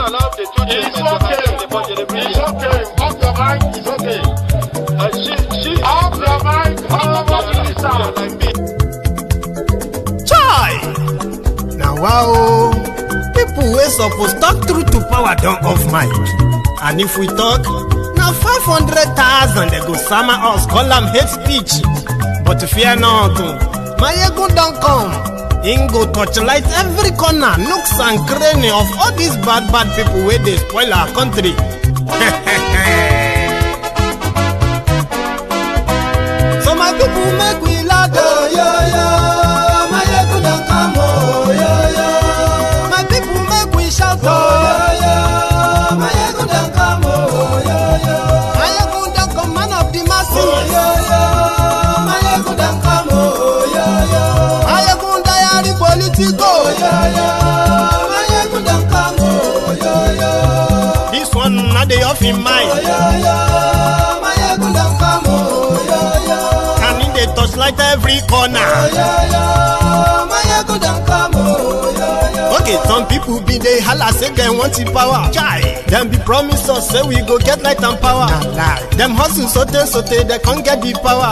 allow the two children to attend the budget every year. It's okay. Off your mind. It's okay. Off your mind. Like me. Chai! Now wow, people wey suppose talk truth to power don off mic. And if we talk, now 500,000 they go sama us, call am hate speech. But fear not, my ego don't come. Him go torchlight every corner, nooks and cranny of all these bad people where they spoil our country. So my people make we laugh, oh yo yo. My ego don't come, oh yo yo. My people make we shout, oh yo yo. My ego don't come, oh yo yo. My ego don't come, man of the masses, oh yo yo. My ego don't come, oh yo yo. My ego diary politico, oh yo yo. My ego don't come, oh yo yo. This one not the off in mind, oh yo yo. My ego don't come, oh yo yo. Can in the touch like every corner, oh yo yo. My ego don't come, oh yo yo. Okay, some people be they holla say they want the power. Chai, them be promise us say we go get light and power. Them hustle sote they can't get the power.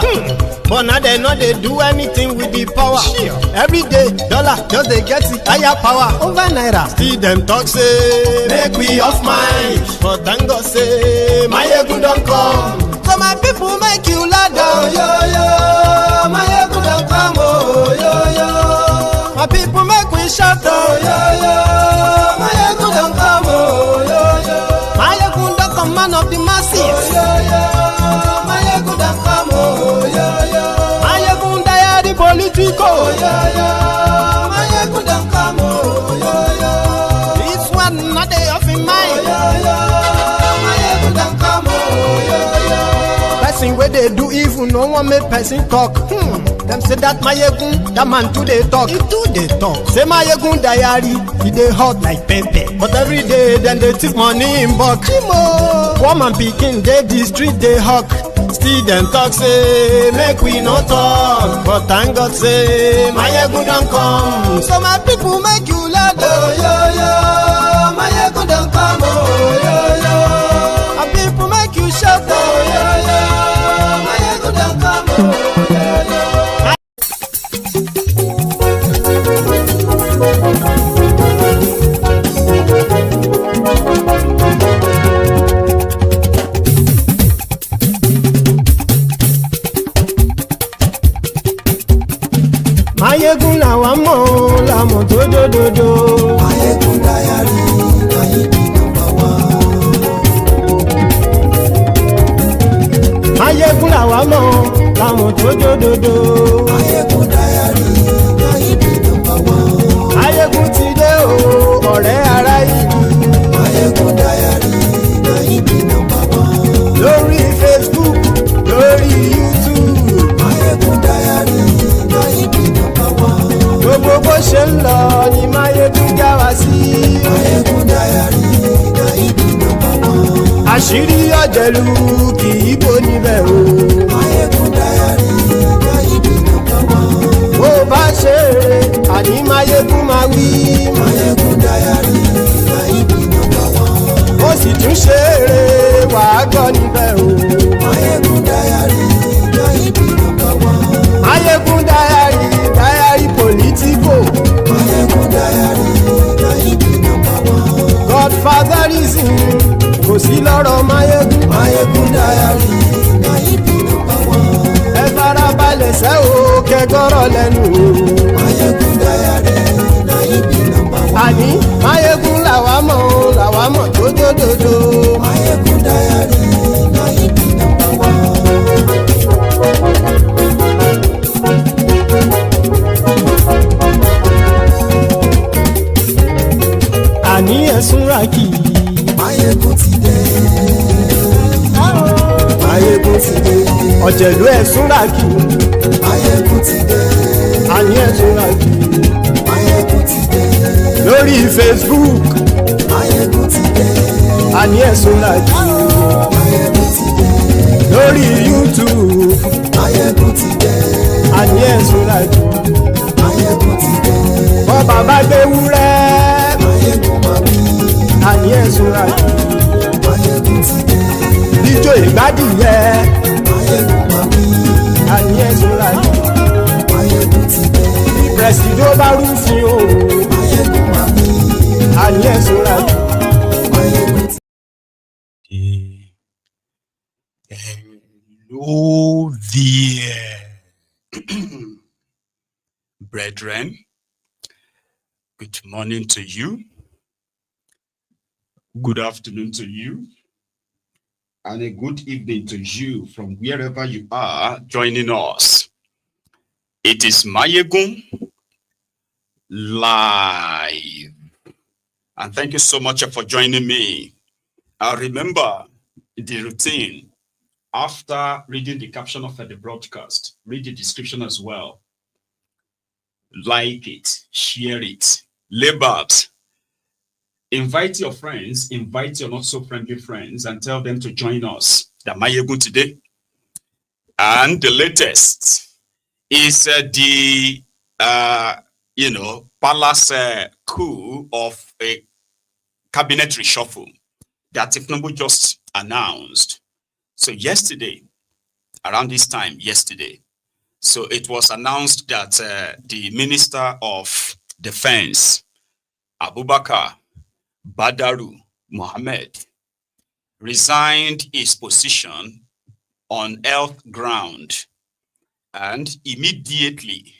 But now they know they do anything with the power. Every day, dollar just they get the higher power over naira. Still them talk say make we off mic, but thank God say my ego don't come. So my people make you loud, oh yo yo. My ego don't come, oh yo yo. My people make we shout, oh yo yo. My ego don't come, oh yo yo. My ego don't come, man of the masses, oh yo yo. My ego don't come, oh yo yo. My ego diary politico, oh yo yo. My ego don't come, oh yo yo. This one not they off in mind, oh yo yo. My ego don't come, oh yo yo. Person where they do evil, no one make person talk. Them say that my yegun, that man too they talk. He too they talk. Say my yegun diary, he they hot like pepper. But every day then they take money in bulk. Woman picking, they the street they hawk. Still them talk say make we no talk. But thank God say my yegun don't come. So my people make you loud, oh yo yo. My yegun don't come, oh yo yo. My people make you shout, oh yo yo. My yegun don't come, oh yo yo. Mayegun làwa mọ̀ làmọ̀ tó dòdòdò. Mayegun diary ayé bí number one. Mayegun làwa mọ̀ làmọ̀ tó dòdòdò. Mayegun diary ayé bí number one. Mayegun ti dé o ọ̀rẹ́ ara ìlú. Mayegun diary ayé bí number one. Lórí Facebook lórí YouTube. Mayegun diary ayé bí number one. Gbogbo bó ṣe ń lọ ni Mayegun já wa sí. Mayegun diary ayé bí number one. Àṣírí ọ̀jẹ̀lú kì í bò níbẹ̀ o. Mayegun diary ayé bí number one. Bó bá ṣe eré àní Mayegun máa wí. Mayegun diary ayé bí number one. Ó sì tún ṣe eré wàá gbọ́ níbẹ̀ o. Mayegun diary ayé bí number one. Mayegun diary politico. Mayegun diary ayé bí number one. Godfatherism kò sí lọ́rọ̀ Mayegun. Mayegun diary ayé bí number one. Ẹ farabalẹ̀ sẹ́ o kẹgọ́rọ̀ lẹ́nu o. Mayegun diary ayé bí number one. Àní Mayegun làwa mọ̀ tó dòdòdò. Mayegun diary ayé bí number one. Àní ẹ̀sùn ràkì. Mayegun ti dé. Mayegun ti dé. Ọ̀jẹ̀lú ẹ̀sùn ràkì. Mayegun ti dé. Àní ẹ̀sùn ràkì. Mayegun ti dé. Lórí Facebook. Mayegun ti dé. Àní ẹ̀sùn ràkì. Mayegun ti dé. Lórí YouTube. Mayegun ti dé. Àní ẹ̀sùn ràkì. Mayegun ti dé. Bọ́ bàbá gbé wúrẹ́. Mayegun máa wí. àní ẹ̀sùn ra jù. Ijó ìgbádìyẹ àní ẹ̀sùn ra jù. Presido bá rúfin o àní ẹ̀sùn ra jù. Hello there, brethren. Good morning to you. Good afternoon to you. And a good evening to you from wherever you are joining us. It is Mayegun live. And thank you so much for joining me. Remember the routine. After reading the caption of the broadcast, read the description as well. Like it, share it, label it. Invite your friends, invite your not so friendly friends, and tell them to join us. The Mayegun today. And the latest is the palace coup of a cabinet reshuffle that Tinubu just announced. So yesterday, around this time yesterday, so it was announced that the Minister of Defense, Abubakar Badaru Muhammed, resigned his position on health ground, and immediately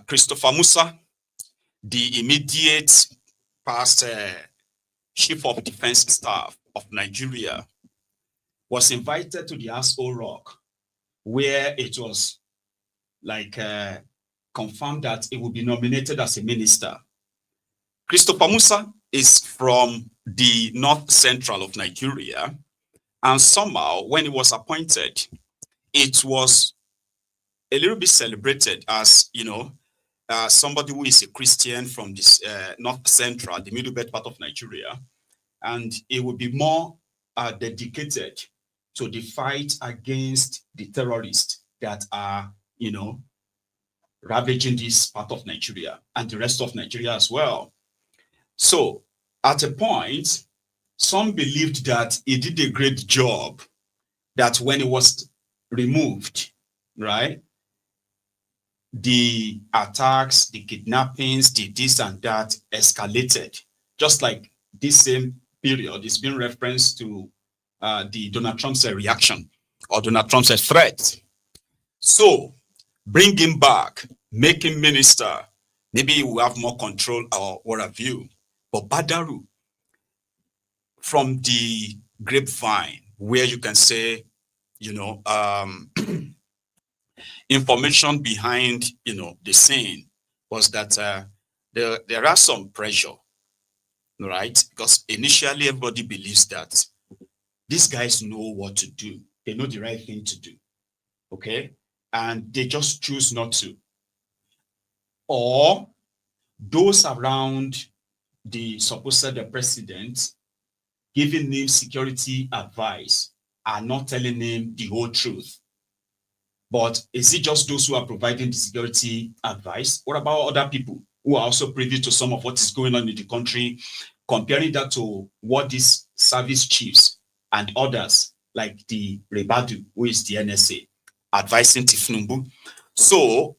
Christopher Musa, the immediate past Chief of Defense Staff of Nigeria, was invited to the Asshole Rock, where it was like confirmed that he would be nominated as a minister. Christopher Musa is from the north central of Nigeria, and somehow when he was appointed, it was a little bit celebrated as, somebody who is a Christian from this north central, the middle belt part of Nigeria, and it would be more dedicated to the fight against the terrorists that are, ravaging this part of Nigeria and the rest of Nigeria as well. So at a point, some believed that he did a great job, that when he was removed, right, the attacks, the kidnappings, the this and that escalated, just like this same period is being referenced to the Donald Trump's reaction or Donald Trump's threat. So bring him back, make him minister. Maybe he will have more control or what have you. But Badaru, from the grapevine, where you can say, information behind, the scene was that there are some pressure, right? Because initially everybody believes that these guys know what to do. They know the right thing to do, okay? And they just choose not to. Or those around the supposed president giving him security advice are not telling him the whole truth. But is it just those who are providing the security advice? What about other people who are also privy to some of what is going on in the country, comparing that to what these service chiefs and others like the Ribadu, who is the NSA, advising Tinubu? So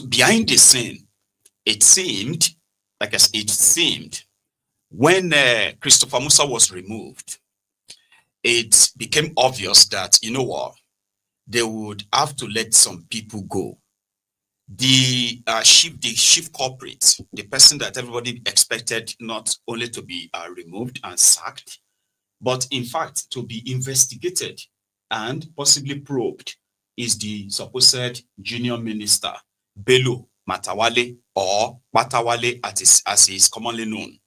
behind the scene, it seemed, when Christopher Musa was removed, it became obvious that, they would have to let some people go. The chief culprit, the person that everybody expected not only to be removed and sacked, but in fact to be investigated and possibly probed, is the supposed junior minister, Bello Matawale, or Matawale as he is commonly known.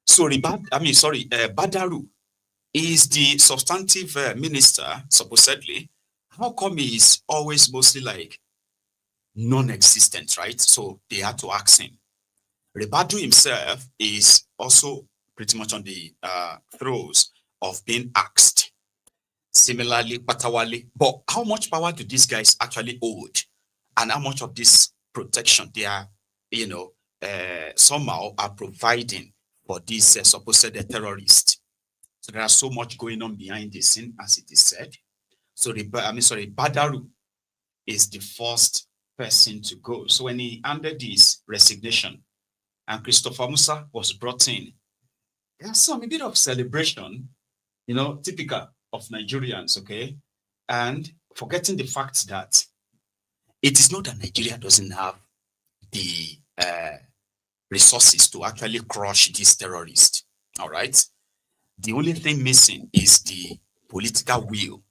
So Badaru is the substantive minister, supposedly. How come he is always mostly like non-existent, right? So they had to ask him. Ribadu himself is also pretty much on the throes of being asked. Similarly, Matawale. But how much power do these guys actually hold? And how much of this protection they are, somehow are providing for this supposed terrorist. So there is so much going on behind the scene, as it is said. So Badaru is the first person to go. So when he handed his resignation and Christopher Musa was brought in, there's some a bit of celebration, you know, typical of Nigerians, okay? And forgetting the fact that it is not that Nigeria doesn't have the resources to actually crush these terrorists, all right? The only thing missing is the political will.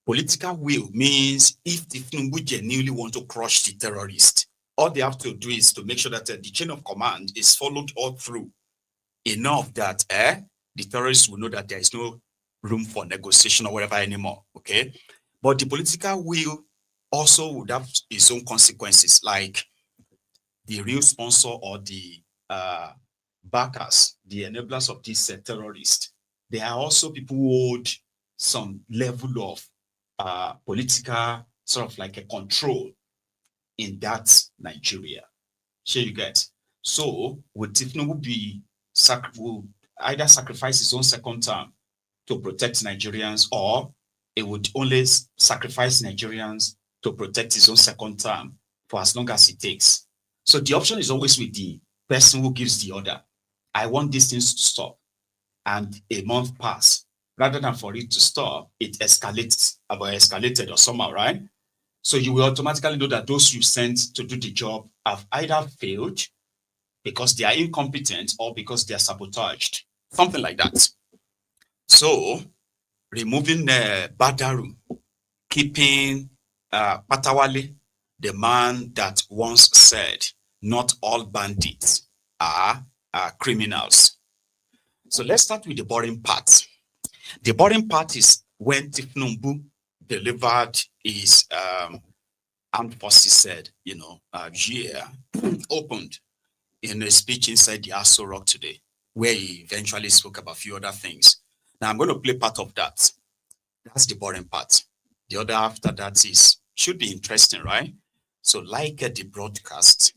Political will means if the Tinubu genuinely want to crush the terrorists, all they have to do is to make sure that the chain of command is followed all through enough that the terrorists will know that there is no room for negotiation or whatever anymore, okay? But the political will also would have its own consequences, like the real sponsor or the backers, the enablers of these terrorists. There are also people who hold some level of political sort of like a control in that Nigeria. Sure you get. So would Tinubu be will either sacrifice his own second term to protect Nigerians, or it would only sacrifice Nigerians to protect his own second term for as long as it takes. So the option is always with the person who gives the order. I want these things to stop. And a month pass. Rather than for it to stop, it escalated or somehow, right? So you will automatically know that those you sent to do the job have either failed because they are incompetent or because they are sabotaged. Something like that. So removing Badaru, keeping Matawale, the man that once said, not all bandits are criminals. So let's start with the boring part. The boring part is when Tinubu delivered his armed forces said, you know, year opened in a speech inside the Aso Rock today, where he eventually spoke about a few other things. Now I'm going to play part of that. That's the boring part. The other after that should be interesting, right? So like the broadcast,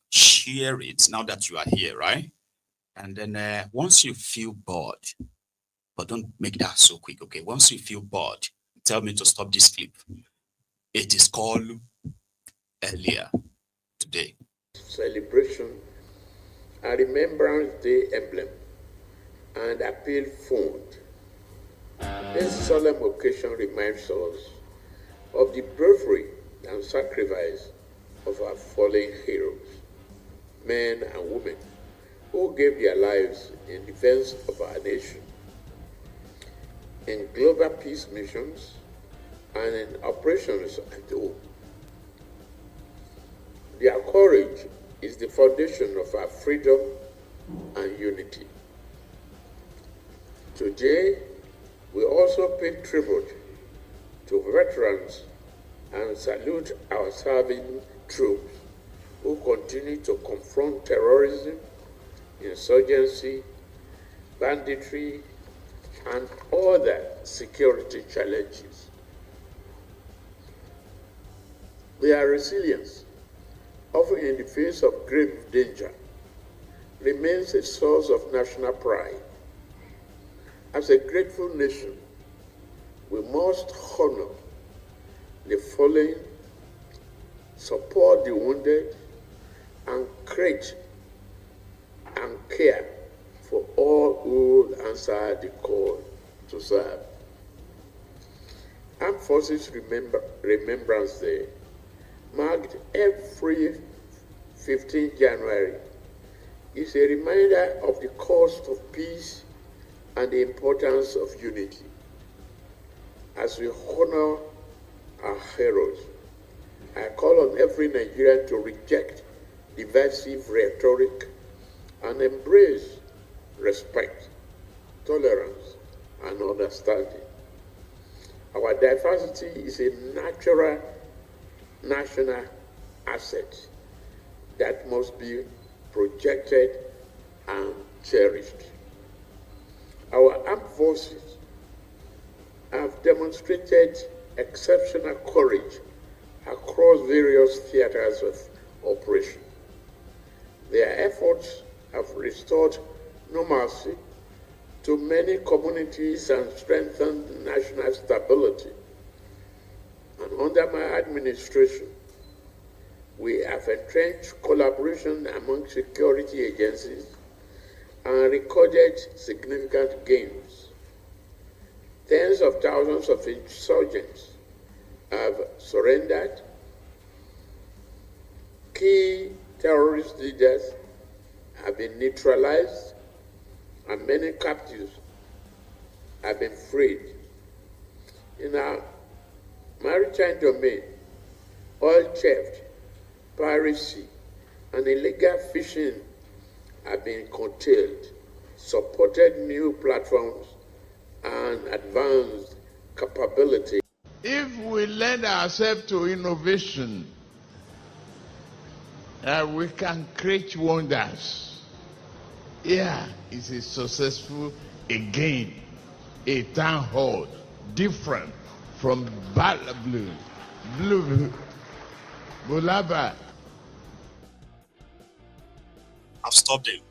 share it now that you are here, right? And then once you feel bored, but don't make that so quick, okay? Once you feel bored, tell me to stop this clip. It is called Earlier Today. Celebration, a Remembrance Day emblem, and appeal fund. This solemn occasion reminds us of the bravery and sacrifice of our fallen heroes, men and women, who gave their lives in defense of our nation, in global peace missions, and in operations at home. Their courage is the foundation of our freedom and unity. Today, we also pay tribute to veterans and salute our serving troops who continue to confront terrorism, insurgency, banditry, and other security challenges. Their resilience, often in the face of grave danger, remains a source of national pride. As a grateful nation, we must honor the fallen, support the wounded, and create and care for all who answer the call to serve. Armed Forces Remembrance Day, marked every 15th January, is a reminder of the cost of peace and the importance of unity. As we honor our heroes, I call on every Nigerian to reject divisive rhetoric and embrace respect, tolerance, and understanding. Our diversity is a natural national asset that must be projected and cherished. Our armed forces have demonstrated exceptional courage across various theaters of operation. Their efforts have restored no mercy to many communities and strengthened national stability. And under my administration, we have entrenched collaboration among security agencies and recorded significant gains. Tens of thousands of insurgents have surrendered. Key terrorist leaders have been neutralized, and many captives have been freed. In our maritime domain, oil theft, piracy, and illegal fishing have been curtailed, supported new platforms, and advanced capability. If we lend ourselves to innovation, we can create wonders. Here is a successful, again, a town hall, different from Bulaba. I've stopped him.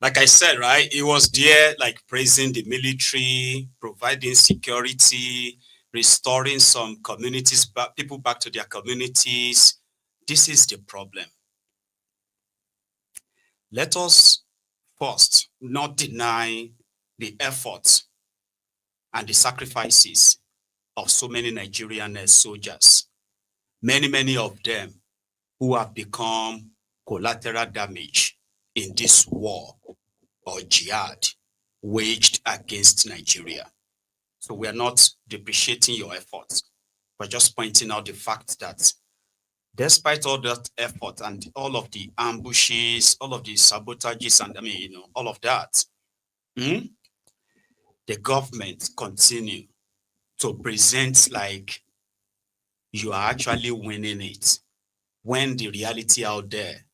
Like I said, right, he was there like praising the military, providing security, restoring some communities, people back to their communities. This is the problem. Let us first not deny the efforts and the sacrifices of so many Nigerian soldiers. Many of them who have become collateral damage in this war or jihad waged against Nigeria. So we are not depreciating your efforts, but just pointing out the fact that despite all that effort and all of the ambushes, all of the sabotages, and all of that, the government continue to present like you are actually winning it, when the reality out there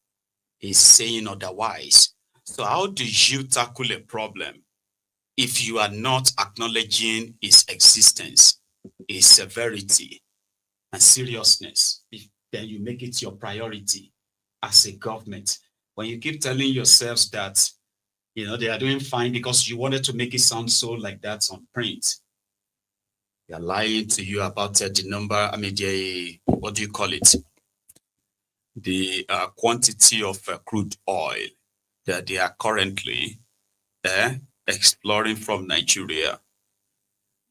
is saying otherwise. So how do you tackle a problem if you are not acknowledging its existence, its severity and seriousness? Then you make it your priority as a government. When you keep telling yourselves that, they are doing fine because you wanted to make it sound so like that on print, they're lying to you about the number, what do you call it? The quantity of crude oil that they are currently exploring from Nigeria.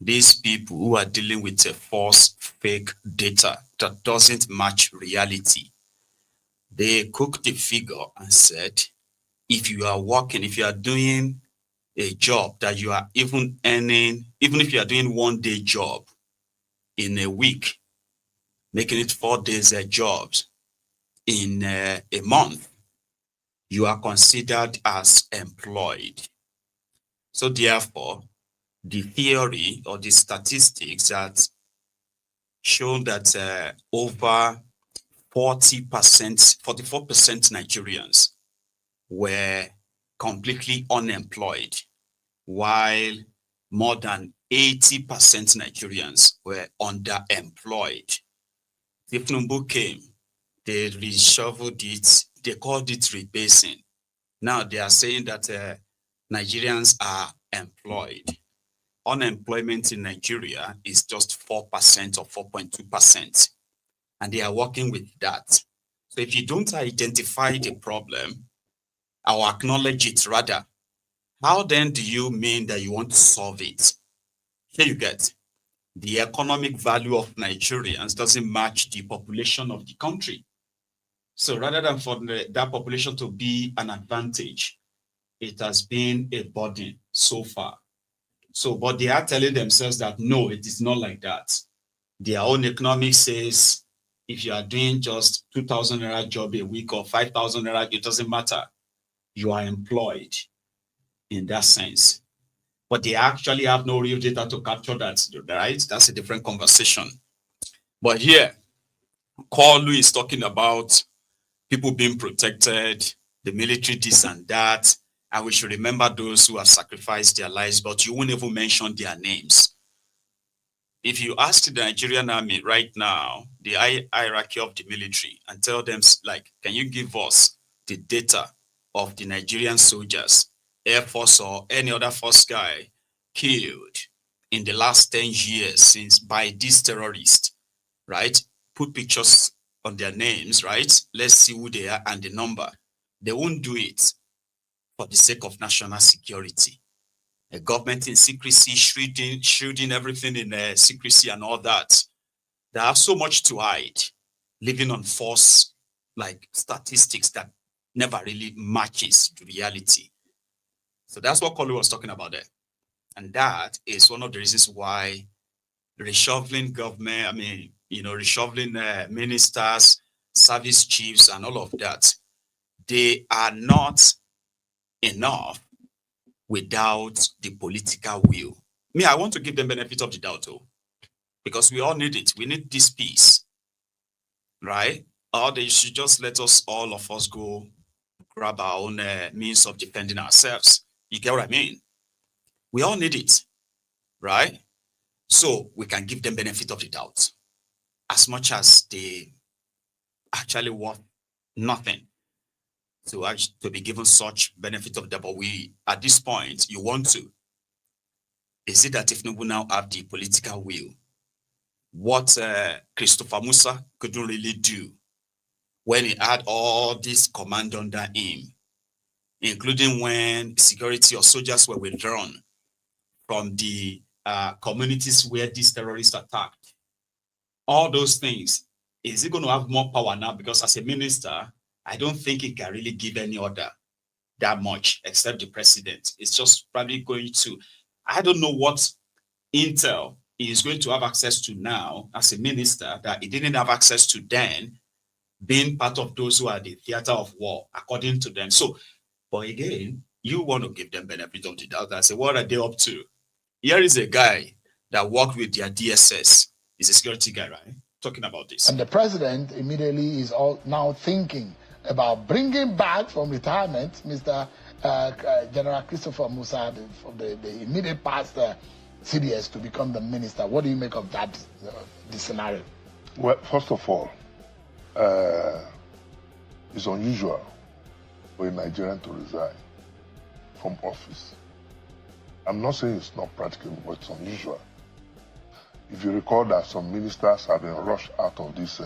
These people who are dealing with a false, fake data that doesn't match reality, they cooked the figure and said, if you are working, if you are doing a job that you are even earning, even if you are doing 1 day job in a week, making it 4 days jobs in a month, you are considered as employed. So therefore, the theory or the statistics that show that over 40%, 44% Nigerians were completely unemployed, while more than 80% Nigerians were underemployed. If Tinubu came, they reshuffled it, they called it rebasing. Now they are saying that Nigerians are employed. Unemployment in Nigeria is just 4% or 4.2%, and they are working with that. So if you don't identify the problem, or acknowledge it rather, how then do you mean that you want to solve it? Here you get, the economic value of Nigerians doesn't match the population of the country. So rather than for that population to be an advantage, it has been a burden so far. So, but they are telling themselves that no, it is not like that. Their own economics says if you are doing just 2,000 naira job a week or 5,000 naira, it doesn't matter. You are employed in that sense. But they actually have no real data to capture that, right? That's a different conversation. But here, Koolu is talking about people being protected, the military, this and that. And we should remember those who have sacrificed their lives, but you won't even mention their names. If you ask the Nigerian army right now, the hierarchy of the military, and tell them, like, can you give us the data of the Nigerian soldiers, Air Force or any other force guy killed in the last 10 years since by these terrorists, right? Put pictures on their names, right? Let's see who they are and the number. They won't do it for the sake of national security. A government in secrecy, shielding everything in secrecy and all that. They have so much to hide, living on false like statistics that never really matches to reality. So that's what Koolu was talking about there. And that is one of the reasons why reshuffling government, reshuffling ministers, service chiefs, and all of that, they are not enough without the political will. I want to give them benefit of the doubt, though, because we all need it. We need this peace, right? Or they should just let us, all of us, go grab our own means of defending ourselves. You get what I mean? We all need it, right? So we can give them benefit of the doubt as much as they actually want nothing to be given such benefit of the doubt. But we, at this point, you want to. Is it that if Tinubu now have the political will, what Christopher Musa couldn't really do when he had all this command under him, including when security or soldiers were withdrawn from the communities where these terrorists attacked? All those things. Is he going to have more power now? Because as a minister, I don't think he can really give any order that much, except the president. It's just probably going to, I don't know what intel he is going to have access to now as a minister that he didn't have access to then, being part of those who are the theater of war, according to them. So, but again, you want to give them benefit of the doubt and say, what are they up to? Here is a guy that worked with their DSS. He's a security guy, right? Talking about this. And the president immediately is all now thinking about bringing back from retirement Mr. General Christopher Musa from the immediate past CDS to become the minister. What do you make of that the scenario? Well, first of all, it's unusual for a Nigerian to resign from office. I'm not saying it's not practical, but it's unusual. If you recall that some ministers have been rushed out of this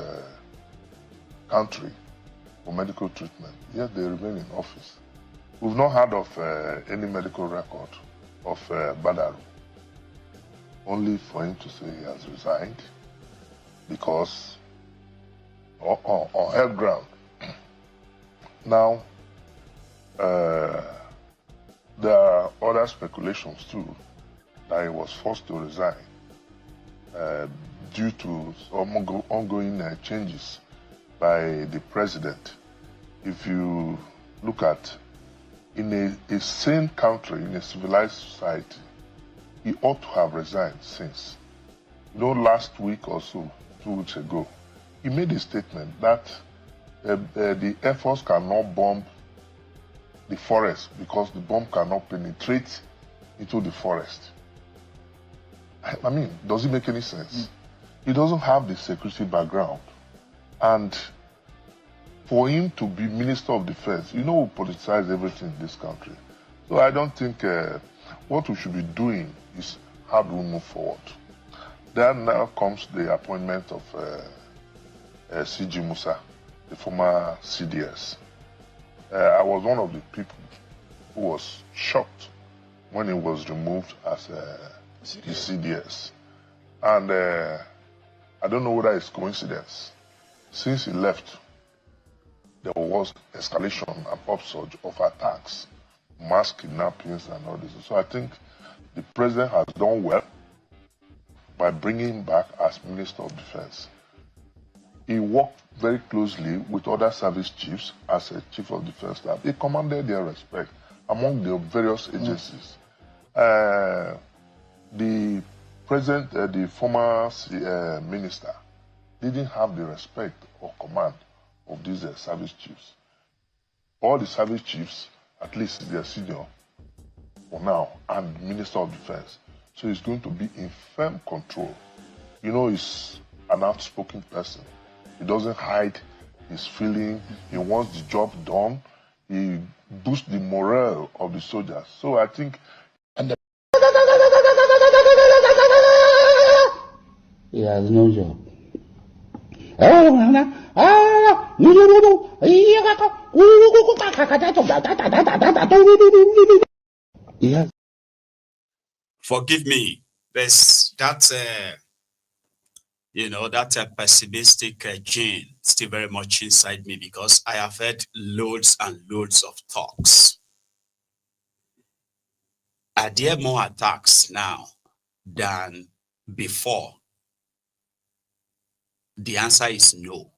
country for medical treatment, yet they remain in office. We've not heard of any medical record of Badaru, only for him to say he has resigned because on health ground. Now, there are other speculations too that he was forced to resign due to some ongoing changes by the president. If you look at in a sane country, in a civilized society, he ought to have resigned since. You know, last week or so, 2 weeks ago, he made a statement that the Air Force cannot bomb the forest because the bomb cannot penetrate into the forest. I mean, does it make any sense? He doesn't have the security background. And for him to be Minister of Defense, you know, we politicize everything in this country. So I don't think what we should be doing is how do we move forward. Then now comes the appointment of CG Musa, the former CDS. I was one of the people who was shocked when he was removed as the CDS. And I don't know whether it's coincidence. Since he left, there was escalation and upsurge of attacks, mass kidnappings and all this. So I think the president has done well by bringing him back as Minister of Defense. He worked very closely with other service chiefs as a Chief of Defense Staff. He commanded their respect among the various agencies. The president, the former minister, didn't have the respect or command of these service chiefs. All the service chiefs, at least they are senior for now, and Minister of Defense. So he's going to be in firm control. You know, he's an outspoken person. He doesn't hide his feeling. He wants the job done. he boosts the morale of the soldiers. So I think, And the He has no job. He has. Forgive me. There's that, that pessimistic gene still very much inside me because I have heard loads and loads of talks. Are there more attacks now than before? The answer is no.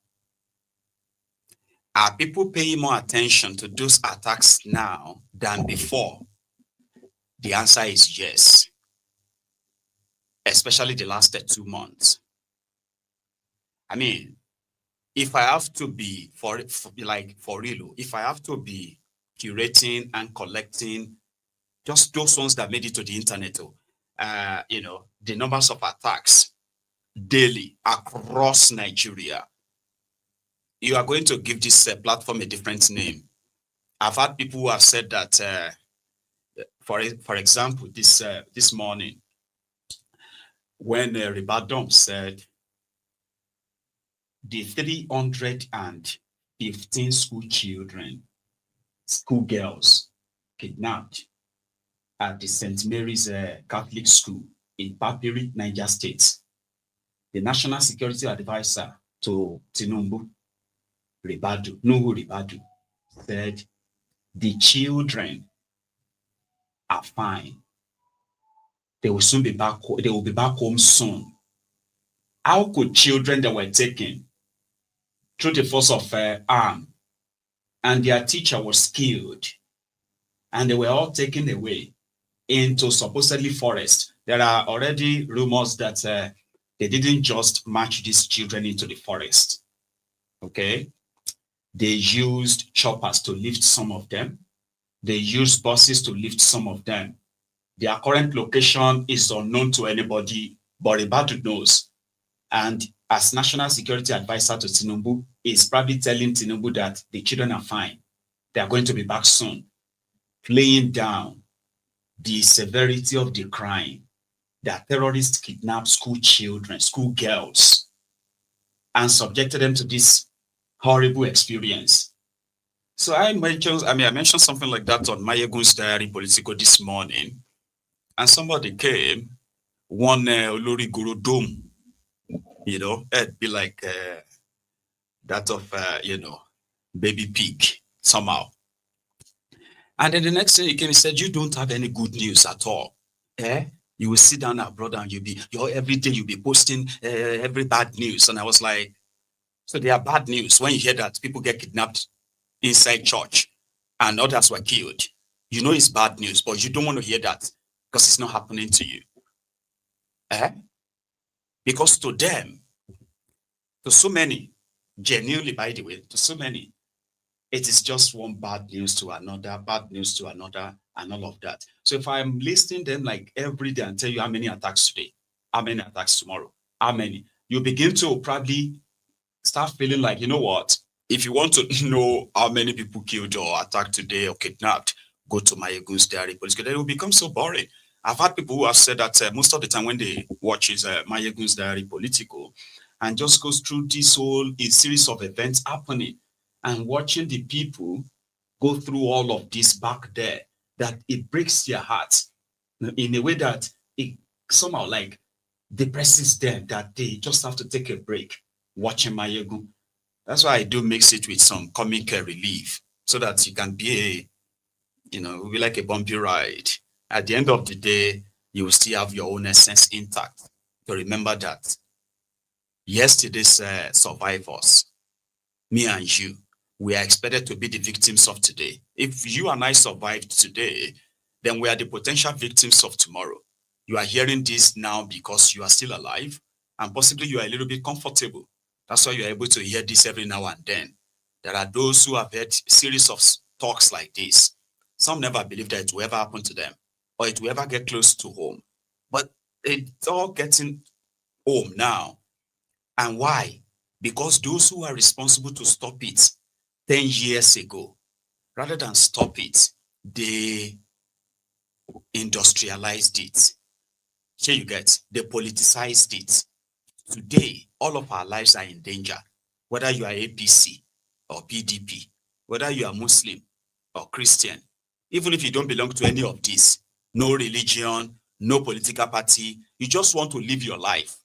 Are people paying more attention to those attacks now than before? The answer is yes. Especially the last 2 months. I mean, if I have to be for real, if I have to be curating and collecting just those ones that made it to the internet, the numbers of attacks daily across Nigeria, you are going to give this platform a different name. I've had people who have said that, for example, this morning, when Ribadu said the 315 schoolgirls kidnapped at the St. Mary's Catholic School in Papiri, Niger State, the National Security Advisor to Tinubu Ribadu, said the children are fine. They will soon be back. They will be back home soon. How could children that were taken through the force of arm and their teacher was killed and they were all taken away into supposedly forest? There are already rumors that they didn't just march these children into the forest. Okay. They used choppers to lift some of them. They used buses to lift some of them. Their current location is unknown to anybody, but Ribadu knows. And as National Security Advisor to Tinubu, is probably telling Tinubu that the children are fine. They are going to be back soon. Playing down the severity of the crime that terrorists kidnapped school children, school girls, and subjected them to this horrible experience. So I mentioned something like that on Mayegun's Diary Politico this morning, and somebody came, one Olori Guru Dome, it'd be like that of baby pig somehow. And then the next thing he came, he said, "You don't have any good news at all. You will sit down abroad and every day you'll be posting every bad news." And I was like, so they are bad news when you hear that people get kidnapped inside church and others were killed. You know it's bad news, but you don't want to hear that because it's not happening to you. Because to them, to so many, genuinely, by the way, to so many, it is just one bad news to another, and all of that. So if I'm listing them like every day and tell you how many attacks today, how many attacks tomorrow, how many, you begin to probably start feeling like, you know what, if you want to know how many people killed or attacked today or kidnapped, go to Mayegun's Diary Political. Then it will become so boring. I've had people who have said that most of the time when they watch Mayegun's Diary Political and just goes through this whole series of events happening and watching the people go through all of this back there, that it breaks their hearts in a way that it somehow like depresses them, that they just have to take a break watching Mayegun. That's why I do mix it with some comic relief so that you can be it will be like a bumpy ride. At the end of the day, you will still have your own essence intact. To remember that yesterday's survivors, me and you, we are expected to be the victims of today. If you and I survived today, then we are the potential victims of tomorrow. You are hearing this now because you are still alive and possibly you are a little bit comfortable. That's why you are able to hear this every now and then. There are those who have heard a series of talks like this. Some never believed that it will ever happen to them or it will ever get close to home. But it's all getting home now. And why? Because those who are responsible to stop it 10 years ago, Rather than stop it, they industrialized it. Here you get, they politicized it. Today, all of our lives are in danger. Whether you are APC or PDP, whether you are Muslim or Christian, even if you don't belong to any of this, no religion, no political party, you just want to live your life.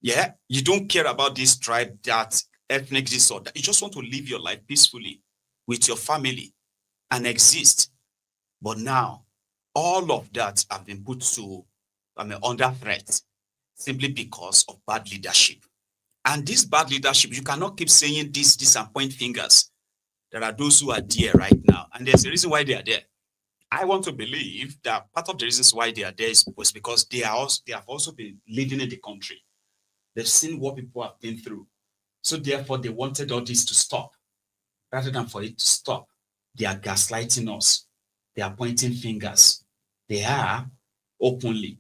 Yeah, you don't care about this tribe, that ethnic disorder. You just want to live your life peacefully with your family and exist. But now, all of that have been put to, under threat simply because of bad leadership. And this bad leadership, you cannot keep saying this and point fingers. There are those who are there right now, and there's a reason why they are there. I want to believe that part of the reasons why they are there was because they have also been leading in the country. They've seen what people have been through. So therefore, they wanted all this to stop. Rather than for it to stop, they are gaslighting us. They are pointing fingers. They are openly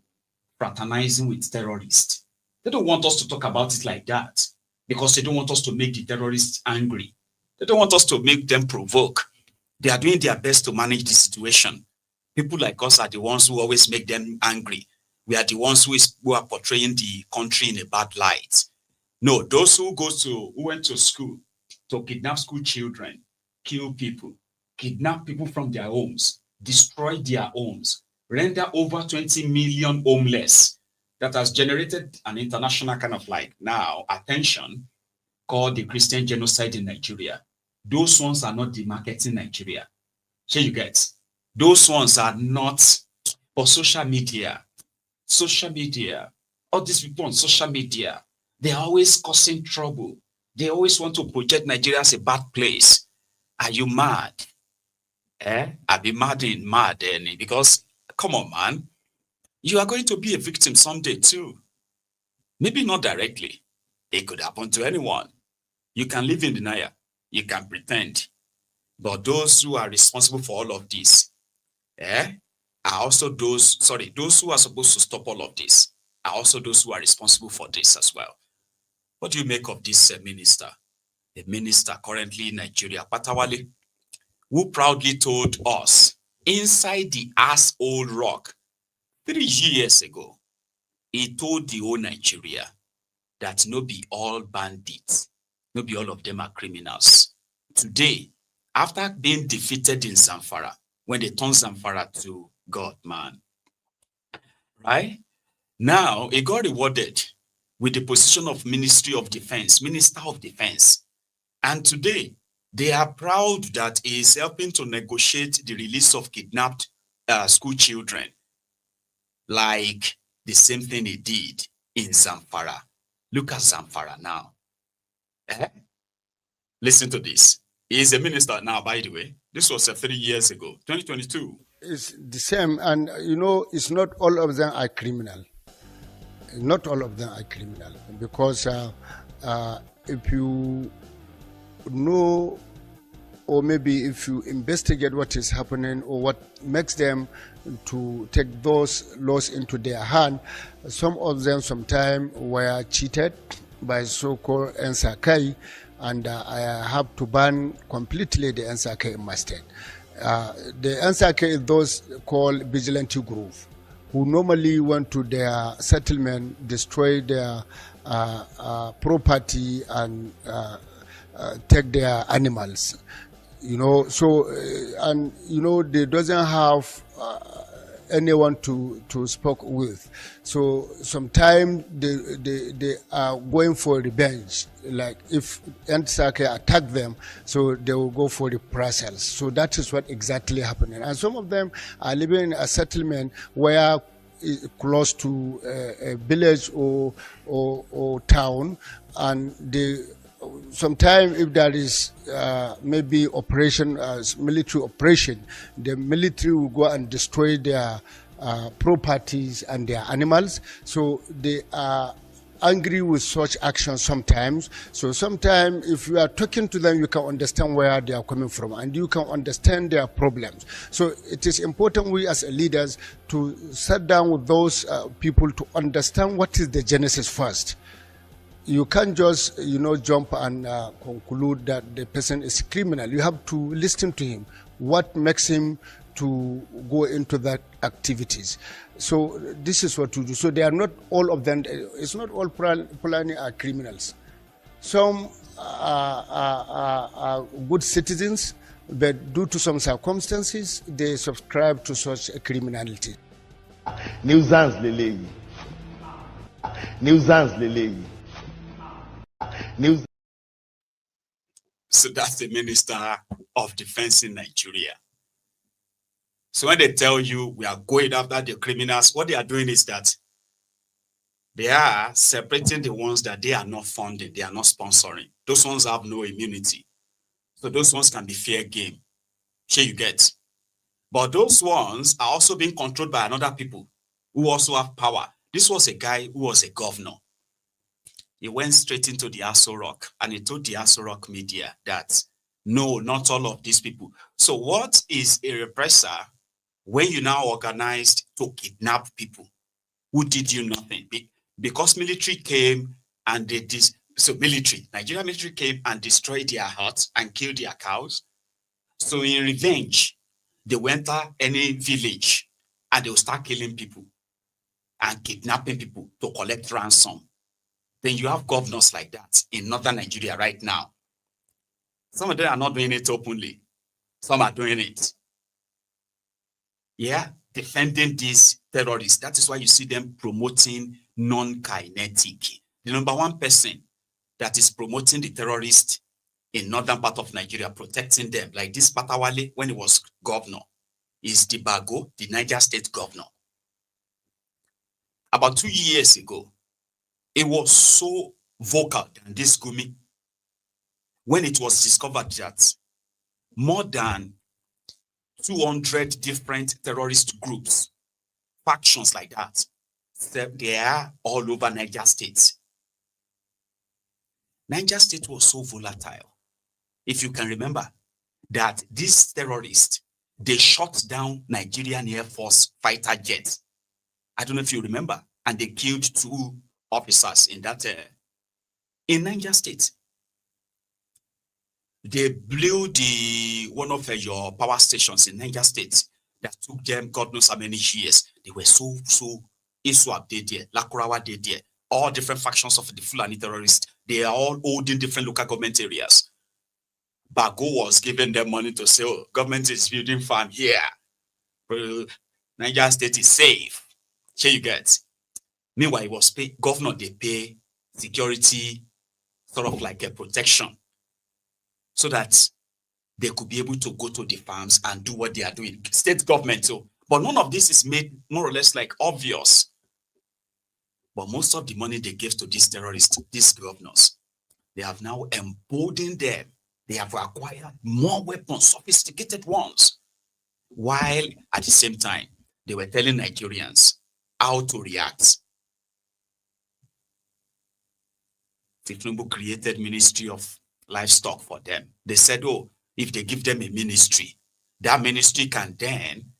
fraternizing with terrorists. They don't want us to talk about it like that because they don't want us to make the terrorists angry. They don't want us to make them provoke. They are doing their best to manage the situation. People like us are the ones who always make them angry. We are the ones who are portraying the country in a bad light. No, those who went to school to kidnap school children, kill people, kidnap people from their homes, destroy their homes, render over 20 million homeless. That has generated an international kind of attention called the Christian genocide in Nigeria. Those ones are not demarketing Nigeria. Here you get. Those ones are not for social media. Social media, all these people on social media, they're always causing trouble. They always want to project Nigeria as a bad place. Are you mad? I'll be mad, because, come on, man. You are going to be a victim someday too. Maybe not directly. It could happen to anyone. You can live in denial. You can pretend. But those who are responsible for all of this, are also those who are supposed to stop all of this, are also those who are responsible for this as well. What do you make of this minister? The minister currently in Nigeria, Matawale, who proudly told us inside the asshole rock 3 years ago, he told the whole Nigeria that no be all bandits, no be all of them are criminals. Today, after being defeated in Zamfara, when they turned Zamfara to God, man, right? Now, he got rewarded with the position of Minister of Defense. And today, they are proud that he is helping to negotiate the release of kidnapped school children, like the same thing he did in Zamfara. Look at Zamfara now. Listen to this. He is a minister now, by the way. This was 3 years ago, 2022. It's the same, and it's not all of them are criminal. Not all of them are criminal, because if you know, or maybe if you investigate what is happening or what makes them to take those laws into their hand, some of them sometimes were cheated by so-called NSA, and I have to ban completely the NSA in my state. The NSA is those called vigilante group, who normally went to their settlement, destroy their property and take their animals. So they doesn't have anyone to speak with. So sometimes they are going for revenge. Like if NSA attack them, so they will go for the reprisals. So that is what exactly happening. And some of them are living in a settlement where close to a village or town, and they sometimes if there is maybe operation, military operation, the military will go and destroy their properties and their animals. So they are angry with such actions sometimes. So sometimes if you are talking to them, you can understand where they are coming from and you can understand their problems. So it is important we as leaders to sit down with those people to understand what is the genesis first. you can't just, jump and conclude that the person is criminal. You have to listen to him. What makes him to go into that activities? So this is what to do. So they are not all of them. It's not all Fulani are criminals. Some are good citizens, but due to some circumstances, they subscribe to such a criminality. Nuisance lele. Nuisance lele. So that's the Minister of Defense in Nigeria. So when they tell you we are going after the criminals, what they are doing is that they are separating the ones that they are not funding, they are not sponsoring. Those ones have no immunity. So those ones can be fair game. Sure you get. But those ones are also being controlled by another people who also have power. This was a guy who was a governor. He went straight into the Aso Rock and he told the Aso Rock media that no, not all of these people. So what is a repressor when you now organized to kidnap people who did you nothing? Because military came and they did, so Nigeria military came and destroyed their huts and killed their cows. So in revenge, they went to any village and they will start killing people and kidnapping people to collect ransom. Then you have governors like that in northern Nigeria right now. Some of them are not doing it openly. Some are doing it. Yeah, defending these terrorists. That is why you see them promoting non-kinetic. The number one person that is promoting the terrorists in northern part of Nigeria, protecting them, like this Matawale, when he was governor, is the Bago, the Niger State governor. About 2 years ago, it was so vocal than this Gumi when it was discovered that more than 200 different terrorist groups, factions like that, they are all over Niger State. Niger State was so volatile. If you can remember that these terrorists, they shot down Nigerian Air Force fighter jets. I don't know if you remember, and they killed 2 officers in that in Niger State. They blew one of your power stations in Niger State that took them God knows how many years. They were so Iswap did there, Lakurawa did there, all different factions of the Fulani terrorists. They are all holding different local government areas. Bago was giving them money to say, oh, government is building farm here. Niger State is safe. Here you get. Meanwhile, it was governor, they pay security, sort of like a protection, so that they could be able to go to the farms and do what they are doing. State government too. But none of this is made more or less like obvious. But most of the money they gave to these terrorists, these governors, they have now emboldened them. They have acquired more weapons, sophisticated ones, while at the same time, they were telling Nigerians how to react. Tinubu created Ministry of Livestock for them. They said, oh, if they give them a ministry, that ministry can then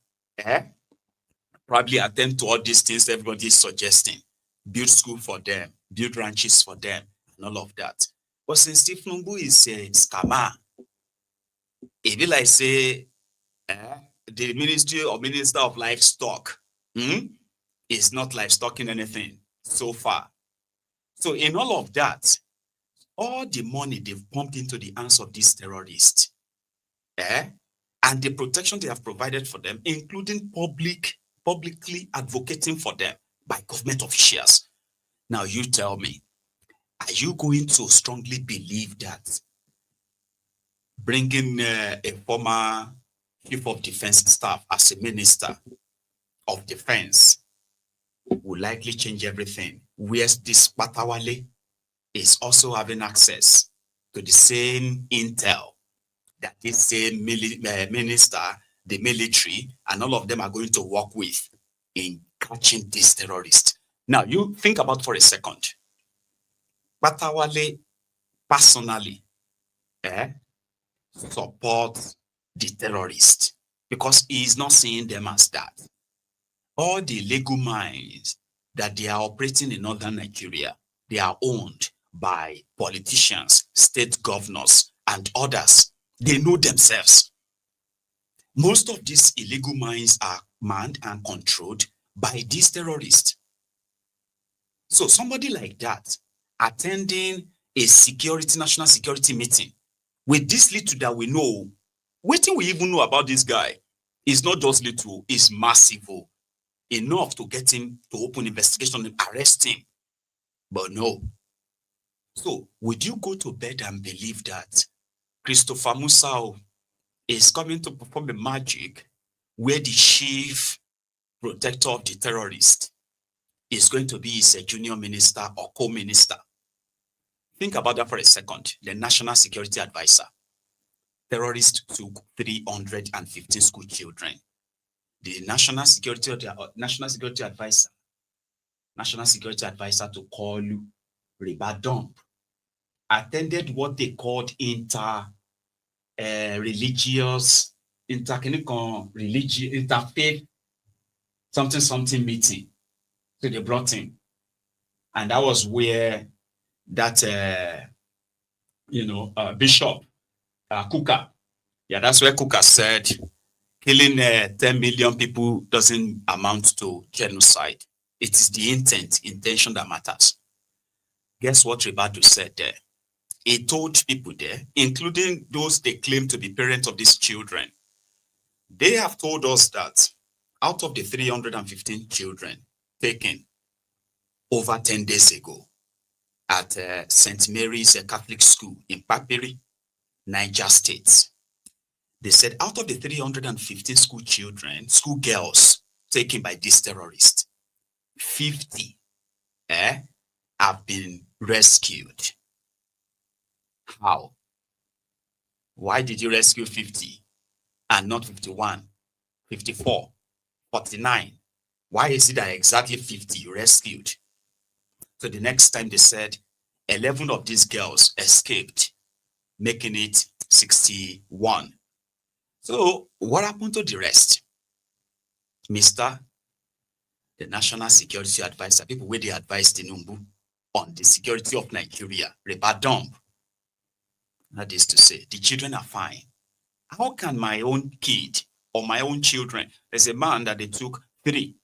probably attend to all these things everybody is suggesting. Build school for them, build ranches for them, and all of that. But since Tinubu is a scammer, it be like say the ministry or Minister of Livestock is not livestocking anything so far. So in all of that, all the money they've pumped into the hands of these terrorists, and the protection they have provided for them, including publicly advocating for them by government officials. Now you tell me, are you going to strongly believe that bringing a former chief of defense staff as a minister of defense will likely change everything? Whereas this Matawale is also having access to the same intel that this same minister, the military, and all of them are going to work with in catching these terrorists. Now, you think about for a second. Matawale personally supports the terrorists because he is not seeing them as that. All the legal mines that they are operating in northern Nigeria, they are owned by politicians, state governors, and others. They know themselves. Most of these illegal mines are manned and controlled by these terrorists. So somebody like that attending a national security meeting with this little that we know, what we even know about this guy is not just little, it's massive. Enough to get him to open investigation and arrest him. But no. So would you go to bed and believe that Christopher Musa is coming to perform a magic where the chief protector of the terrorist is going to be his junior minister or co-minister? Think about that for a second. The National Security Advisor. Terrorists took 315 school children. The National Security Advisor to Koolu, Ribadu, attended what they called interfaith something meeting. So they brought him, and that was where that Bishop Kuka, that's where Kuka said killing 10 million people doesn't amount to genocide. It is the intention that matters. Guess what Ribadu said there? He told people there, including those they claim to be parents of these children, they have told us that out of the 315 children taken over 10 days ago at St. Mary's Catholic School in Papiri, Niger State, they said out of the 315 school girls taken by these terrorists, 50 have been rescued. How? Why did you rescue 50 and not 51, 54, 49? Why is it that exactly 50 you rescued? So the next time they said 11 of these girls escaped, making it 61. So what happened to the rest? Mr. The National Security Advisor, people where they advised Tinubu on the security of Nigeria, Ribadu. That is to say, the children are fine. How can my own kid or my own children, there's a man that they took 3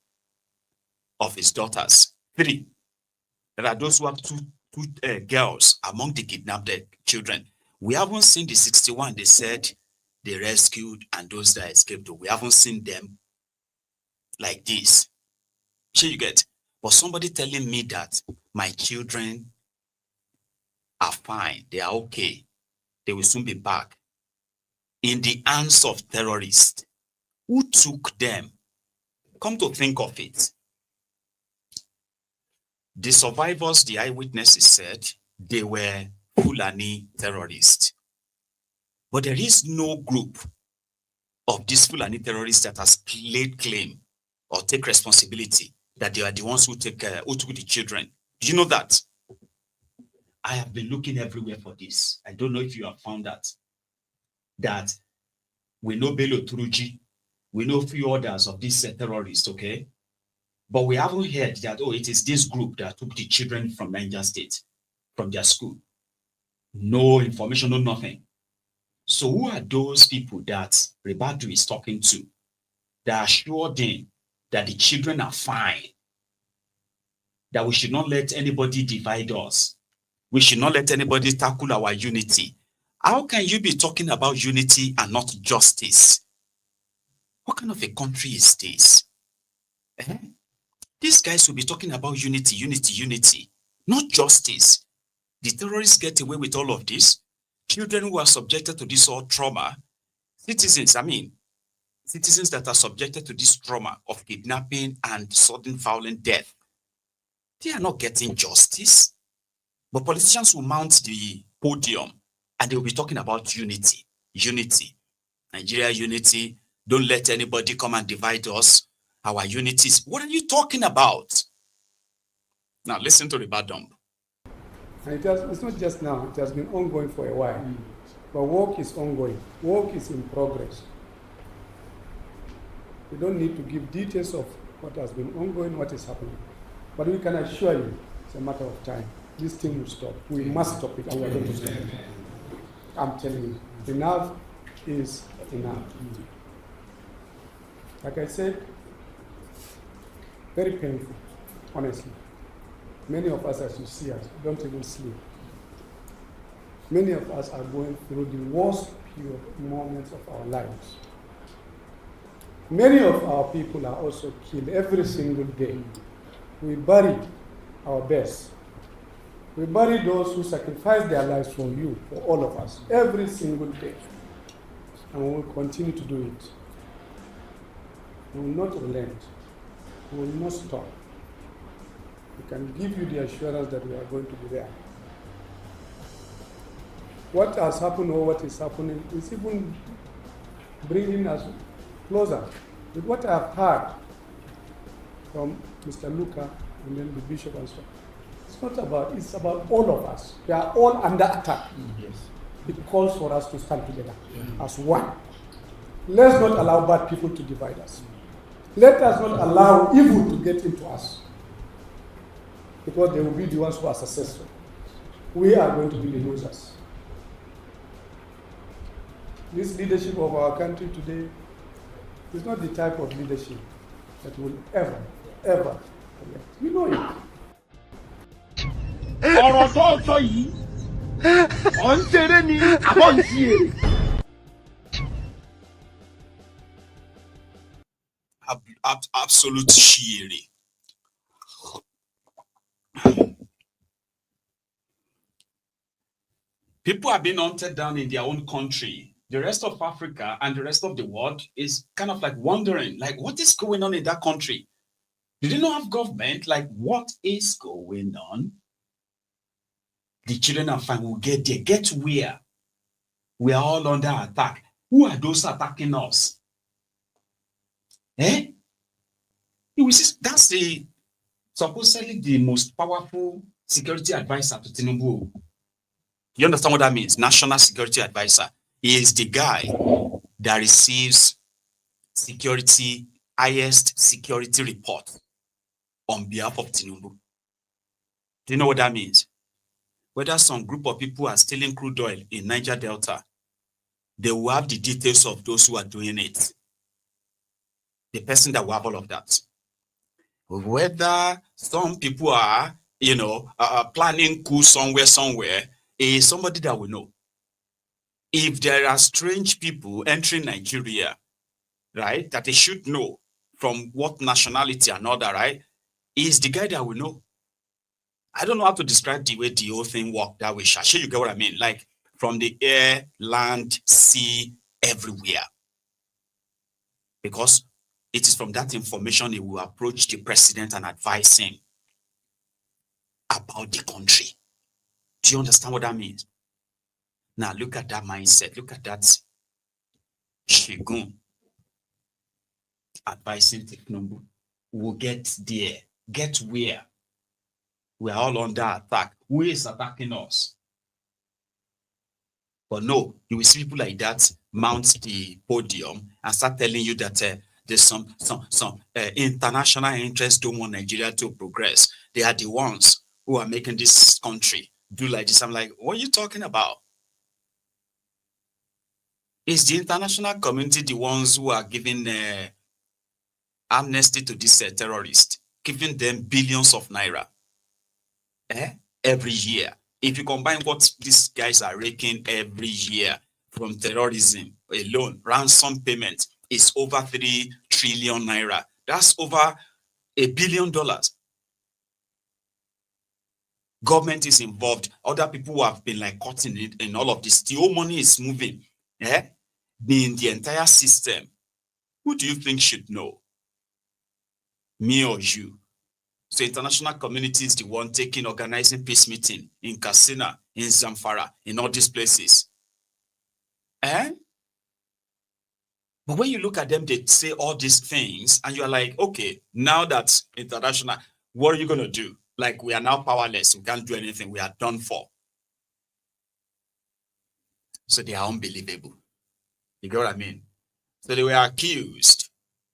of his daughters, 3. There are those who have two girls among the kidnapped children. We haven't seen the 61 they said they rescued and those that escaped. We haven't seen them like this. Sure you get? But somebody telling me that my children are fine, they are okay, they will soon be back in the hands of terrorists. Who took them? Come to think of it, the survivors, the eyewitnesses said they were Fulani terrorists. But there is no group of these Fulani terrorists that has laid claim or take responsibility that they are the ones who took the children. Do you know that? I have been looking everywhere for this. I don't know if you have found that. That we know Bello Turuji, we know a few others of these terrorists, okay? But we haven't heard that, it is this group that took the children from Niger State, from their school. No information, no nothing. So who are those people that Ribadu is talking to that assured them that the children are fine, that we should not let anybody divide us, we should not let anybody tackle our unity? How can you be talking about unity and not justice? What kind of a country is this? These guys will be talking about unity, not justice. The terrorists get away with all of this. Children who are subjected to this all trauma, citizens that are subjected to this trauma of kidnapping and sudden violent death, they are not getting justice. But politicians will mount the podium and they will be talking about unity, Nigeria unity. Don't let anybody come and divide us. Our unities. What are you talking about? Now listen to Ribadu. It's not just now, it has been ongoing for a while. But work is ongoing, work is in progress. We don't need to give details of what has been ongoing, what is happening. But we can assure you, it's a matter of time. this thing will stop. We must stop it, and we are going to stop it. I'm telling you, enough is enough. Like I said, very painful, honestly. Many of us, as you see us, don't even sleep. Many of us are going through the worst moments of our lives. Many of our people are also killed every single day. We bury our best. We bury those who sacrifice their lives for you, for all of us, every single day. And we will continue to do it. We will not relent. We will not stop. We can give you the assurance that we are going to be there. What has happened or what is happening is even bringing us closer. With what I have heard from Mr. Luca and then the bishop and so on, it's about all of us. We are all under attack. Yes. It calls for us to stand together as one. Let's not allow bad people to divide us. Let us not allow evil to get into us, because they will be the ones who are successful. We are going to be the losers. This leadership of our country today is not the type of leadership that will ever forget. You know it. ọ̀rọ̀ tó sọ yìí ọ̀ ń ṣeré ni àbọ̀ ń ṣe èrè. Absolute shiri. People are being hunted down in their own country. The rest of Africa and the rest of the world is kind of like wondering, like, what is going on in that country? They did not have government. Like, what is going on? The children are fine. We'll get there. Get where? We are all under attack. Who are those attacking us? Eh? That's supposedly the most powerful security advisor to Tinubu. You understand what that means? National security advisor. He is the guy that receives highest security report on behalf of Tinubu. Do you know what that means? Whether some group of people are stealing crude oil in Niger Delta, they will have the details of those who are doing it. The person that will have all of that. Whether some people are, planning coup somewhere, is somebody that will know. If there are strange people entering Nigeria, right, that they should know from what nationality and all that, right, is the guy that will know. I don't know how to describe the way the whole thing worked that way. Shashi, you get what I mean? Like from the air, land, sea, everywhere. Because it is from that information he will approach the president and advise him about the country. Do you understand what that means? Now look at that mindset. Look at that Shigun advising Tinubu. We'll get there. Get where? We are all under attack. Who is attacking us? But no, you will see people like that mount the podium and start telling you that there's some international interests don't want Nigeria to progress. They are the ones who are making this country do like this. I'm like, what are you talking about? Is the international community the ones who are giving amnesty to these terrorists, giving them billions of naira every year? If you combine what these guys are raking every year from terrorism alone, ransom payment is over 3 trillion naira. That's over $1 billion. Government is involved. Other people who have been like caught in it, and all of this. The whole money is moving. In the entire system. Who do you think should know? Me or you? So international community is the one organizing peace meeting in Katsina, in Zamfara, in all these places. But when you look at them, they say all these things, and you're like, okay, now that's international, what are you going to do? Like, we are now powerless. We can't do anything. We are done for. So they are unbelievable. You get what I mean? So they were accused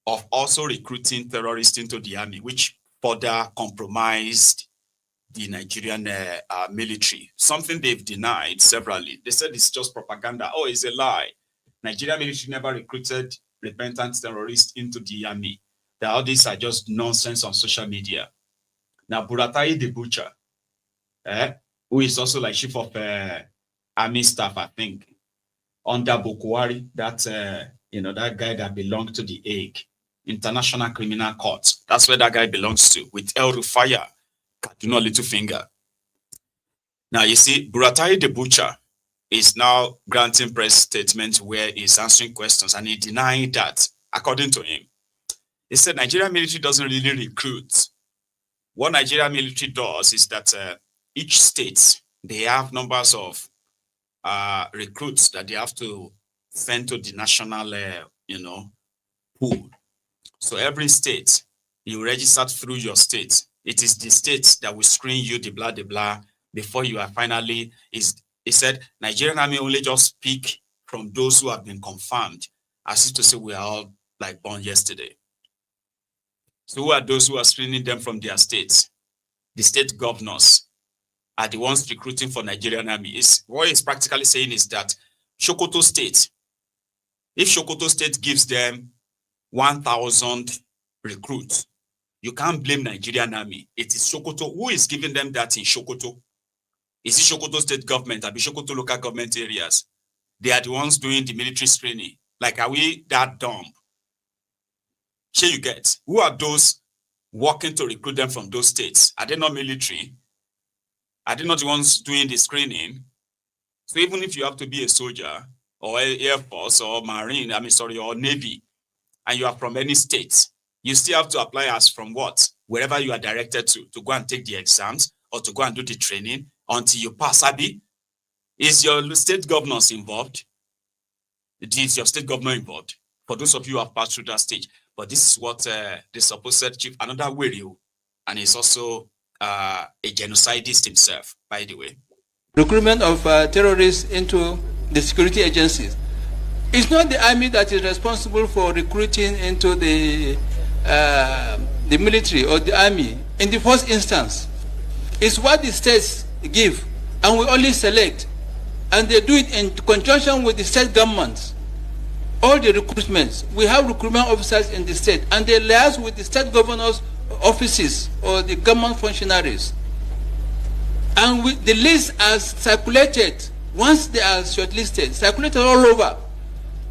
of also recruiting terrorists into the army, which further compromised the Nigerian military, something they've denied severally. They said it's just propaganda. Oh, it's a lie. Nigerian military never recruited repentant terrorists into the army. That all these are just nonsense on social media. Now, Buratai the Butcher, who is also like chief of army staff, I think, under Bokwari, that that guy that belonged to the Hague International Criminal Court. That's where that guy belongs to, with El Rufaya, Kaduna Littlefinger. Now you see, Buratai the Butcher is now granting press statements where he's answering questions, and he denied that, according to him. He said Nigerian military doesn't really recruit. What Nigerian military does is that each state, they have numbers of recruits that they have to send to the national, pool. So every state, you register through your state. It is the state that will screen you, the blah, before you are finally, he said, Nigerian army only just pick from those who have been confirmed, as if to say we are all like born yesterday. So who are those who are screening them from their states? The state governors are the ones recruiting for Nigerian army. What he's practically saying is that Sokoto State, if Sokoto State gives them 1,000 recruits, you can't blame Nigerian army. It is Sokoto. Who is giving them that in Sokoto? Is it Sokoto State government or Sokoto local government areas? They are the ones doing the military screening. Like, are we that dumb? Sure, you get. Who are those working to recruit them from those states? Are they not military? Are they not the ones doing the screening? So even if you have to be a soldier or Air Force or Marine, or Navy, and you are from any state, you still have to apply as from what? Wherever you are directed to go and take the exams or to go and do the training until you pass. Abi, is your state governors involved? Is your state governor involved? For those of you who have passed through that stage. But this is what the supposed chief, another Werio, and he's also a genocidist himself, by the way. Recruitment of terrorists into the security agencies. It's not the army that is responsible for recruiting into the military or the army. In the first instance, it's what the states give, and we only select, and they do it in conjunction with the state governments. All the recruitments, we have recruitment officers in the state, and they liaise with the state governors' offices or the government functionaries. And the lists are circulated, once they are shortlisted, circulated all over.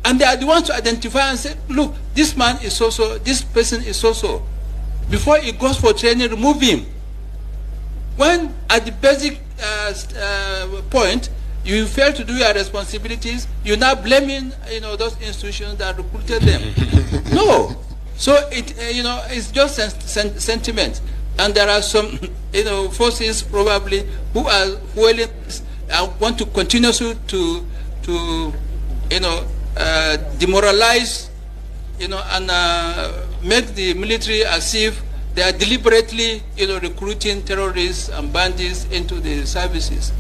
And they are the ones to identify and say, look, this man is so-so, this person is so-so. Before he goes for training, remove him. When at the basic point, you fail to do your responsibilities, you're now blaming, those institutions that recruited them. No. So it's just sentiment. And there are some, forces probably who are willing and want to continue to demoralize, and make the military as if they are deliberately, recruiting terrorists and bandits into the services.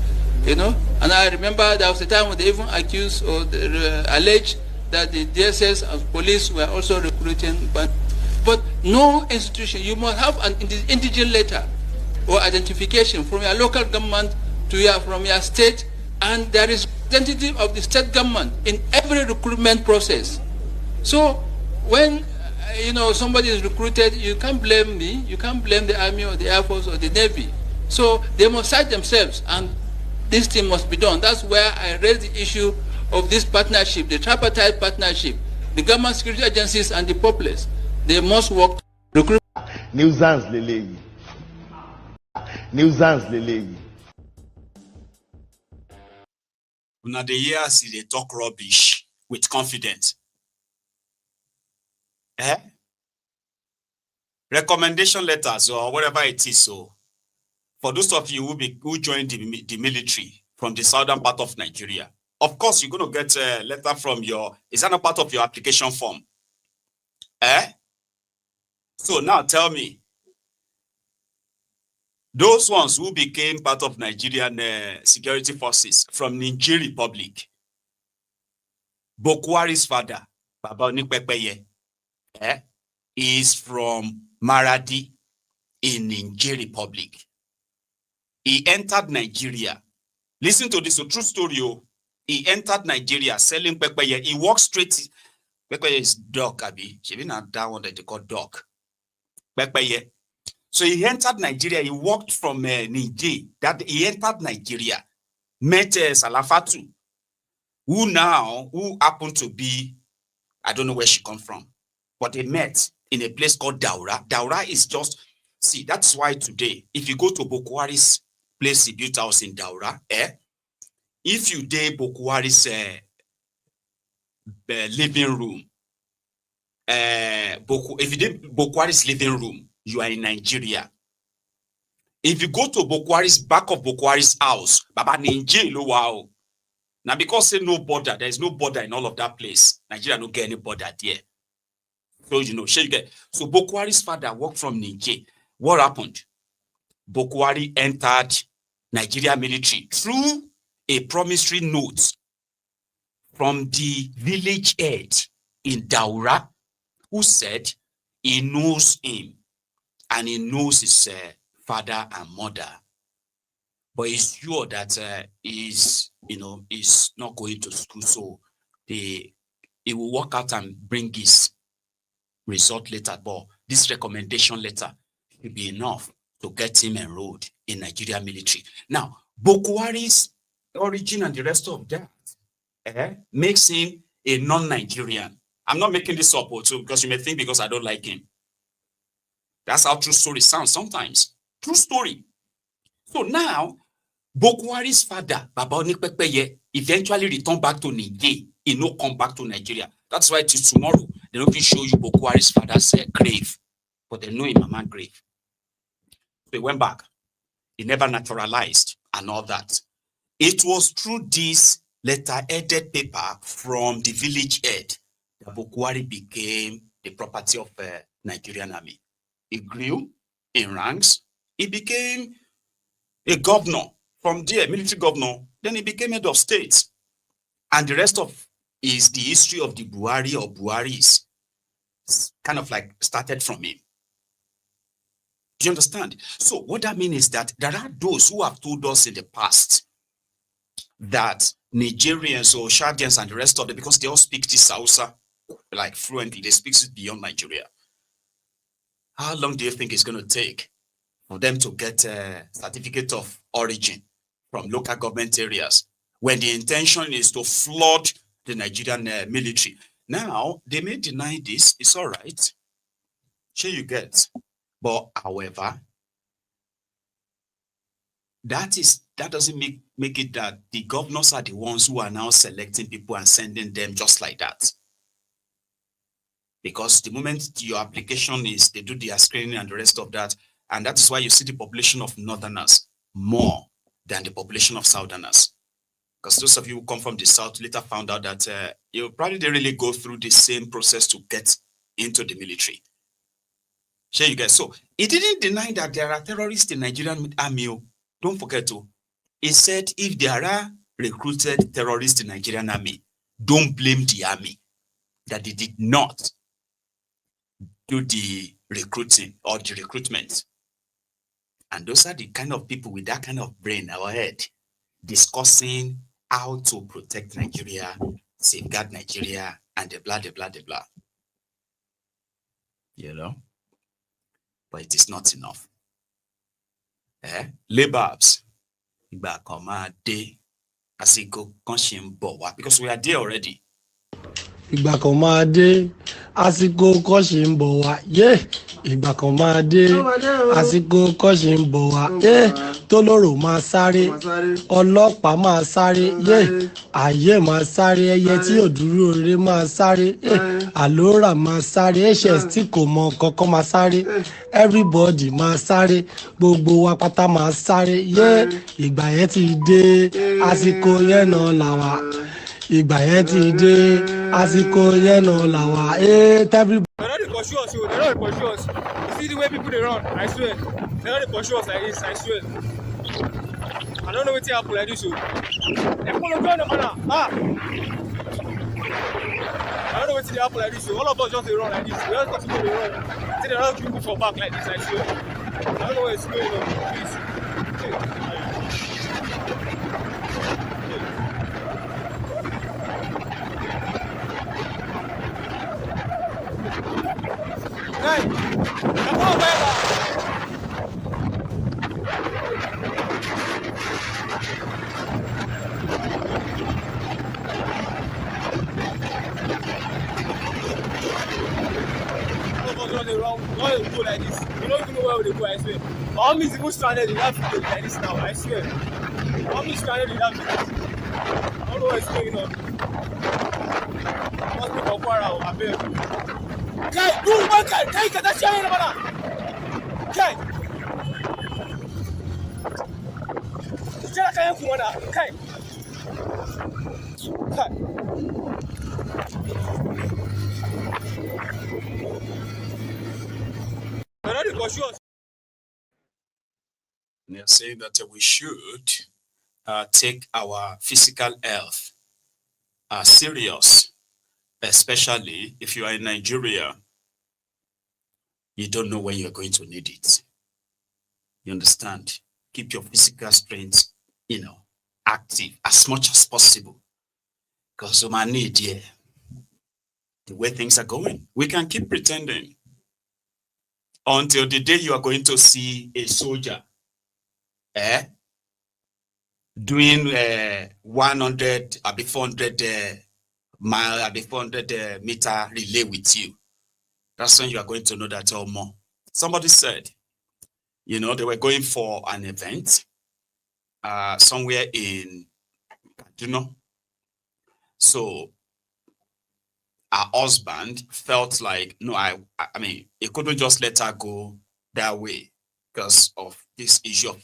And I remember there was a time when they even accused or alleged that the DSS and police were also recruiting. But no institution, you must have an indigent letter or identification from your local government from your state, and there is representative of the state government in every recruitment process. So when somebody is recruited, you can't blame me, you can't blame the army or the air force or the navy. So they must cite themselves, and this thing must be done. That's where I raised the issue of this partnership, the tripartite partnership, the government security agencies and the populace. They must work to recruit. Nuisance lele. Nuisance lele. Una the years they talk rubbish with confidence. Recommendation letters or whatever it is. So for those of you who joined the military from the southern part of Nigeria, of course you're going to get a letter from is that not part of your application form? So now tell me, those ones who became part of Nigerian security forces from Niger Republic, Bokwari's father, Baba Onikpepeye, is from Maradi in Niger Republic. He entered Nigeria. Listen to this, a true story. He entered Nigeria selling pepper. He walked straight. Pepper is dog, Abi. She didn't have that one that they call dog. Pepper. So he entered Nigeria. He walked from Niger. That he entered Nigeria. Met Salafatu, who happened to be, I don't know where she come from, but they met in a place called Daura. Daura is just, see, that's why today, if you go to Bokwari's place, he built house in Daura, if you did Bokwari's living room, if you did Bokwari's living room, you are in Nigeria. If you go to Bokwari's, back of Bokwari's house, Baba Ninja, wow. Now, because say no border, there is no border in all of that place. Nigeria don't get any border there. So, you know, so Bokwari's father walked from Niger. What happened? Bokwari entered Nigeria military through a promissory note from the village head in Daura, who said he knows him and he knows his father and mother, but he's sure that he's not going to school, so he will work out and bring his result later. But this recommendation letter will be enough to get him enrolled in Nigeria military. Now, Bokwari's origin and the rest of that makes him a non-Nigerian. I'm not making this up also, because you may think because I don't like him. That's how true story sounds sometimes. True story. So now, Bokwari's father, Baba Onikpekpeye, eventually returned back to Niger. He no come back to Nigeria. That's why till tomorrow, they don't show you Bokwari's father's grave. But they know him mama grave. So he went back. He never naturalized and all that. It was through this letter-headed paper from the village head that Bokwari became the property of Nigerian army. He grew in ranks. He became a governor. From there, military governor. Then he became head of state. And the rest of is the history of the Buhari or Buharis. Kind of like started from him. Do you understand? So what that means is that there are those who have told us in the past that Nigerians or Shadians and the rest of them, because they all speak this Hausa like fluently, they speak it beyond Nigeria. How long do you think it's going to take for them to get a certificate of origin from local government areas when the intention is to flood the Nigerian military? Now, they may deny this. It's all right. Sure you get. But however, that doesn't make it that the governors are the ones who are now selecting people and sending them just like that. Because the moment your application is, they do their screening and the rest of that, and that is why you see the population of northerners more than the population of southerners. Because those of you who come from the south later found out that you probably didn't really go through the same process to get into the military. Sure, you guys. So he didn't deny that there are terrorists in Nigerian army. Don't forget to. He said if there are recruited terrorists in Nigerian army, don't blame the army that they did not do the recruiting or the recruitment. And those are the kind of people with that kind of brain in our head discussing how to protect Nigeria, safeguard Nigeria, and the blah, the blah, the blah. You know? But it is not enough. Labors. Because we are there already. Ìgbà kan máa dé àsìkò kọ́ṣì ń bọ̀ wá ìgbà kan máa dé àsìkò kọ́ṣì ń bọ̀ wá tólórò máa sáré ọlọ́pàá máa sáré ayé máa sáré ẹyẹ tí ò dúró rere máa sáré àlórà máa sáré hs tí kò mọ kankan máa sáré everybody máa sáré gbogbo wa pátá máa sáré ìgbà yẹn ti dé àsìkò yẹn náà làwà. Ìgbà yẹn ti dé àsìkò yẹn náà làwà everybody. They're not the pursue us, they're not the pursue us. You see the way people they run, I swear. They're not the pursue us like this, I swear. I don't know what happen like this. I don't know what happen like this. All of us just run like this. We just continue to run. They're not people for back like this, I swear. I don't know what's going on, please. All means even stranded in that video like this now, I swear. All means stranded in that video. I don't know what's going on. Must be Kokwara or Abel. Guy, do one guy, that's your name, Guy. Jala Kumana, Kai. They're saying that we should take our physical health serious, especially if you are in Nigeria. You don't know when you're going to need it. You understand? Keep your physical strength, active as much as possible. Because of my need, the way things are going, we can keep pretending until the day you are going to see a soldier doing 100 or 400 mile or 400 meter relay with you. That's when you are going to know that or more. Somebody said, they were going for an event somewhere in Kaduna. So our husband felt like, no, I mean, he couldn't just let her go that way because of this issue of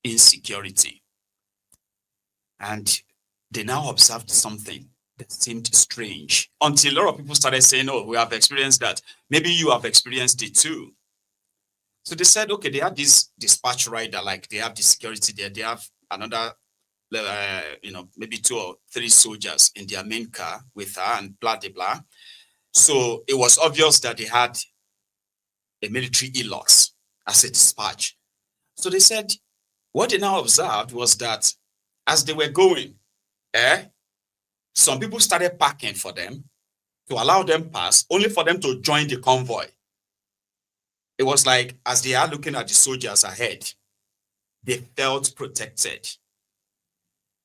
insecurity. And they now observed something that seemed strange until a lot of people started saying, oh, we have experienced that. Maybe you have experienced it too. So they said, okay, they have this dispatch rider, like they have the security there. They have another, maybe 2 or 3 soldiers in their main car with her and blah, blah, blah. So it was obvious that they had a military e-lox as a dispatch. So they said, what they now observed was that as they were going, some people started parking for them to allow them pass, only for them to join the convoy. It was like, as they are looking at the soldiers ahead, they felt protected,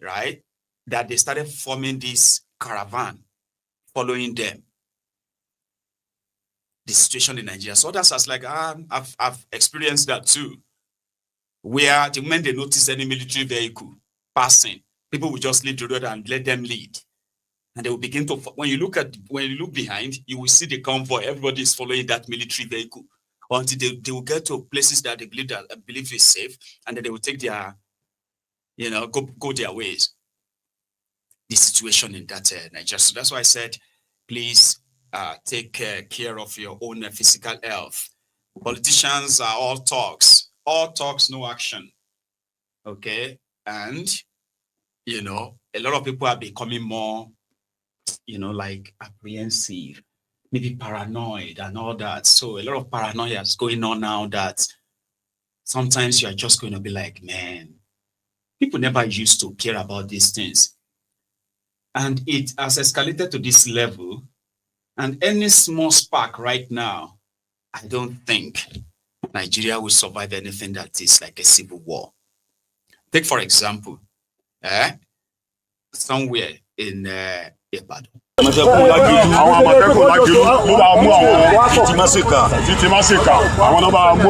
right? That they started forming this caravan, following them. The situation in Nigeria. So others was like, I've experienced that too. Where the moment they notice any military vehicle passing, people will just leave the road and let them lead. And they will begin to, when you look behind, you will see the convoy. Everybody is following that military vehicle until they will get to places that they believe is safe, and then they will take their, go their ways. The situation in that Nigeria. So that's why I said, please take care of your own physical health. Politicians are all talks, no action. Okay, and a lot of people are becoming more, like apprehensive, maybe paranoid and all that. So a lot of paranoia is going on now that sometimes you are just going to be like, man, people never used to care about these things. And it has escalated to this level. And any small spark right now, I don't think Nigeria will survive anything that is like a civil war. Take, for example, somewhere in Ribadu. Àwọn àmọ̀tẹ́kùn lágbèrú ló bá mú àwọn tìtìmásìkà àwọn náà bá mú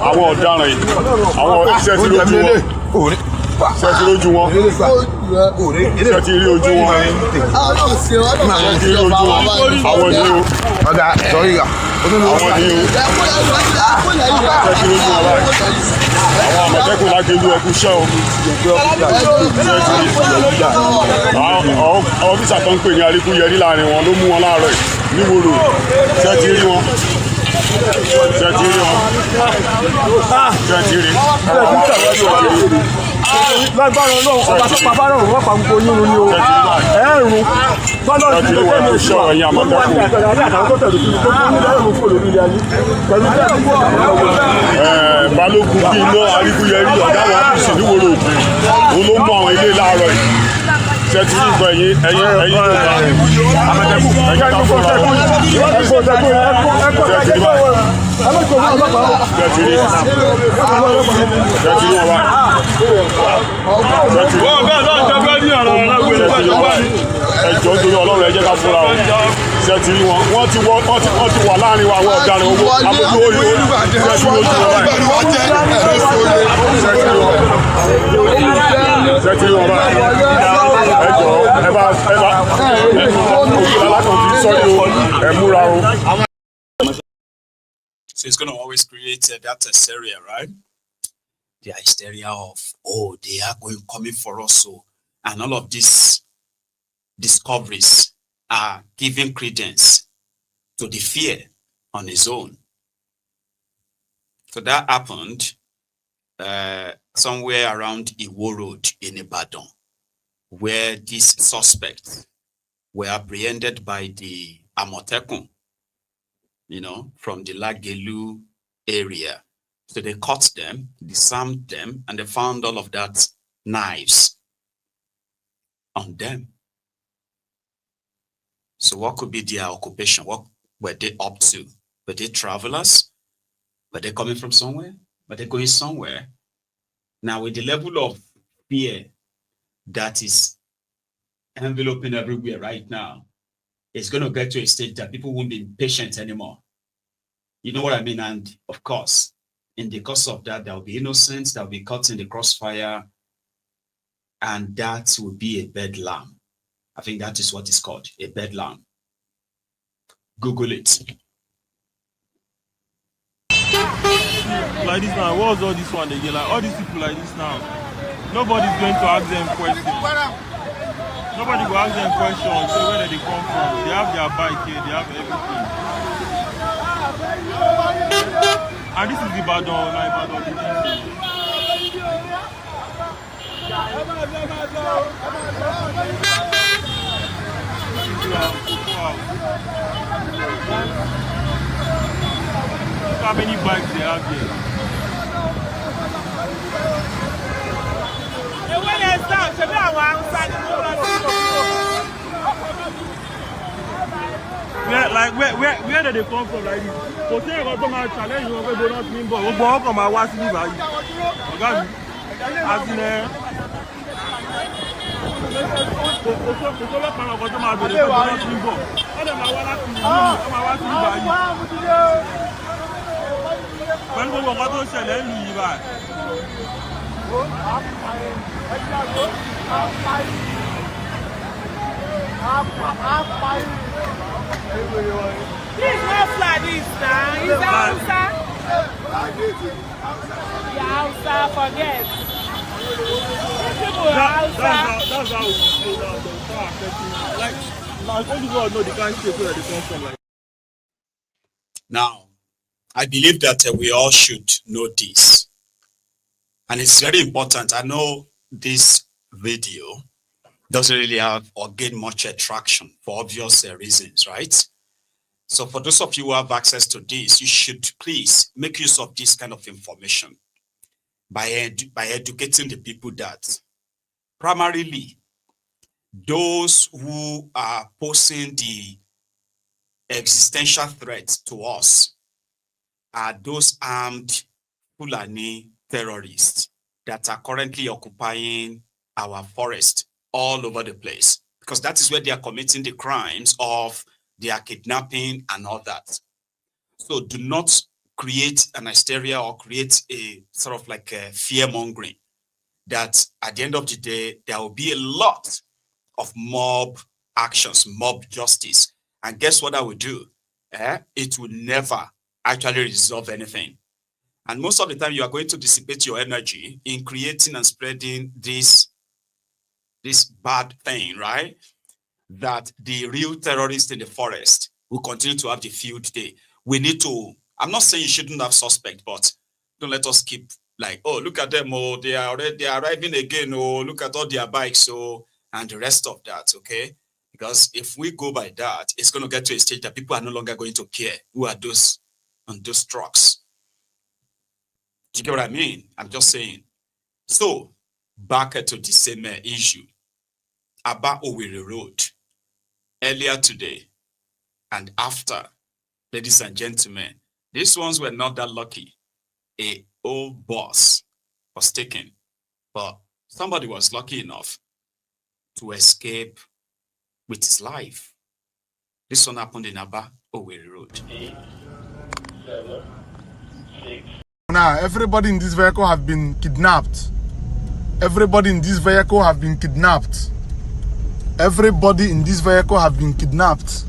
àwọn ọ̀daràn yìí àwọn iṣẹ́ tí lójú wọn iṣẹ́ tí rí ojú wọn àwọn ní o ọ̀dà sọ́rí àwọn ní o iṣẹ́ tí lójú wọn báyìí àwọn àmọ̀tẹ́kùn lágbèrú ẹkú iṣẹ́ o àwọn ọ́fíìsà tó ń pè ní aríkúyẹrí láàrin wọn ló mú wọn láàárọ̀ níwòrò ṣẹ́ ti rí wọn lágbára Ọlọ́run ọba tó pàbá rọrùn wọ́n pa gbogbo yín ni o ẹ̀rùn tọ́lọ́ ti lè fẹ́ mi ṣọ́ ẹ̀yìn àmọ́tẹ́kùn àtàwọn tó tẹ̀lé fún mi tó kún ní lẹ́rùn fún balógun bíi iná arígúnyẹrí ọ̀gá wa kù sí níwòrò òdì òun ló mú àwọn ilé láàárọ̀ yìí ṣẹ́tì ní ìgbà ẹ̀yìn tó bá àmọ̀tẹ́kù ẹ̀jẹ̀ ká fún ọ̀la ṣẹ́tì ní báyìí ṣẹ́tì ní ọ̀la ẹjọ́ nítorí ọlọ́run ẹ jẹ́ ká fúnra o ṣẹ́tì ní wọ́n ti wà láàrin wa àwọn ọ̀daràn owó amójú orí ṣẹ́tì ní ojú wọn báyìí ṣẹ́tì ní wọn báyìí ẹjọ́ ẹ bá alákànfí sọ́yìn o ẹ múra o. So it's going to always create that hysteria, right? The hysteria of, oh, they are coming for us. So, and all of these discoveries are giving credence to the fear on its own. So that happened somewhere around Iwo Road in Ibadan, where these suspects were apprehended by the Amotekun, from the Lagelu area. So they caught them, disarmed them, and they found all of that knives on them. So what could be their occupation? What were they up to? Were they travelers? Were they coming from somewhere? Were they going somewhere? Now, with the level of fear that is enveloping everywhere right now, it's going to get to a stage that people won't be patient anymore. You know what I mean? And of course, in the course of that, there will be innocents that will be caught in the crossfire, and that will be a bedlam. I think that is what it's called, a bedlam. Google it. Like this now, what was all this one again? Like all these people like this now, nobody's going to ask them questions. Nobody will ask them questions, say where they come from. They have their bike here, they have everything. And this is Ibadan, like Ibadan. Look how many bikes they have here. Where did they come from like this? Kò sí ẹ̀kọ́ tó máa challenge wọn pé they don't mean bọ̀. Gbogbo ọkọ̀ máa wá sí ibà yìí. Ọ̀gá mi, àtìlẹ̀. Kò sọ́lọ́pàá ọkọ̀ tó máa bèrè pé they don't mean bọ̀. Wọ́n dẹ̀ máa wá láti ìlú, wọ́n máa wá sí ibà yìí. Pẹ̀lú gbogbo ọkọ̀ tó ṣẹlẹ̀ ń lu yìí báyìí. This is not flat this now. It's Hausa. Yeah, Hausa, forget. These people are Hausa. That's how we go down. Like only God know the kind of people that they come from. Like. Now, I believe that we all should know this. And it's very important. I know this video doesn't really have or gain much attraction for obvious reasons, right? So for those of you who have access to this, you should please make use of this kind of information by educating the people that primarily those who are posing the existential threat to us are those armed Fulani terrorists that are currently occupying our forest all over the place, because that is where they are committing the crimes of their kidnapping and all that. So do not create an hysteria or create a sort of like a fear mongering that at the end of the day, there will be a lot of mob actions, mob justice. And guess what I will do? It will never actually resolve anything. And most of the time, you are going to dissipate your energy in creating and spreading this bad thing, right? That the real terrorists in the forest will continue to have the field day. We need to, I'm not saying you shouldn't have suspect, but don't let us keep like, oh, look at them, oh, they are arriving again, oh, look at all their bikes, oh, and the rest of that, okay? Because if we go by that, it's going to get to a stage that people are no longer going to care who are those on those trucks. Do you get what I mean? I'm just saying. So, back to the same issue. About Owerri Road. Earlier today and after, ladies and gentlemen, these ones were not that lucky. A old boss was taken, but somebody was lucky enough to escape with his life. This one happened in Aba Owerri Road. 8, 7, 6. Now, everybody in this vehicle have been kidnapped. Everybody in this vehicle have been kidnapped. Everybody in this vehicle have been kidnapped.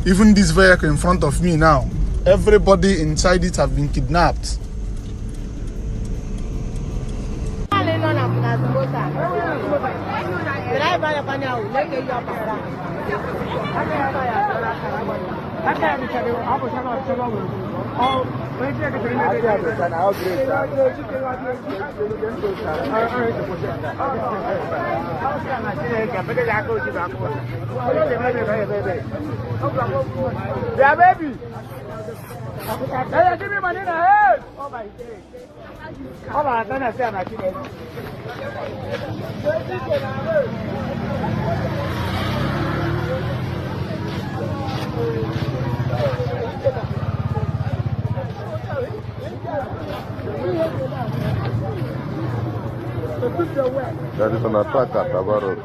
Even this vehicle in front of me now. Everybody inside it have been kidnapped. Yeah, baby. Hey, give me money in the head. Oh my God. Hold on, I'm not saying that. There is an attack at Aba Road.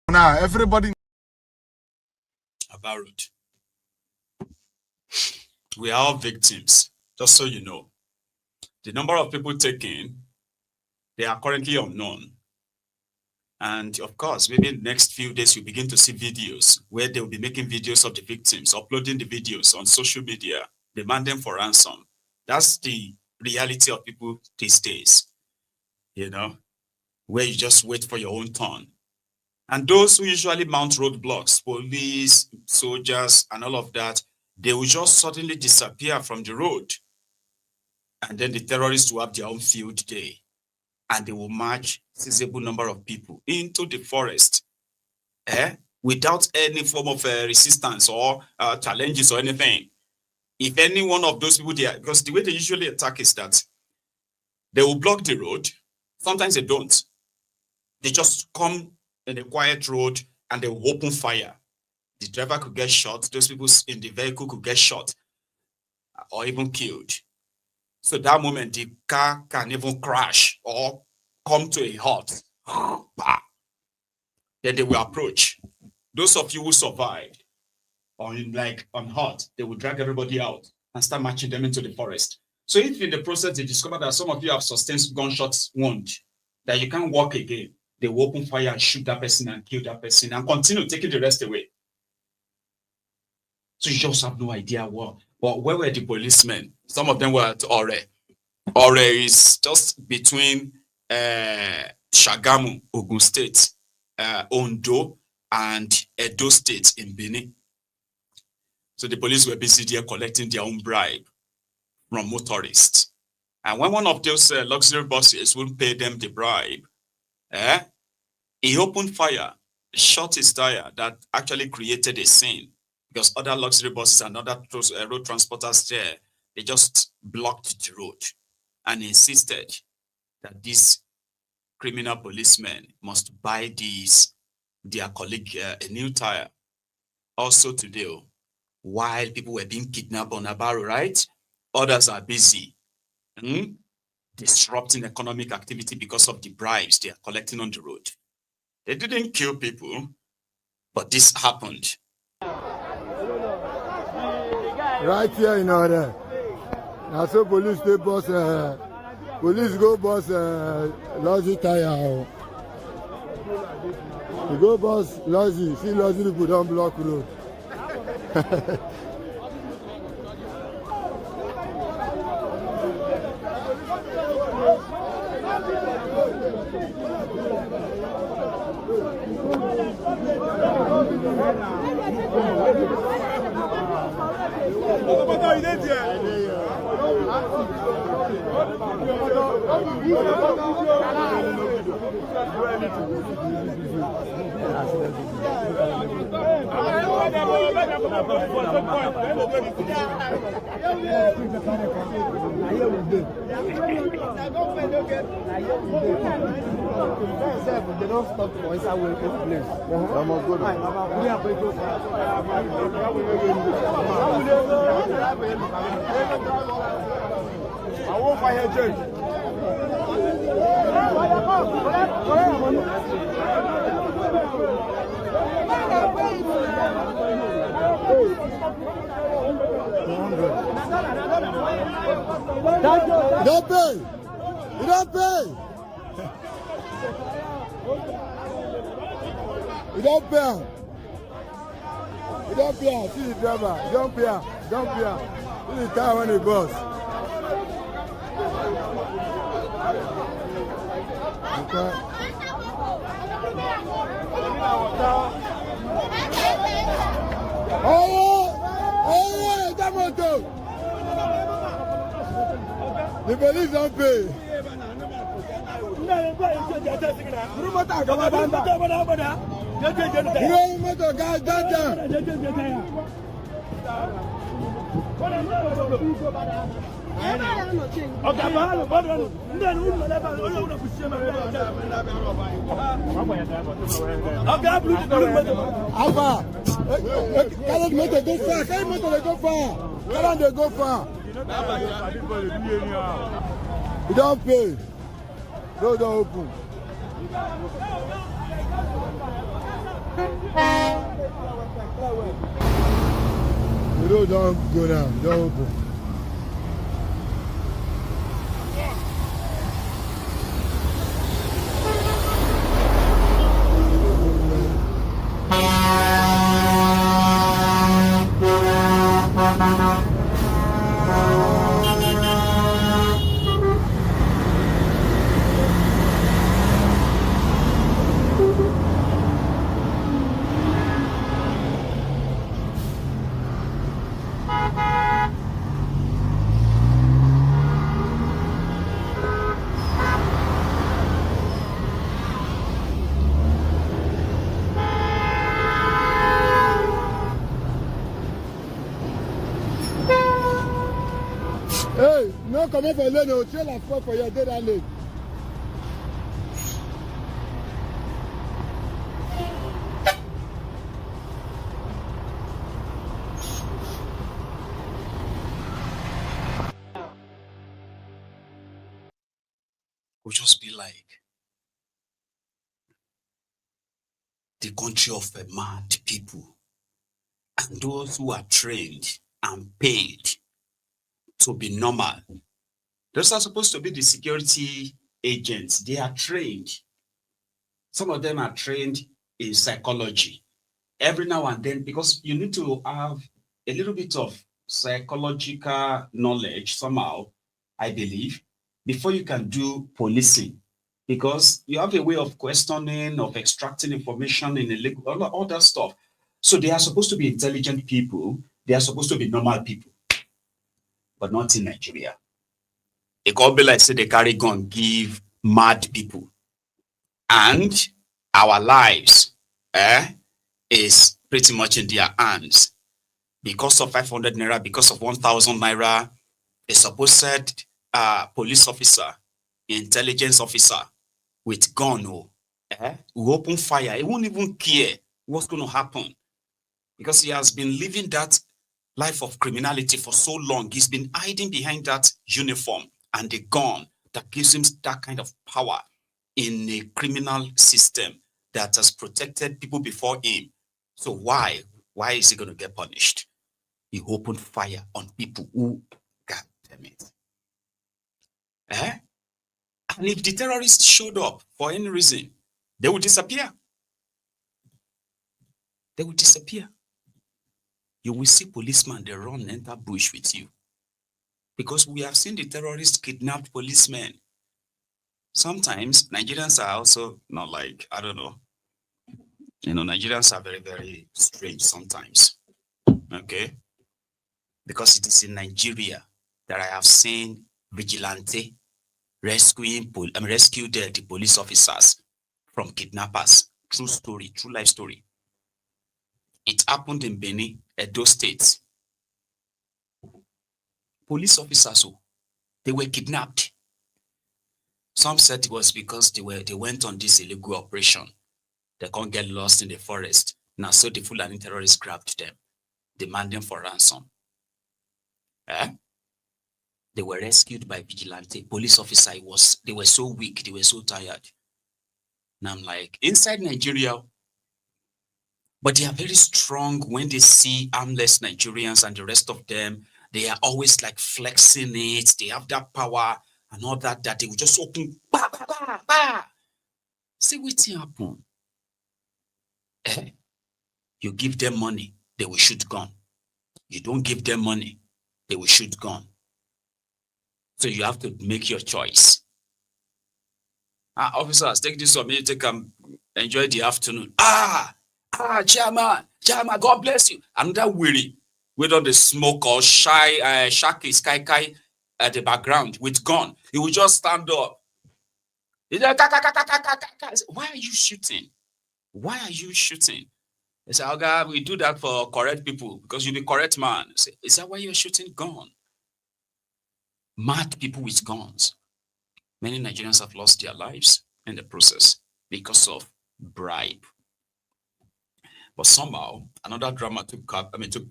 Now, everybody. Aba Road. We are all victims, just so you know. The number of people taken, they are currently unknown. And of course, maybe in the next few days, you begin to see videos where they will be making videos of the victims, uploading the videos on social media, demanding for ransom. That's the reality of people these days, you know, where you just wait for your own turn. And those who usually mount roadblocks, police, soldiers, and all of that, they will just suddenly disappear from the road. And then the terrorists will have their own field day. And they will march a sizable number of people into the forest without any form of resistance or challenges or anything. If any one of those people there, because the way they usually attack is that they will block the road. Sometimes they don't. They just come in a quiet road and they will open fire. The driver could get shot. Those people in the vehicle could get shot or even killed. So that moment, the car can even crash or come to a halt. Then they will approach. Those of you who survived on halt, they will drag everybody out and start marching them into the forest. So if in the process they discover that some of you have sustained gunshots wound, that you can't walk again, they will open fire and shoot that person and kill that person and continue taking the rest away. So you just have no idea what. But where were the policemen? Some of them were at Ore. Ore is just between Shagamu, Ogun State, Ondo, and Edo State in Benin. So the police were busy there collecting their own bribe from motorists. And when one of those luxury buses wouldn't pay them the bribe, he opened fire, shot his tire that actually created a scene. Because other luxury buses and other road transporters there, they just blocked the road and insisted that these criminal policemen must buy their colleague a new tire. Also today, while people were being kidnapped on Aba Road, right? Others are busy disrupting economic activity because of the bribes they are collecting on the road. They didn't kill people, but this happened. Right here in order. Now so police they boss police go boss lousy tire. You go boss lousy, see lousy people don't block road. They don't stop for inside where place. I won't fire judge. You don't pay. You don't pay. You don't pay. You don't pay. See the driver. You don't pay. You don't pay. See the car when it goes. Okay. Oh, that motor. The police don't pay. You don't pay. Road don't open. The road don't go now. Don't open. Hey, no come up for lane, no trailer for your dead and late. Will just be like the country of mad people and those who are trained and paid to be normal. Those are supposed to be the security agents. They are trained. Some of them are trained in psychology. Every now and then, because you need to have a little bit of psychological knowledge somehow, I believe, before you can do policing. Because you have a way of questioning, of extracting information in a legal, all that stuff. So they are supposed to be intelligent people. They are supposed to be normal people. But not in Nigeria. It can't be like say they carry gun, give mad people. And our lives is pretty much in their hands. Because of 500 naira, because of 1,000 naira, a supposed police officer, intelligence officer with gun will open fire. He won't even care what's going to happen. Because he has been living that life of criminality for so long. He's been hiding behind that uniform and the gun that gives him that kind of power in a criminal system that has protected people before him. So why is he going to get punished? He opened fire on people who, God damn it. And if the terrorists showed up for any reason, they would disappear. They would disappear. You will see policemen, they run, enter bush with you. Because we have seen the terrorists kidnapped policemen. Sometimes Nigerians are also not like, I don't know. You know, Nigerians are very, very strange sometimes. Okay? Because it is in Nigeria that I have seen vigilante rescued the police officers from kidnappers. True story, true life story. It happened in Benin, Edo State. Police officers, they were kidnapped. Some said it was because they went on this illegal operation. They can't get lost in the forest. Now, so the Fulani terrorists grabbed them, demanding for ransom. They were rescued by vigilante police officer. They were so weak, they were so tired. And I'm like, inside Nigeria, but they are very strong when they see armless Nigerians and the rest of them. They are always like flexing it. They have that power and all that they will just open. Bah, bah, bah, bah. See what's happen. You give them money, they will shoot gun. You don't give them money, they will shoot gun. So you have to make your choice. Officers, take this from me, enjoy the afternoon. Chairman, God bless you. Another weary, whether the smoke or shaki, sky at the background with gun. He will just stand up. Why are you shooting? Why are you shooting? They say, oh God, we do that for correct people because you're the correct man. Say, is that why you're shooting gun? Mad people with guns. Many Nigerians have lost their lives in the process because of bribe. But somehow, another drama took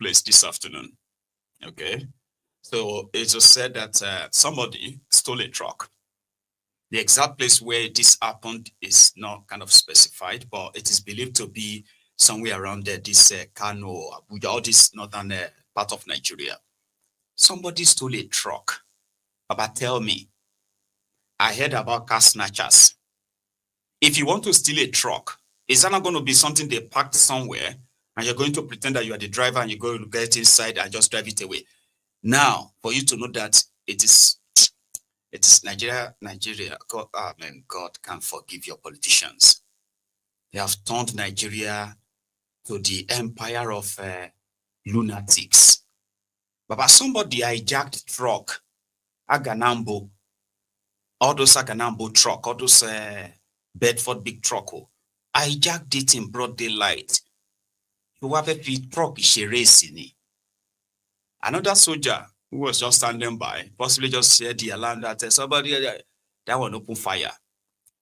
place this afternoon. Okay? So it just said that somebody stole a truck. The exact place where this happened is not kind of specified, but it is believed to be somewhere around there, this Kano, Abuja, all this northern part of Nigeria. Somebody stole a truck. But tell me, I heard about car snatchers. If you want to steal a truck, is that not going to be something they parked somewhere and you're going to pretend that you are the driver and you're going to get inside and just drive it away? Now, for you to know that it is Nigeria. God, God can forgive your politicians. They have turned Nigeria to the empire of lunatics. But somebody hijacked truck, Aganambo, all those Aganambo truck, all those Bedford big truck, hijacked it in broad daylight. You have a truck is another soldier who was just standing by, possibly just heard the alarm that somebody that one open fire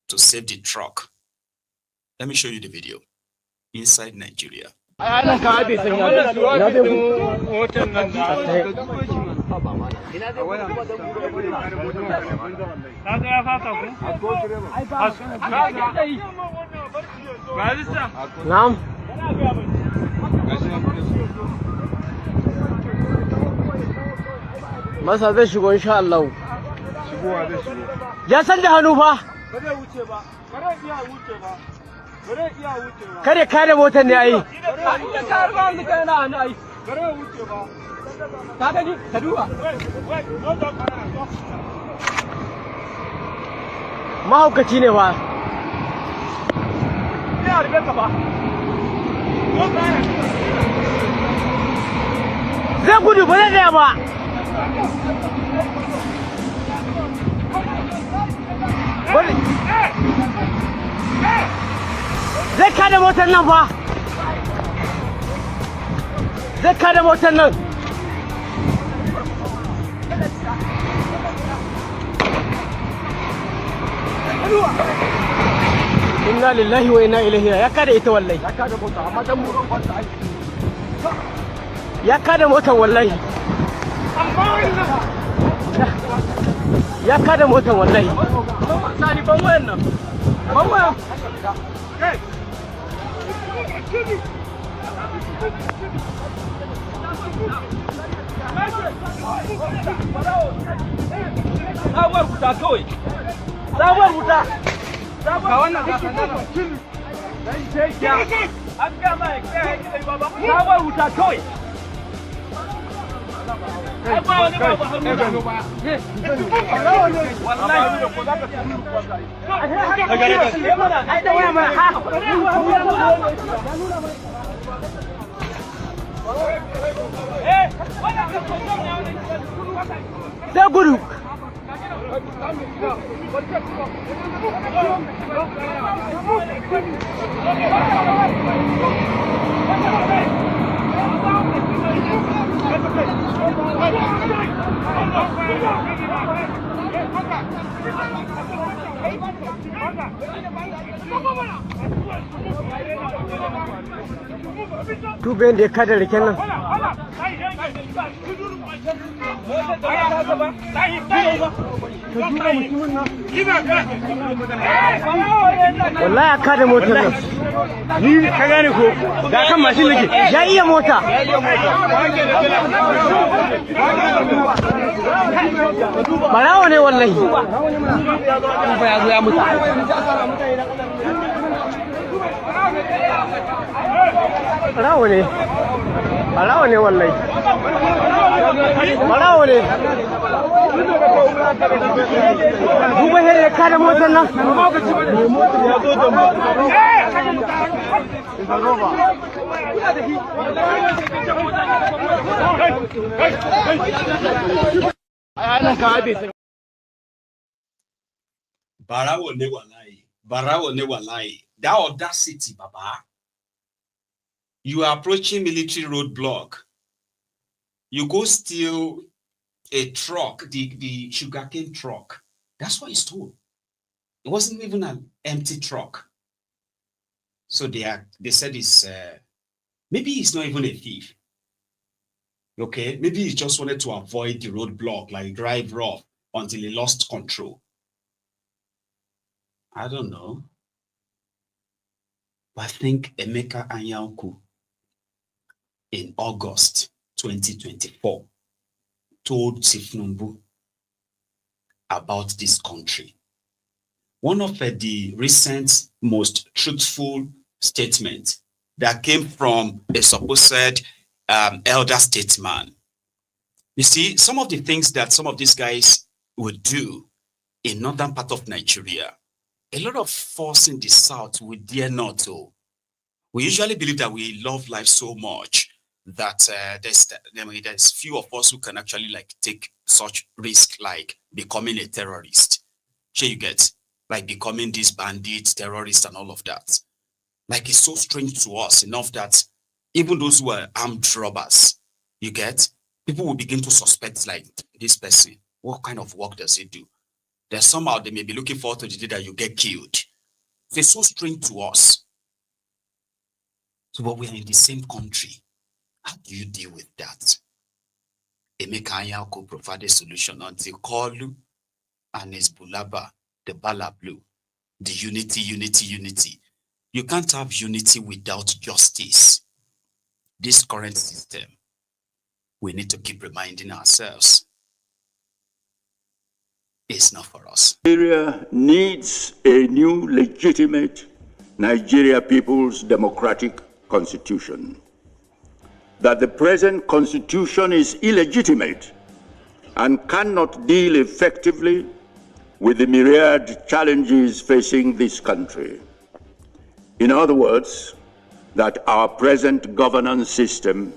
to save the truck. Let me show you the video inside Nigeria. Masa zai shigo insha Allah. Ya san da hannu fa. Kare kare motar ne ai. Ka gani ka duba. Mahaukaci ne fa. Ya harbe ka fa. Zai gudu ba zai tsaya ba. Zai kada motar nan fa. Zai kada motar nan. Inna lillahi wa inna ilaihi ya kada ita wallahi. Ya kada motar amma dan mu kwanta ai. Ya kada motar wallahi. Ya kada motar wallahi. Sani ban wayan nan. Ban wayan. Sabuwar wuta kawai. Sabuwar wuta. Ga wannan ga sandana. An gama ya kai baba. Sabuwar wuta kawai. Zai gudu. Duben da ya kada riken nan. Wallahi ya kada motar nan. Ni ka gane ko ga kan mashin nake ya iya mota. Barawo ne wallahi. Ba ya zo ya mutu. Barawo ne. Barawo ne wallahi. Barawo ne. Duba here ya kada motar nan. Barawo ne wallahi. Barawo ne wallahi. That audacity, Baba. You are approaching military roadblock. You go steal a truck, the sugarcane truck. That's what he stole. It wasn't even an empty truck. So they said it's maybe he's not even a thief. Okay, maybe he just wanted to avoid the roadblock, like drive rough until he lost control. I don't know. But I think Emeka Anyanwu in August 2024 told Tinubu about this country. One of the recent most truthful statements that came from a supposed elder statesman. You see, some of the things that some of these guys would do in northern part of Nigeria, a lot of us in the south we dare not to. We usually believe that we love life so much that there's few of us who can actually like take such risk, like becoming a terrorist. Sure, you get like becoming these bandits, terrorists, and all of that. Like it's so strange to us enough that even those who are armed robbers, you get, people will begin to suspect like this person. What kind of work does he do? There's somehow they may be looking forward to the day that you get killed. It's so strange to us. So, but we are in the same country. How do you deal with that? Emeka Anyanwu provide a solution until Koolu and his Bulaba, the Bala Blue, the unity. You can't have unity without justice. This current system, we need to keep reminding ourselves, it's not for us. Nigeria needs a new legitimate Nigeria People's Democratic Constitution. That the present constitution is illegitimate and cannot deal effectively with the myriad challenges facing this country. In other words, that our present governance system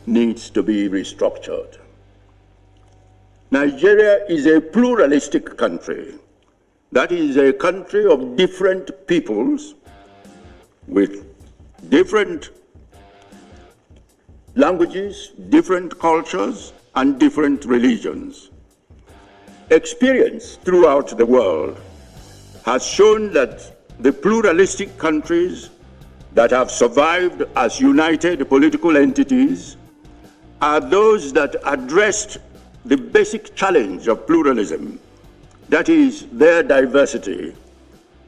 needs to be restructured. Nigeria is a pluralistic country. That is a country of different peoples with different languages, different cultures, and different religions. Experience throughout the world has shown that the pluralistic countries that have survived as united political entities are those that addressed the basic challenge of pluralism, that is, their diversity,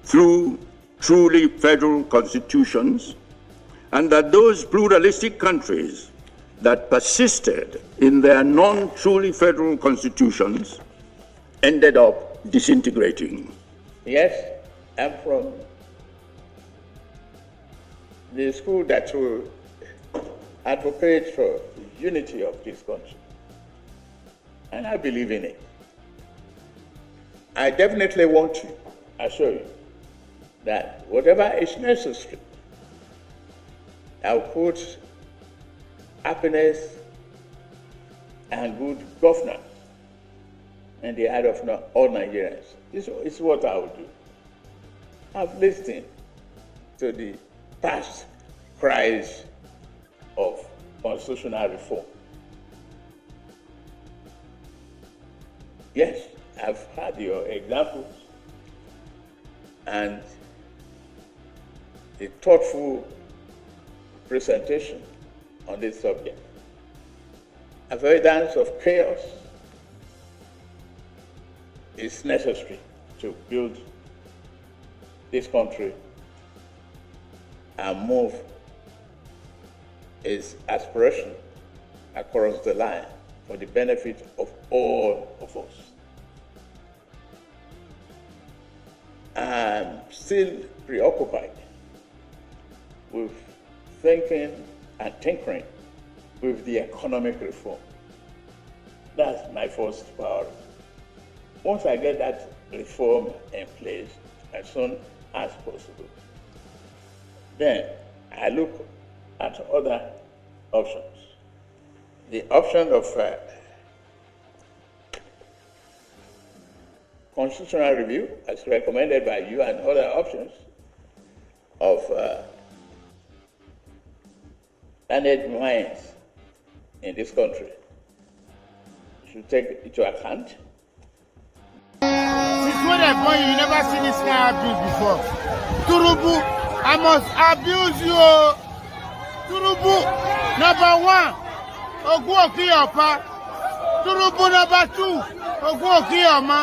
through truly federal constitutions, and that those pluralistic countries that persisted in their non-truly federal constitutions ended up disintegrating. Yes, I'm from the school that will advocate for the unity of this country. And I believe in it. I definitely want to assure you that whatever is necessary, I'll put happiness and good governance in the heart of all Nigerians. This is what I would do. I've listened to the past cries of constitutional reform. Yes, I've had your examples and a thoughtful presentation on this subject. Avoidance of chaos is necessary to build this country and move its aspiration across the line for the benefit of all of us. I'm still preoccupied with thinking and tinkering with the economic reform. That's my first priority. Once I get that reform in place as soon as possible, then I look at other options. The option of constitutional review, as recommended by you, and other options of landed mines in this country should take into account. Since when I born you never seen this kind of abuse before. Tinubu, I must abuse you. Tinubu, number 1, Oguokiyapa. Tinubu, number 2, Oguokiyama.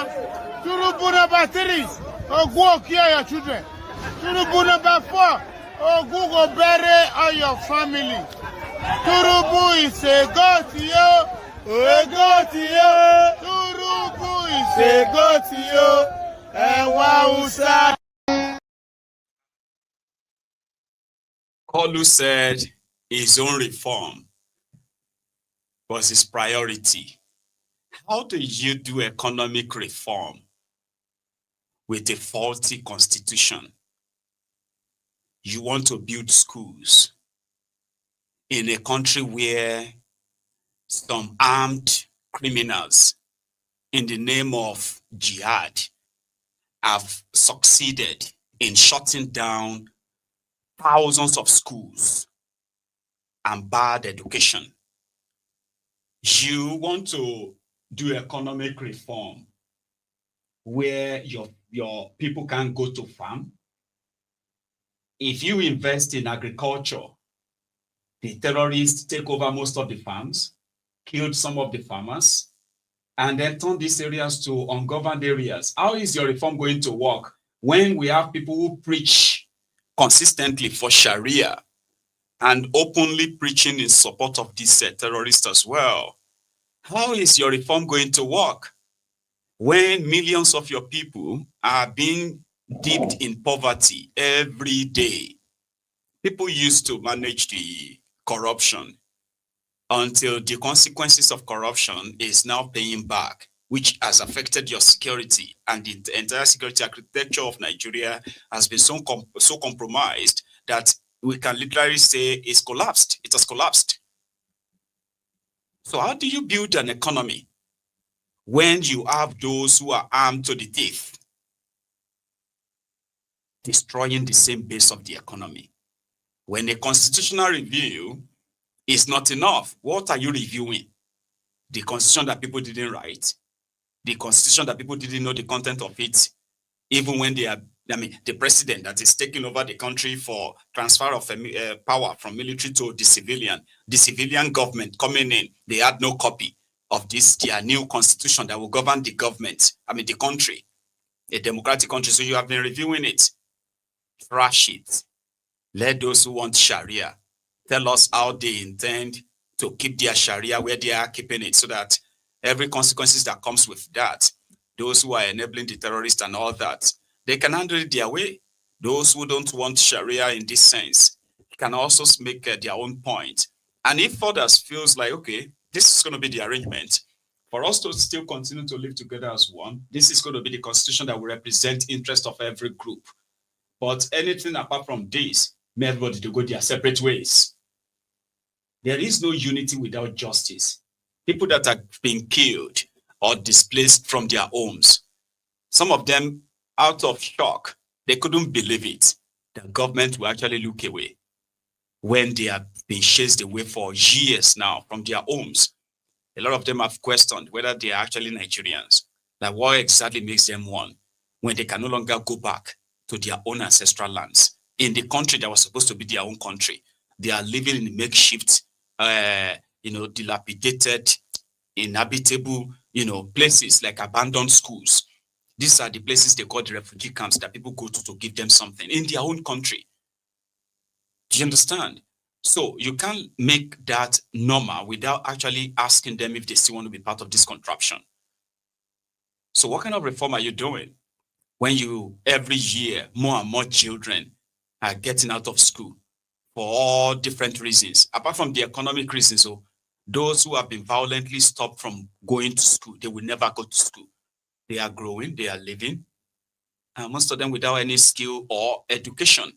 Tinubu, number 3, Oguokiya your children. Tinubu, number 4, Ogugo bury all your family. Tinubu is a god to you. A god to you. Tinubu is a god to you. And Musa. Koolu said his own reform was his priority. How do you do economic reform with a faulty constitution? You want to build schools in a country where some armed criminals in the name of jihad have succeeded in shutting down thousands of schools and bad education. You want to do economic reform where your people can go to farm. If you invest in agriculture, the terrorists take over most of the farms, killed some of the farmers, and then turn these areas to ungoverned areas. How is your reform going to work when we have people who preach consistently for Sharia and openly preaching in support of these terrorists as well? How is your reform going to work when millions of your people are being dipped in poverty every day? People used to manage the corruption until the consequences of corruption is now paying back, which has affected your security, and the entire security architecture of Nigeria has been so compromised that we can literally say it's collapsed. It has collapsed. So how do you build an economy when you have those who are armed to the teeth destroying the same base of the economy? When a constitutional review is not enough, what are you reviewing? The constitution that people didn't write? The constitution that people didn't know the content of it, even when they are, the president that is taking over the country for transfer of power from military to the civilian government coming in, they had no copy of this, their new constitution that will govern the government, the country, a democratic country. So you have been reviewing it. Trash it. Let those who want Sharia tell us how they intend to keep their Sharia where they are keeping it, so that every consequences that comes with that, those who are enabling the terrorists and all that, they can handle it their way. Those who don't want Sharia in this sense can also make their own point. And if others feels like, okay, this is going to be the arrangement for us to still continue to live together as one, this is going to be the constitution that will represent interest of every group. But anything apart from this, may everybody to go their separate ways. There is no unity without justice. People that are being killed or displaced from their homes. Some of them, out of shock, they couldn't believe it. The government will actually look away when they have been chased away for years now from their homes. A lot of them have questioned whether they are actually Nigerians. Like, what exactly makes them one when they can no longer go back to their own ancestral lands in the country that was supposed to be their own country? They are living in makeshift, dilapidated, inhabitable, places like abandoned schools. These are the places they call the refugee camps that people go to give them something in their own country. Do you understand? So you can't make that normal without actually asking them if they still want to be part of this contraption. So what kind of reform are you doing when every year, more and more children are getting out of school for all different reasons, apart from the economic reasons? So those who have been violently stopped from going to school, they will never go to school. They are growing, they are living, and most of them without any skill or education.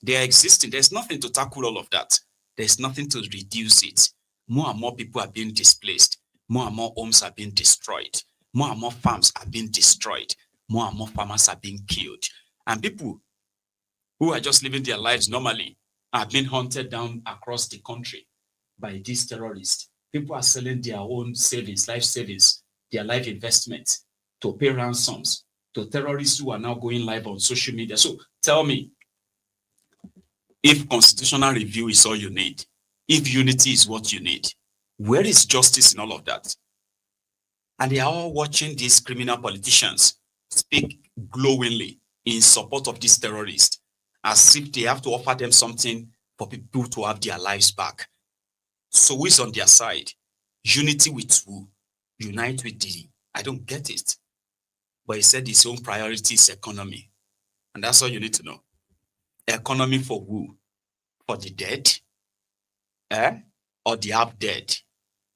They are existing. There's nothing to tackle all of that. There's nothing to reduce it. More and more people are being displaced. More and more homes are being destroyed. More and more farms are being destroyed. More and more farmers are being killed. And people who are just living their lives normally are being hunted down across the country by these terrorists. People are selling their own savings, life savings, their life investments to pay ransoms to terrorists who are now going live on social media. So tell me, if constitutional review is all you need, if unity is what you need, where is justice in all of that? And they are all watching these criminal politicians speak glowingly in support of these terrorists, as if they have to offer them something for people to have their lives back. So who is on their side? Unity with who? Unite with the... I don't get it. But he said his own priority is economy. And that's all you need to know. Economy for who? For the dead? Or the half dead?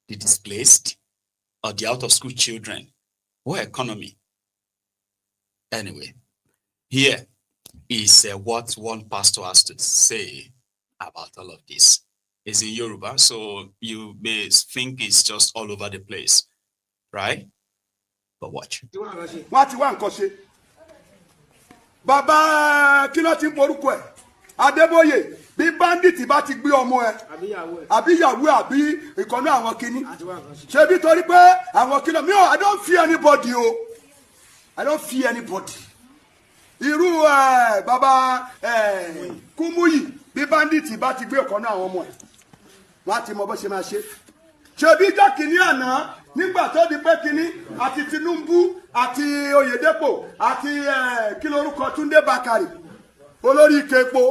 The displaced? Or the out of school children? What economy? Anyway, here is what one pastor has to say about all of this. It's in Yoruba, so you may think it's just all over the place, right? But watch. Baba kí ló ti ń porúkọ ẹ̀ Adébóyè bí bandits bá ti gbé ọmọ ẹ̀ àbí ìyàwó àbí ìkànnì àwọn kinní ṣé bí torí pé àwọn kìlọ̀ mi ò I don't fear anybody o I don't fear anybody irú baba Kúmúyì bí bandits bá ti gbé ìkànnì àwọn ọmọ ẹ̀ wọ́n á ti mọ bó ṣe máa ṣe ṣé bí jọ́ kìíní àná nígbà tó di pé kìíní àti Tinubu àti Oyèdépò àti kí lorúkọ Túndé Bákàrè olórí Ikepo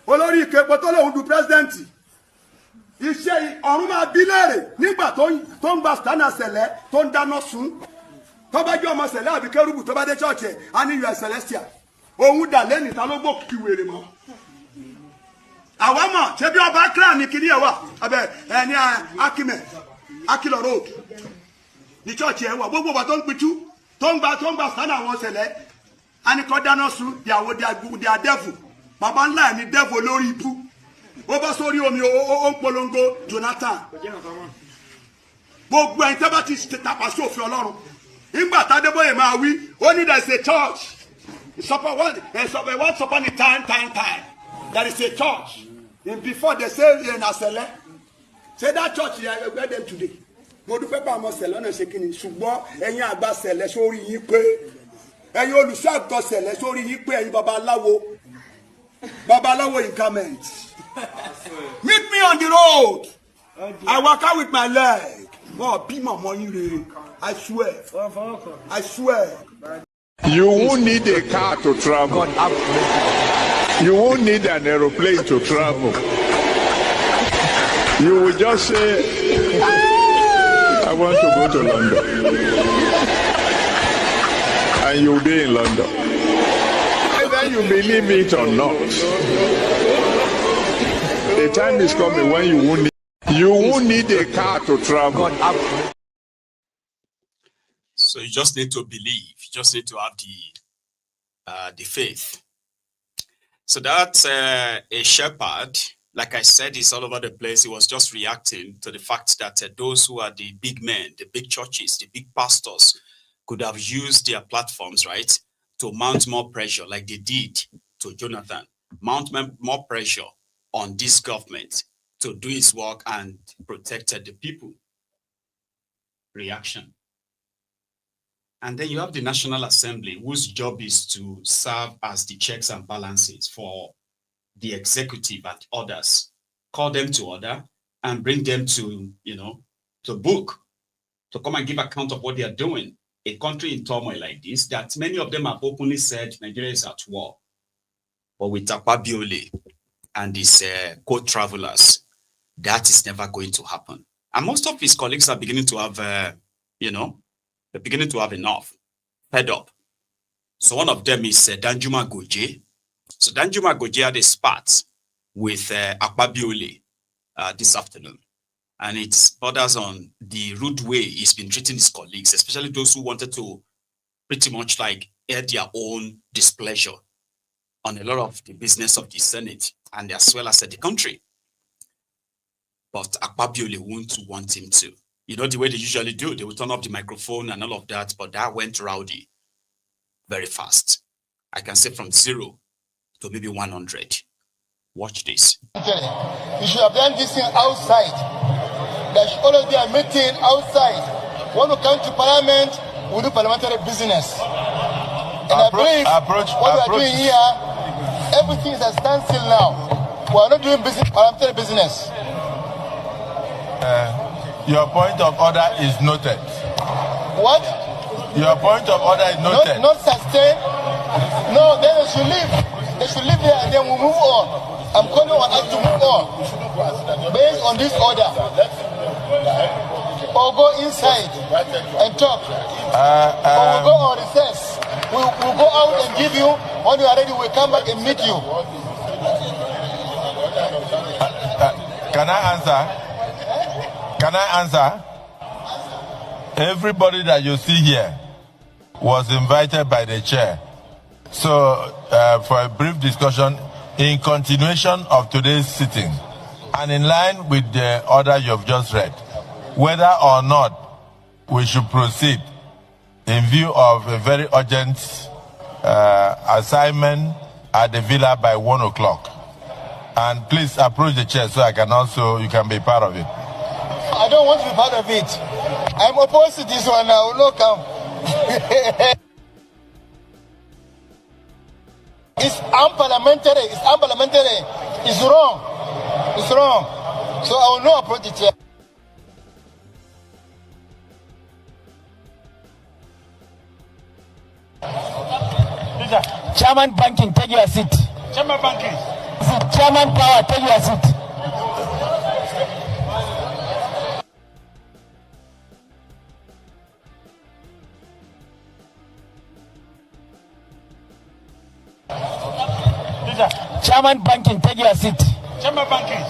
olórí Ikepo tó lóun du pírẹsidẹ́ǹtì iṣẹ́ ọ̀run máa bí léèrè nígbà tó ń gba sítánà sẹ̀lẹ̀ tó ń dáná sun tó bá jẹ́ ọmọ sẹ̀lẹ̀ àbí kérúbù tó bá dé chọ́ọ̀chì ẹ̀ á ní us celestial òun dà lẹ́nìí ta ló gbó kí wèrè mọ́ àwa mọ̀ ṣé bí ọba akra ní kíní ẹ̀ wà abẹ ẹni akimẹ akilọ road ní chọ́ọ̀chì ẹ̀ wà gbogbo wa tó ń pitú tó ń gba sítánà àwọn sẹ̀lẹ̀ anikọ dáná sun ìyàwó di adẹ́fù bàbá ńlá ẹ̀ ní dẹ́fù olórí ibú ó bá sórí omi ó ń polongo Jonathan gbogbo ẹ̀yin tẹ́ bá ti tàpá sí òfin Ọlọ́run nígbà tádébóyè máa wí ó ní there is a church once upon a time there is a church and before they say in Asele say that church where them today mo dúpẹ́ pa àmọ́ sẹ̀lẹ̀ ọ̀nà ṣe kí ni ṣùgbọ́n ẹ̀yin àgbà sẹ̀lẹ̀ sórí yín pé ẹ̀yin olùṣọ́àgùtàn sẹ̀lẹ̀ sórí yín pé ẹ̀yin babaláwo increment meet me on the road I waka with my leg wọ́n bí màmá yín rere I swear. You won't need a car to travel. You won't need an aeroplane to travel. You will just say, I want to go to London. And you'll be in London. Whether you believe it or not, the time is coming when you won't need a car to travel. So you just need to believe. You just need to have the faith. So that's a shepherd like I said, it's all over the place. He was just reacting to the fact that those who are the big men, the big churches, the big pastors could have used their platforms, right, to mount more pressure like they did to Jonathan, mount more pressure on this government to do its work and protected the people. Reaction. And then you have the National Assembly, whose job is to serve as the checks and balances for the executive and others. Call them to order and bring them to, to book, to come and give account of what they are doing. A country in turmoil like this, that many of them have openly said Nigeria is at war. But with Akpabiole and his co-travelers, that is never going to happen. And most of his colleagues are beginning to have, they're beginning to have enough, fed up. So one of them is Danjuma Goje. So Danjuma Goje had a spat with Akpabiole this afternoon. And it borders on the rude way he's been treating his colleagues, especially those who wanted to pretty much like air their own displeasure on a lot of the business of the Senate and as well as the country. But Akpabiole won't want him to. You know the way they usually do, they will turn off the microphone and all of that, but that went rowdy very fast. I can say from 0 to maybe 100. Watch this. You should have done this thing outside. There should always be a meeting outside. When we come to parliament, we do parliamentary business. And I believe what we are doing here, everything is a standstill now. We are not doing parliamentary business. Your point of order is noted. What? Your point of order is noted. Not sustained. No, then they should leave. They should leave there and then we move on. I'm calling on us to move on based on this order. Or go inside and talk. Or we'll go on recess. We'll go out and give you. When you are ready, we'll come back and meet you. Can I answer? Can I answer? Everybody that you see here was invited by the chair. So, for a brief discussion, in continuation of today's sitting, and in line with the order you have just read, whether or not we should proceed in view of a very urgent assignment at the villa by 1 o'clock. And please approach the chair so you can be part of it. I don't want to be part of it. I'm opposed to this one. I will not come. It's unparliamentary. It's unparliamentary. It's wrong. It's wrong. So I will not approach it here. Chairman Banking, take your seat. Chairman Banking. Chairman Power, take your seat. Chairman Banking, take your seat. Chairman Banking.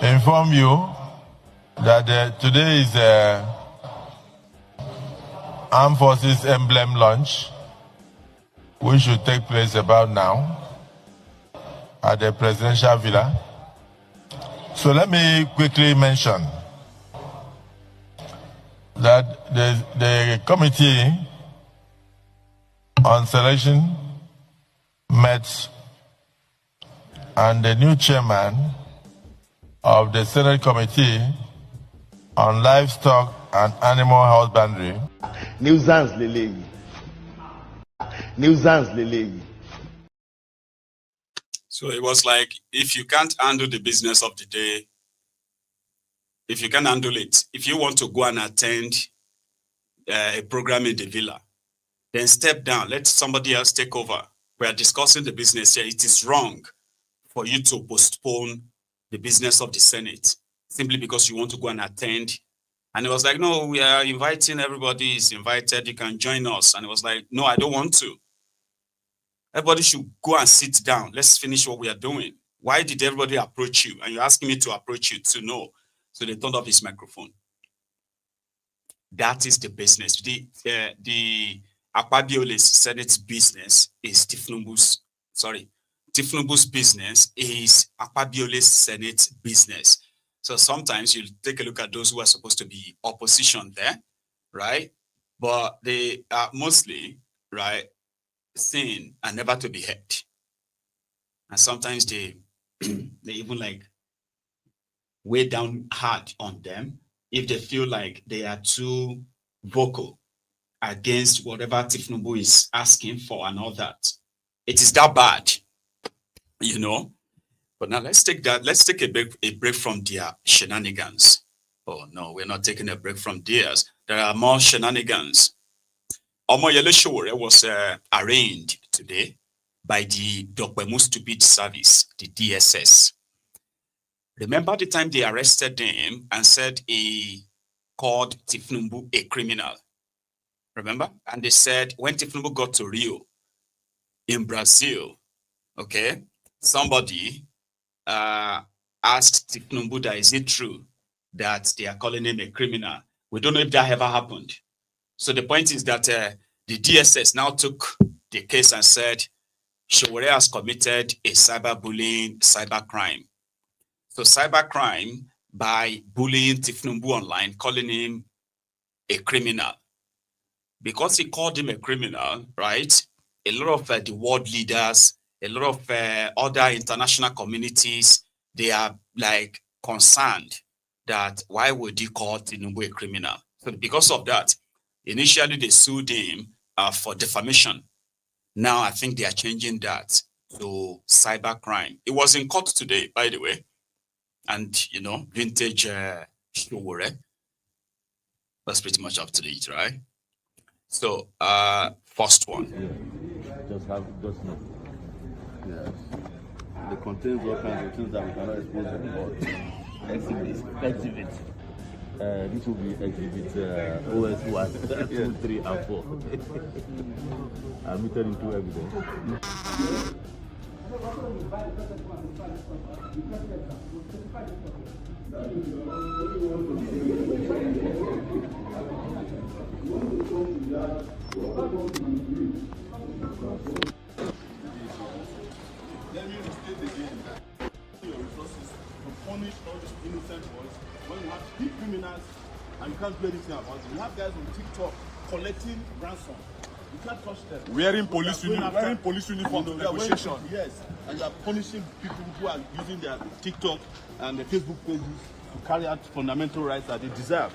Inform you that today is Armed Forces Emblem launch, which should take place about now at the Presidential Villa. So let me quickly mention that the Committee on Selection met, and the new chairman of the Senate Committee on Livestock and Animal Husbandry. Nuisance lele. Nuisance lele. So it was like, if you can't handle the business of the day, if you can handle it, if you want to go and attend a program in the villa, then step down, let somebody else take over. We are discussing the business here. It is wrong for you to postpone the business of the Senate simply because you want to go and attend. And it was like, no, we are inviting, everybody is invited, you can join us. And it was like, no, I don't want to. Everybody should go and sit down. Let's finish what we are doing. Why did everybody approach you? And you're asking me to approach you to know. So they turned off his microphone. That is the business. The Akpabiole's Senate's business is Tinubu's business is Akpabiole's Senate business. So sometimes you take a look at those who are supposed to be opposition there, right? But they are mostly, right, seen and never to be heard. And sometimes they even like weigh down hard on them if they feel like they are too vocal against whatever Tinubu is asking for and all that. It is that bad, you know. But now let's take a break from their shenanigans. Oh no, we're not taking a break from theirs. There are more shenanigans. Matawale and Rinadu was arraigned today by the Dokpemu Stupid Service, the DSS. Remember the time they arrested him and said he called Tinubu a criminal? Remember? And they said when Tinubu got to Rio in Brazil, okay, somebody asked Tinubu that is it true that they are calling him a criminal? We don't know if that ever happened. So the point is that the DSS now took the case and said Sowore has committed a cyberbullying, cybercrime. So cybercrime by bullying Tinubu online, calling him a criminal. Because he called him a criminal, right? A lot of the world leaders, a lot of other international communities, they are like concerned that why would he call Tinubu a criminal? So because of that, initially they sued him for defamation. Now I think they are changing that to cybercrime. It was in court today, by the way. And, you know, vintage Sowore was pretty much up to date, right? So, first one. Yeah. Just know. Yes. It contains all kinds of things that we cannot expose anymore. Exhibit. This will be exhibit OS1, 2, 3, and 4. Admitted into evidence. Let me restate again. Your resources to punish all these innocent boys when you have big criminals and you can't do anything about it. You have guys on TikTok collecting ransom. You can't touch them. Wearing police uniform to negotiation. Yes, and you are punishing people who are using their TikTok and their Facebook pages to carry out fundamental rights that they deserve.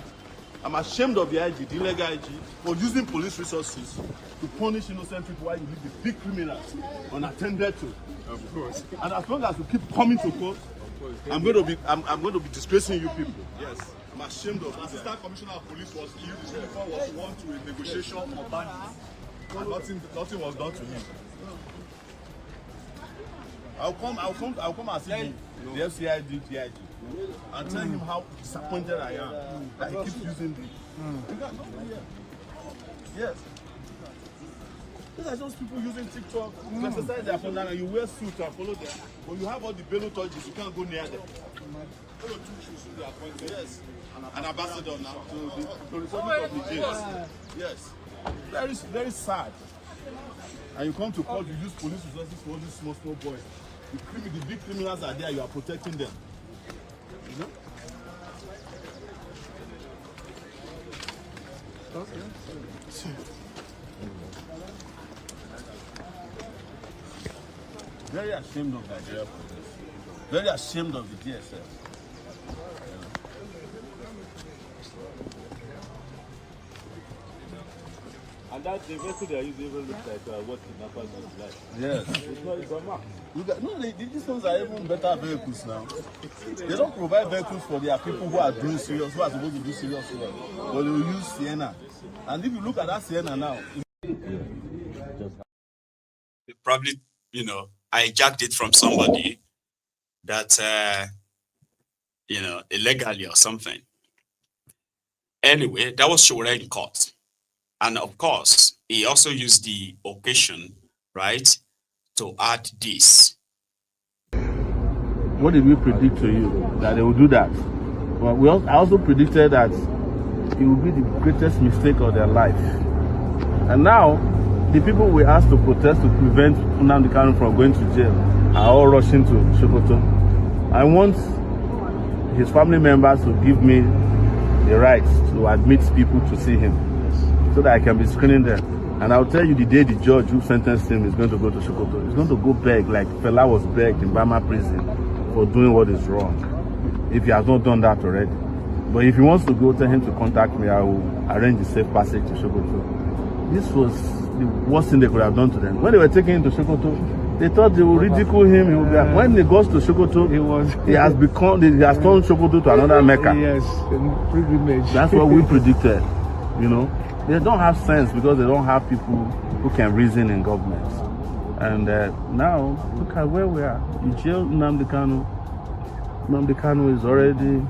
I'm ashamed of the IG, the illegal IG, for using police resources to punish innocent people while you leave the big criminals unattended to. Of course. And as long as you keep coming to court, I'm going to be disgracing you people. Yes. I'm ashamed of that. Assistant Commissioner of Police was won to a negotiation for bandits. And nothing was done to him. I'll come and see him, the FCID, DIG, and tell him how disappointed I am that he keeps using the. Yes. These are just people using TikTok to exercise their fun, and you wear suits and follow them. When you have all the Bello touches, you can't go near them. Bello took shoes in their appointment. Yes. An ambassador now to the Republic of Nigeria. Yes. Very, very sad. And you come to court, you use police resources for all these small boys. The big criminals are there, you are protecting them. You know? Okay. Very ashamed of Nigeria police. Very ashamed of the DSS. And that the vehicle they are using even looks like what kidnappers is like. Yes. It's not a mark. No, these ones are even better vehicles now. They don't provide vehicles for their people who are doing serious, who are supposed to do serious work. But they will use Sienna. And if you look at that Sienna now, they probably, you know, I hijacked it from somebody that illegally or something. Anyway, that was Sowore in court. And of course, he also used the occasion, right, to add this. What did we predict to you? That they will do that. Well, I also predicted that it will be the greatest mistake of their life. And now, the people we asked to protest to prevent Nnamdi Kanu from going to jail are all rushing to Sokoto. I want his family members to give me the right to admit people to see him so that I can be screening them. And I'll tell you the day the judge who sentenced him is going to go to Sokoto. He's going to go beg like Fela was begged in Bama prison for doing what is wrong, if he has not done that already. But if he wants to go, tell him to contact me. I will arrange a safe passage to Sokoto. This was the worst thing they could have done to them. When they were taking him to Sokoto, they thought they would ridicule him. He would be, when he goes to Sokoto, he has turned Sokoto to another Mecca. Yes, pilgrimage. That's what we predicted. They don't have sense because they don't have people who can reason in government. And now, look at where we are. You jail Nnamdi Kanu. Nnamdi Kanu is already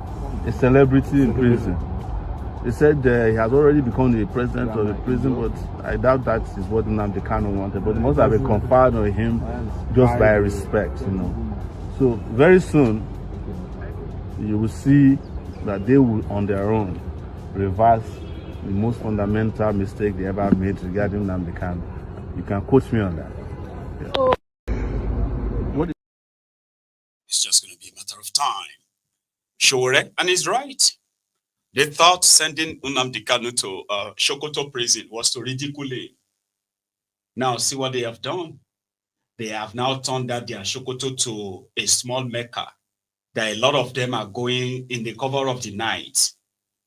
a celebrity in prison. They said he has already become the president of the prison, but I doubt that is what Nnamdi Kanu wanted. But it must have been conferred on him just by respect, So very soon, you will see that they will, on their own, reverse the most fundamental mistake they ever made regarding Nnamdi Kanu. You can quote me on that. It's just going to be a matter of time. Sowore, and he's right. They thought sending Nnamdi Kanu to Sokoto prison was to ridicule him. Now, see what they have done. They have now turned that their Sokoto to a small Mecca. That a lot of them are going in the cover of the night.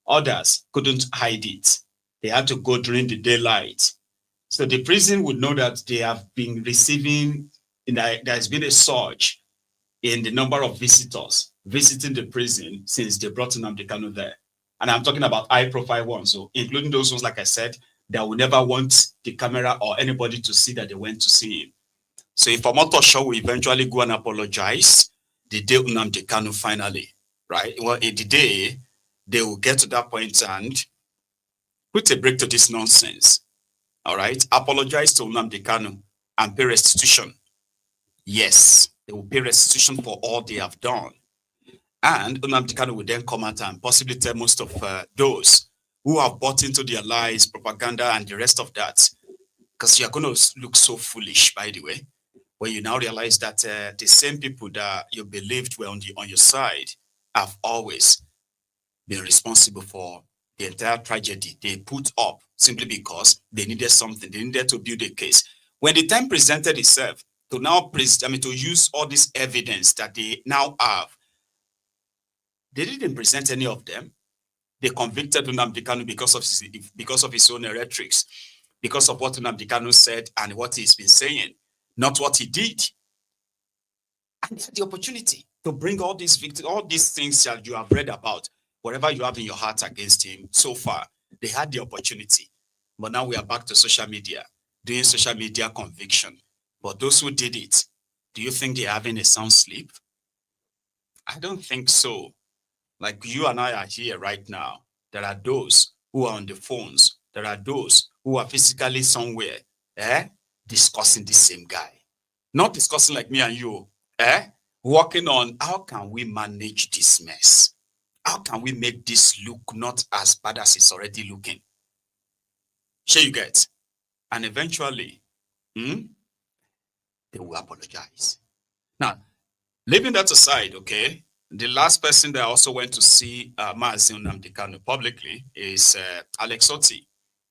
Others couldn't hide it. They had to go during the daylight. So the prison would know that they have been receiving, there's been a surge in the number of visitors visiting the prison since they brought Nnamdi Kanu there. And I'm talking about high-profile ones, so including those ones, like I said, that would never want the camera or anybody to see that they went to see him. So if Omotosho will eventually go and apologize, the day Nnamdi Kanu finally, right? Well, in the day, they will get to that point and put a break to this nonsense. All right? Apologize to Nnamdi Kanu and pay restitution. Yes, they will pay restitution for all they have done. And Nnamdi Kanu will then come out and possibly tell most of those who have bought into their lies, propaganda, and the rest of that, because you're going to look so foolish, by the way, when you now realize that the same people that you believed were on your side have always been responsible for the entire tragedy they put up simply because they needed something. They needed to build a case. When the time presented itself to now to use all this evidence that they now have, they didn't present any of them. They convicted Nnamdi Kanu because of his own rhetorics, because of what Nnamdi Kanu said and what he's been saying, not what he did. And they had the opportunity to bring all these victims, all these things that you have read about, whatever you have in your heart against him so far. They had the opportunity. But now we are back to social media, doing social media conviction. But those who did it, do you think they're having a sound sleep? I don't think so. Like you and I are here right now. There are those who are on the phones. There are those who are physically somewhere, discussing the same guy. Not discussing like me and you, working on how can we manage this mess? How can we make this look not as bad as it's already looking? Sure you get. And eventually, they will apologize. Now, leaving that aside, okay, the last person that also went to see Mazi Nnamdi Kanu publicly is Alex Otti.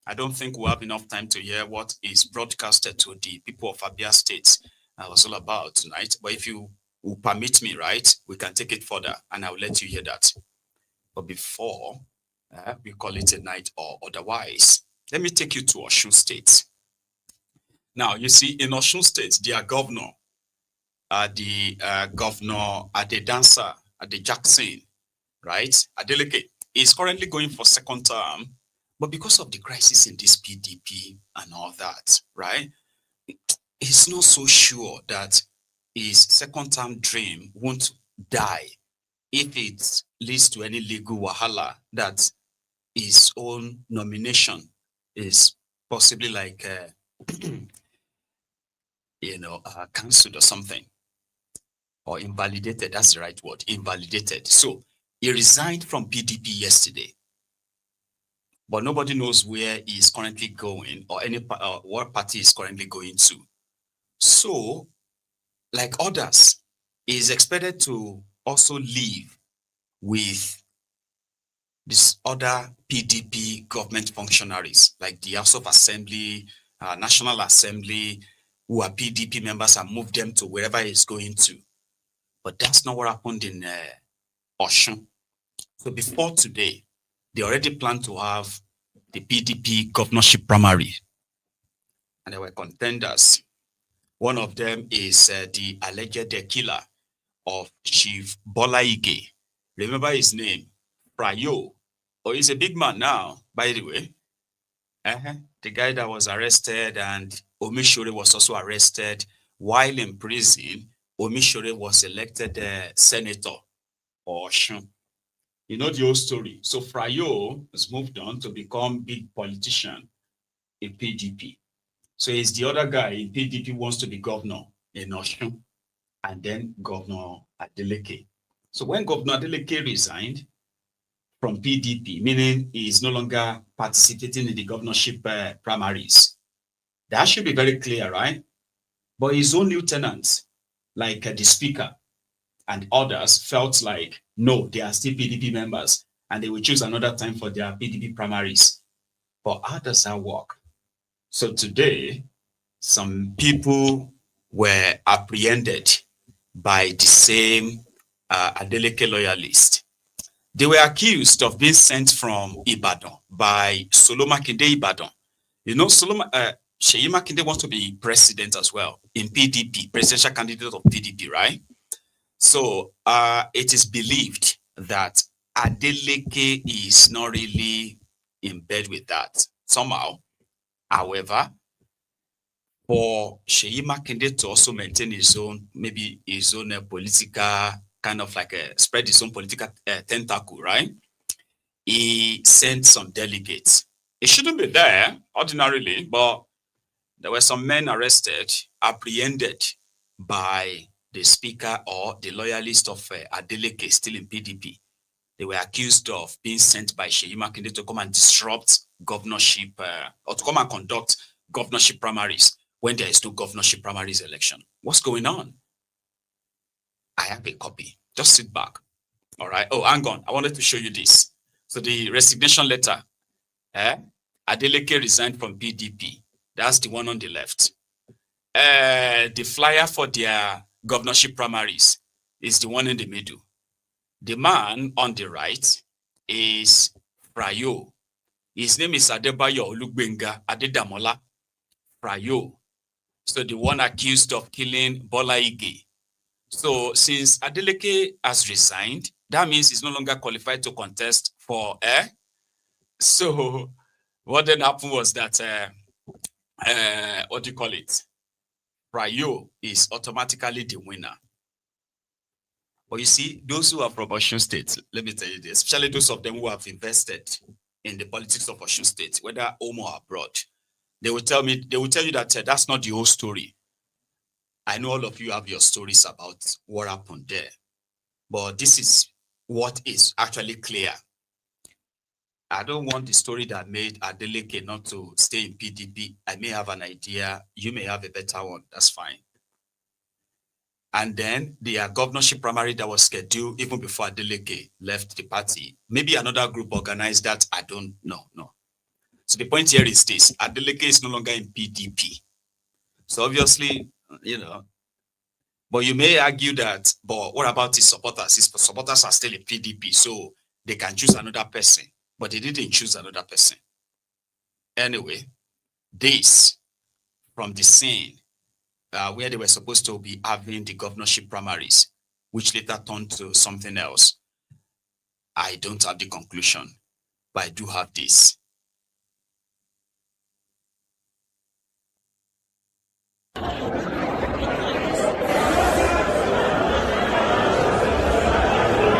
I don't think we'll have enough time to hear what is broadcasted to the people of Abia State was all about tonight. But if you will permit me, right, we can take it further and I'll let you hear that. But before we call it a night or otherwise, let me take you to Osun State. Now, you see, in Osun State, their governor, the governor Adedansa Jackson, right? Adeleke is currently going for second term, but because of the crisis in this PDP and all that, right? He's not so sure that his second term dream won't die if it leads to any legal wahala, that his own nomination is possibly like, cancelled or something, or invalidated. That's the right word, invalidated. So he resigned from PDP yesterday, but nobody knows where he is currently going or what party is currently going to. So, like others, he is expected to also leave with these other PDP government functionaries, like the House of Assembly, National Assembly, who are PDP members, and move them to wherever he's going to. But that's not what happened in Osun. So before today, they already planned to have the PDP governorship primary, and there were contenders. One of them is the alleged killer of Chief Bola Ige. Remember his name, Prayo. Oh, he's a big man now, by the way. The guy that was arrested, and Omishore was also arrested. While in prison, Omishore was elected senator or Osun. You know the whole story. So Prayo has moved on to become big politician in PDP. So he's the other guy in PDP wants to be governor in Osun, and then Governor Adeleke. So when Governor Adeleke resigned from PDP, meaning he is no longer participating in the governorship primaries, that should be very clear, right? But his own lieutenants, like the speaker and others, felt like, no, they are still PDP members, and they will choose another time for their PDP primaries. But how does that work? So today, some people were apprehended by the same Adeleke loyalist. They were accused of being sent from Ibadan by Solomon Makinde Ibadan. You know, Seyi Makinde wants to be president as well in PDP, presidential candidate of PDP, right? So it is believed that Adeleke is not really in bed with that somehow. However, for Seyi Makinde to also maintain his own, maybe his own political, kind of like spread his own political tentacle, right? He sent some delegates. It shouldn't be there ordinarily, but there were some men arrested, apprehended by the speaker or the loyalist of Adeleke, still in PDP. They were accused of being sent by Seyi Makinde to come and disrupt governorship, or to come and conduct governorship primaries when there is no governorship primaries election. What's going on? I have a copy. Just sit back. All right. Oh, hang on. I wanted to show you this. So the resignation letter, Adeleke resigned from PDP. That's the one on the left. The flyer for their governorship primaries is the one in the middle. The man on the right is Prayo. His name is Adebayo Olugbenga Adedamola Prayo. So the one accused of killing Bola Ige. So since Adeleke has resigned, that means he's no longer qualified to contest for So what then happened was that what do you call it? Prayo is automatically the winner. But you see, those who are from Osun State, let me tell you this, especially those of them who have invested in the politics of Osun State, whether home or abroad, they will tell you that that's not the whole story. I know all of you have your stories about what happened there, but this is what is actually clear. I don't want the story that made Adeleke not to stay in PDP. I may have an idea. You may have a better one. That's fine. And then the governorship primary that was scheduled even before Adeleke left the party. Maybe another group organized that. I don't know. No. So the point here is this. Adeleke is no longer in PDP. So obviously, but you may argue that, but what about his supporters? His supporters are still in PDP, so they can choose another person. But they didn't choose another person. Anyway, this from the scene where they were supposed to be having the governorship primaries, which later turned to something else. I don't have the conclusion, but I do have this.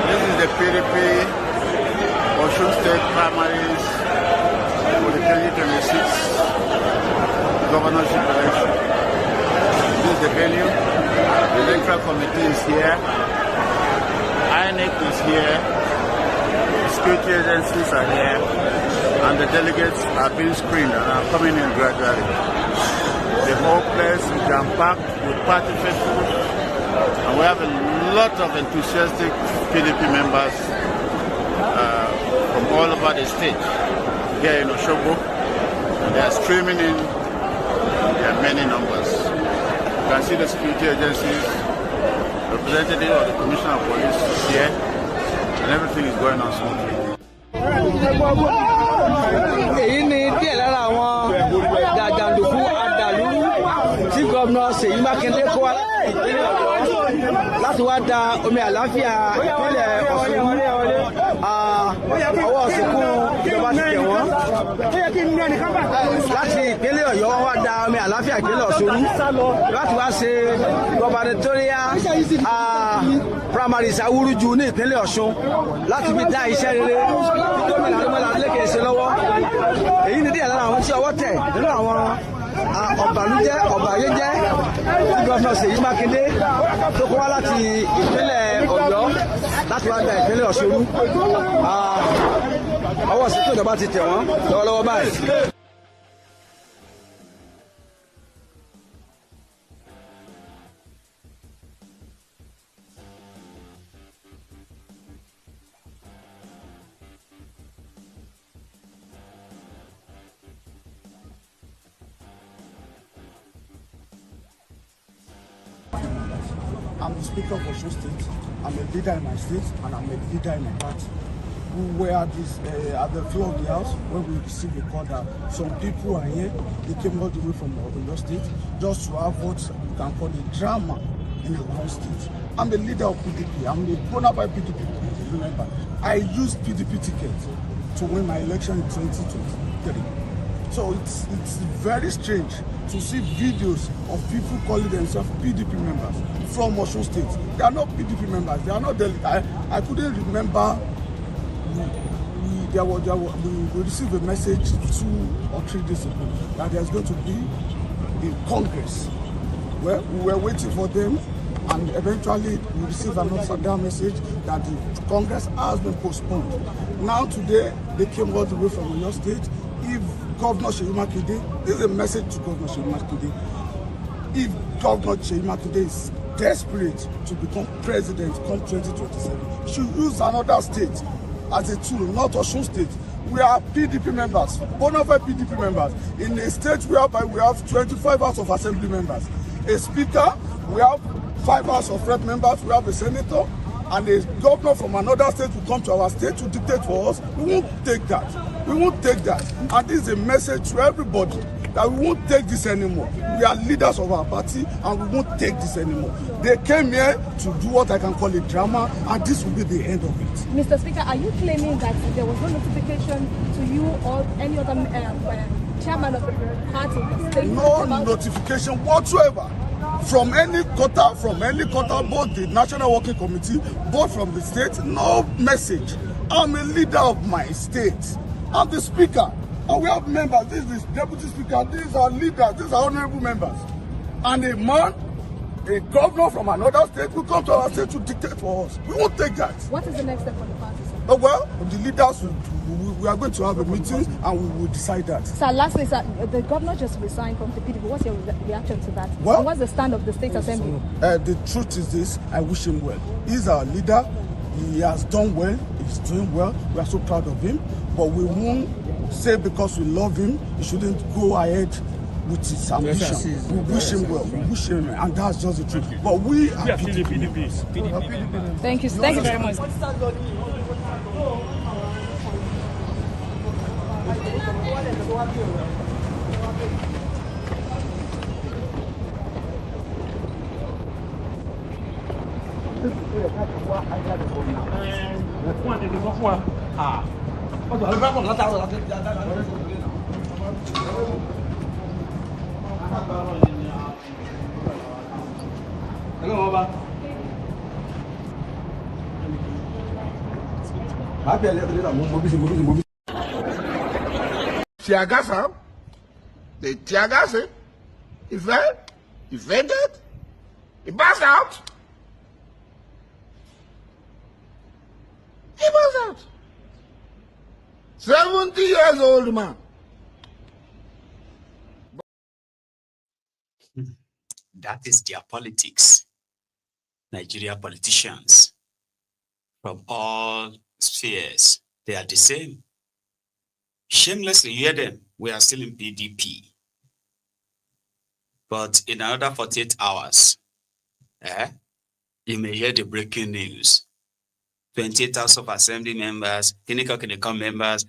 This Osun State primaries for the 2026 governorship election. This is the venue. The electoral committee is here. INEC is here. Security agencies are here. And the delegates are being screened and are coming in gradually. The whole place is jam-packed with party faithful. And we have a lot of enthusiastic PDP members from all over the state here in Osogbo. They are streaming in. There are many numbers. You can see the security agencies, representative of the Commissioner of Police here, and everything is going on smoothly. èyí ni díẹ̀ lára àwọn jàǹdùkú àdàlú tí gómìnà Ṣèyí Mákindé kó wá láti wá da omi àlàáfíà ìpínlẹ̀ Ọ̀ṣun ọwọ́ òsìnkú ìjọba ti tẹ̀ wọ́n láti ìpínlẹ̀ Ọ̀yọ́ wá da omi àlàáfíà ìpínlẹ̀ Ọ̀ṣun láti wá ṣe gubernatorial primaries awúrúju ní ìpínlẹ̀ Ọ̀ṣun láti fi dá iṣẹ́ rere tí gómìnà Adémọ́lá Adélékè ṣe lọ́wọ́. èyí ni díẹ̀ lára àwọn tí ọwọ́ tẹ̀ nínú àwọn ọ̀bàlújẹ́ ọ̀bàyéjẹ́ tí gómìnà Ṣèyí Mákindé tó kó wá láti ìpínlẹ̀ Ọ̀yọ́ láti wá da ìpínlẹ̀ Ọ̀ṣun ọwọ́ sí tó ìjọba ti tẹ̀ wọ́n lọ́wọ́lọ́wọ́ báyìí. I'm the Speaker of Osun State. I'm a leader in my state, and I'm a leader in my party. We were at the floor of the house when we received a call that some people are here. They came all the way from Oyo State just to have what you can call a drama in our own state. I'm the leader of PDP. I'm a bona fide PDP member. I used PDP tickets to win my election in 2023. So it's very strange to see videos of people calling themselves PDP members from Osun State. They are not PDP members. They are not delegates. I couldn't remember. We received a message 2 or 3 days ago that there's going to be a Congress. Well, we were waiting for them, and eventually we received another message that the Congress has been postponed. Now today, they came all the way from Oyo State. If Governor Ṣèyí Mákindé, this is a message to Governor Ṣèyí Mákindé. If Governor Ṣèyí Mákindé is desperate to become president come 2027, he should use another state as a tool, not Osun State. We are PDP members, bona fide PDP members, in a state whereby we have 25 House of Assembly members, a speaker, we have 5 House of Rep members, we have a senator, and a governor from another state will come to our state to dictate for us. We won't take that. We won't take that. And this is a message to everybody that we won't take this anymore. We are leaders of our party, and we won't take this anymore. They came here to do what I can call a drama, and this will be the end of it. Mr. Speaker, are you claiming that there was no notification to you or any other chairman of the party? No notification whatsoever. From any quarter, both the National Working Committee, both from the state, no message. I'm a leader of my state. I'm the speaker. And we have members. This is the deputy speaker. These are leaders. These are honorable members. And a governor from another state will come to our state to dictate for us. We won't take that. What is the next step for the party, sir? Oh, well, the leaders, we are going to have a meeting and we will decide that. Sir, lastly, sir, the governor just resigned from the PDP. What's your reaction to that? Well, and what's the stand of the State Assembly? The truth is this, I wish him well. He's our leader. He has done well. He's doing well. We are so proud of him. But we won't say because we love him, he shouldn't go ahead with his ambition. We wish him well. We wish him, and that's just the truth. But we are PDP. Thank you. Thank you very much. Tear gas out. They tear gas it. He fell. He fainted. He passed out. He passed out. 70 years old man. That is their politics. Nigeria politicians from all spheres, they are the same. Shamelessly, you hear them, we are still in PDP. But in another 48 hours, you may hear the breaking news. 28 House of Assembly members, Kiniko members,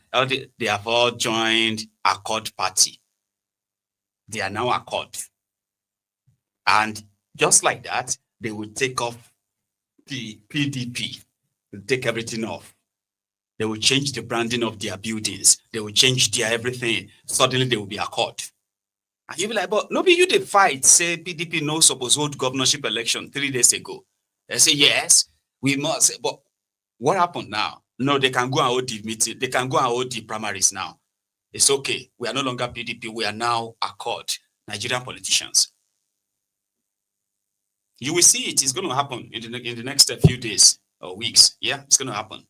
they have all joined Accord Party. They are now Accord. And just like that, they will take off the PDP, they'll take everything off. They will change the branding of their buildings. They will change their everything. Suddenly they will be Accord. And you'll be like, but nobody you the fight, say PDP no suppose hold governorship election 3 days ago. They say, yes, we must. But what happened now? No, they can go and hold the meeting. They can go and hold the primaries now. It's okay. We are no longer PDP. We are now Accord. Nigerian politicians. You will see it. It's going to happen in the next few days or weeks. Yeah, it's going to happen.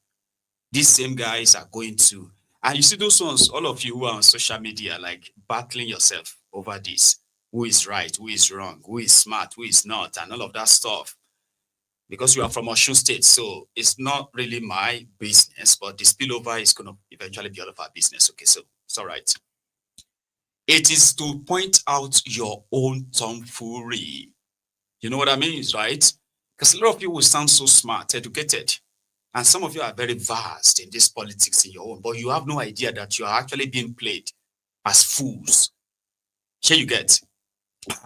These same guys are going to, and you see those ones, all of you who are on social media, like battling yourself over this. Who is right? Who is wrong? Who is smart? Who is not? And all of that stuff. Because you are from Osun State, so it's not really my business, but the spillover is going to eventually be all of our business. Okay, so it's all right. It is to point out your own tomfoolery. You know what I mean, right? Because a lot of you will sound so smart, educated. And some of you are very vast in this politics in your own, but you have no idea that you are actually being played as fools. Here you get.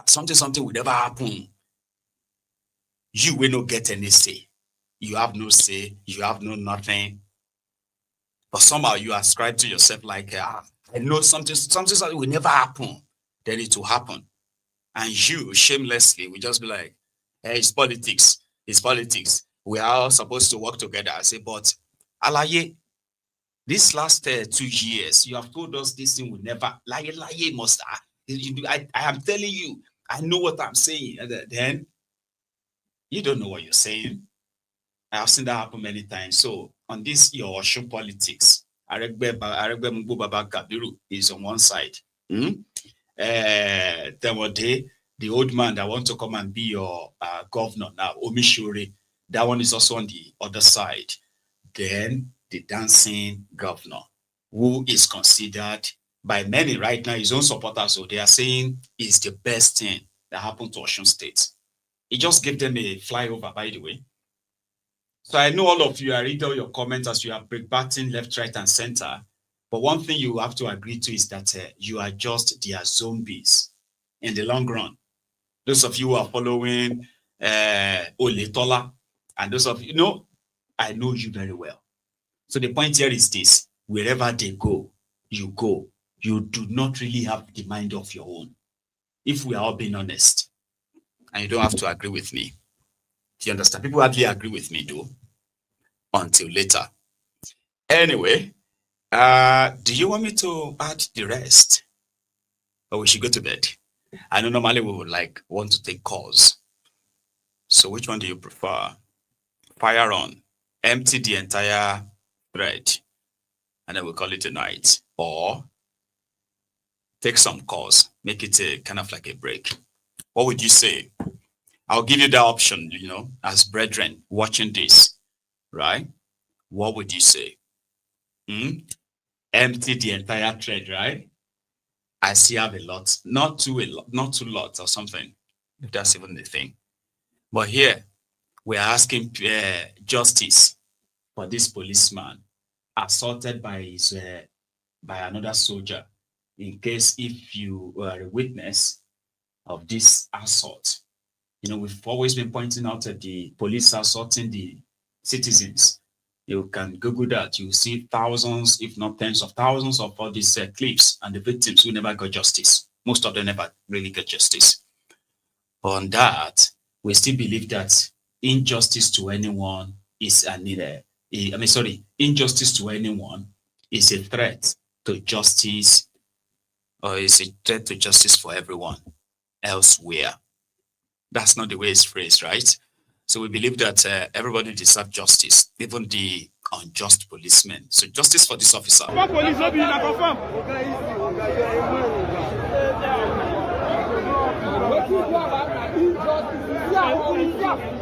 Something will never happen. You will not get any say. You have no say. You have no nothing. But somehow you ascribe to yourself like, I know something will never happen. Then it will happen. And you, shamelessly, will just be like, hey, it's politics. It's politics. We are all supposed to work together. I say, but Alaye, this last 2 years, you have told us this thing will never, Laye must, I am telling you, I know what I'm saying. And then, you don't know what you're saying. I have seen that happen many times. So, on this, your Osun politics, Aregbe Baba Kabiru is on one side. The old man that wants to come and be your governor now, Omishore, that one is also on the other side. Then the dancing governor, who is considered by many right now, his own supporters, so they are saying is the best thing that happened to Osun State. He just gave them a flyover, by the way. So I know all of you, I read all your comments as you are breakbatting left, right, and center. But one thing you have to agree to is that you are just their zombies in the long run. Those of you who are following Oletola, and those of you, I know you very well. So the point here is this: wherever they go. You do not really have the mind of your own. If we are all being honest, and you don't have to agree with me. Do you understand? People hardly agree with me, though, until later. Anyway, do you want me to add the rest? Or we should go to bed? I know normally we would want to take calls. So which one do you prefer? Fire on. Empty the entire thread. And then we'll call it a night. Or take some calls. Make it a kind of like a break. What would you say? I'll give you the option, as brethren watching this, right? What would you say? Empty the entire thread, right? I still have a lot, not too lots or something, if that's even the thing. But here, we're asking justice for this policeman assaulted by another soldier. In case if you are a witness of this assault, we've always been pointing out that the police assaulting the citizens. You can Google that. You see thousands, if not tens of thousands of all these clips, and the victims who never got justice. Most of them never really get justice. On that, we still believe that injustice to anyone is injustice to anyone is a threat to justice, or is a threat to justice for everyone elsewhere. That's not the way it's phrased, right? So we believe that everybody deserves justice, even the unjust policemen. So justice for this officer.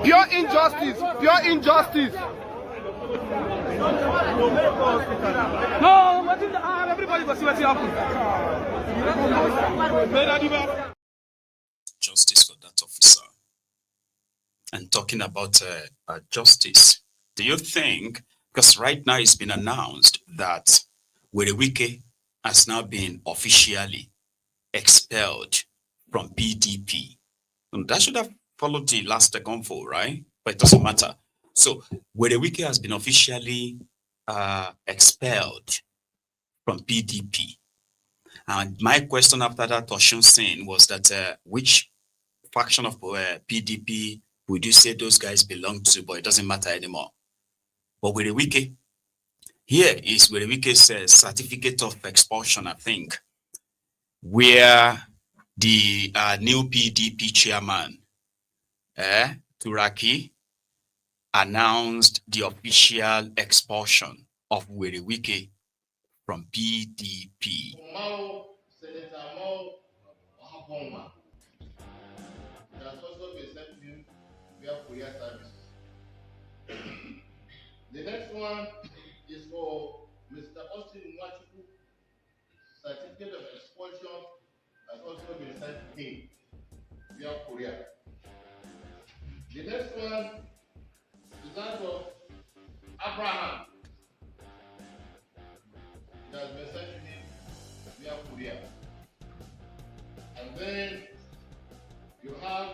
Pure injustice, pure injustice. No, everybody will see what happens. Justice for that officer. And talking about justice, do you think, because right now it's been announced that Werewike has now been officially expelled from PDP. And that should have followed the last convo, right? But it doesn't matter. So Werewike has been officially expelled from PDP. And my question after that Oshun scene was that which faction of PDP would you say those guys belong to? But it doesn't matter anymore. But Werewike, here is Werewike's certificate of expulsion, I think, where the new PDP chairman, Turaki, announced the official expulsion of Werewike from PDP. The next one is for Mr. Austin Mwachukwu. Certificate of expulsion has also been sent to him via Korea. The next one is that of Abraham. It has been sent to him via Korea. And then you have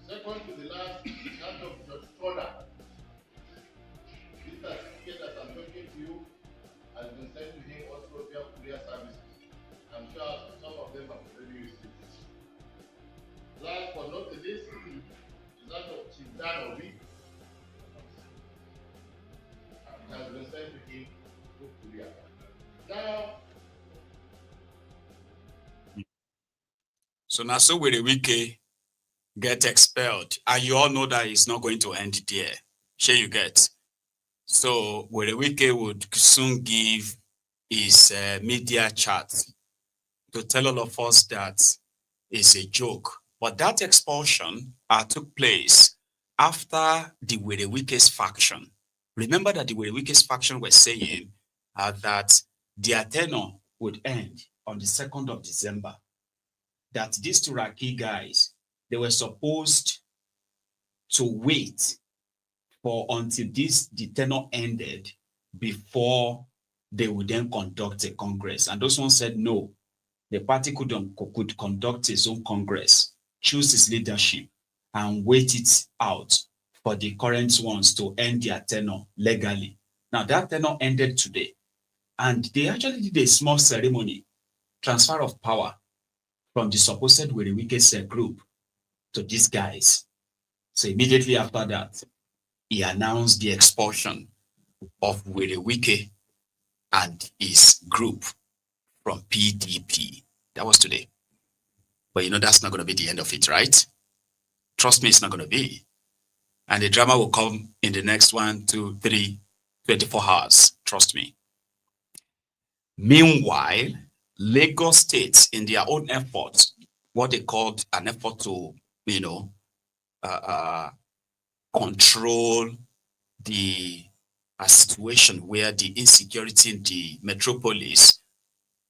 second to the last is that of Judge Toda. This certificate that I'm talking to you has been sent to him also via Korea services. I'm sure some of them have already received it. Last but not the least is that of Chief Dan Obi. It has been sent to him to Korea. Now, so now so Werewike get expelled, and you all know that it's not going to end there. Sure you get. So Werewike would soon give his media chat to tell all of us that it's a joke. But that expulsion took place after the Werewike's faction. Remember that the Werewike's faction were saying that their tenure would end on the 2nd of December. That these Turaki guys, they were supposed to wait for until the tenure ended before they would then conduct a Congress. And those ones said no. The party could conduct its own Congress, choose its leadership, and wait it out for the current ones to end their tenure legally. Now that tenure ended today, and they actually did a small ceremony, transfer of power from the supposed Werewike's group to these guys. So immediately after that, he announced the expulsion of Werewike and his group from PDP. That was today. But you know that's not going to be the end of it, right? Trust me, it's not going to be. And the drama will come in the next 1, 2, 3, 24 hours. Trust me. Meanwhile, Lagos State, in their own efforts, what they called an effort to, control the situation where the insecurity in the metropolis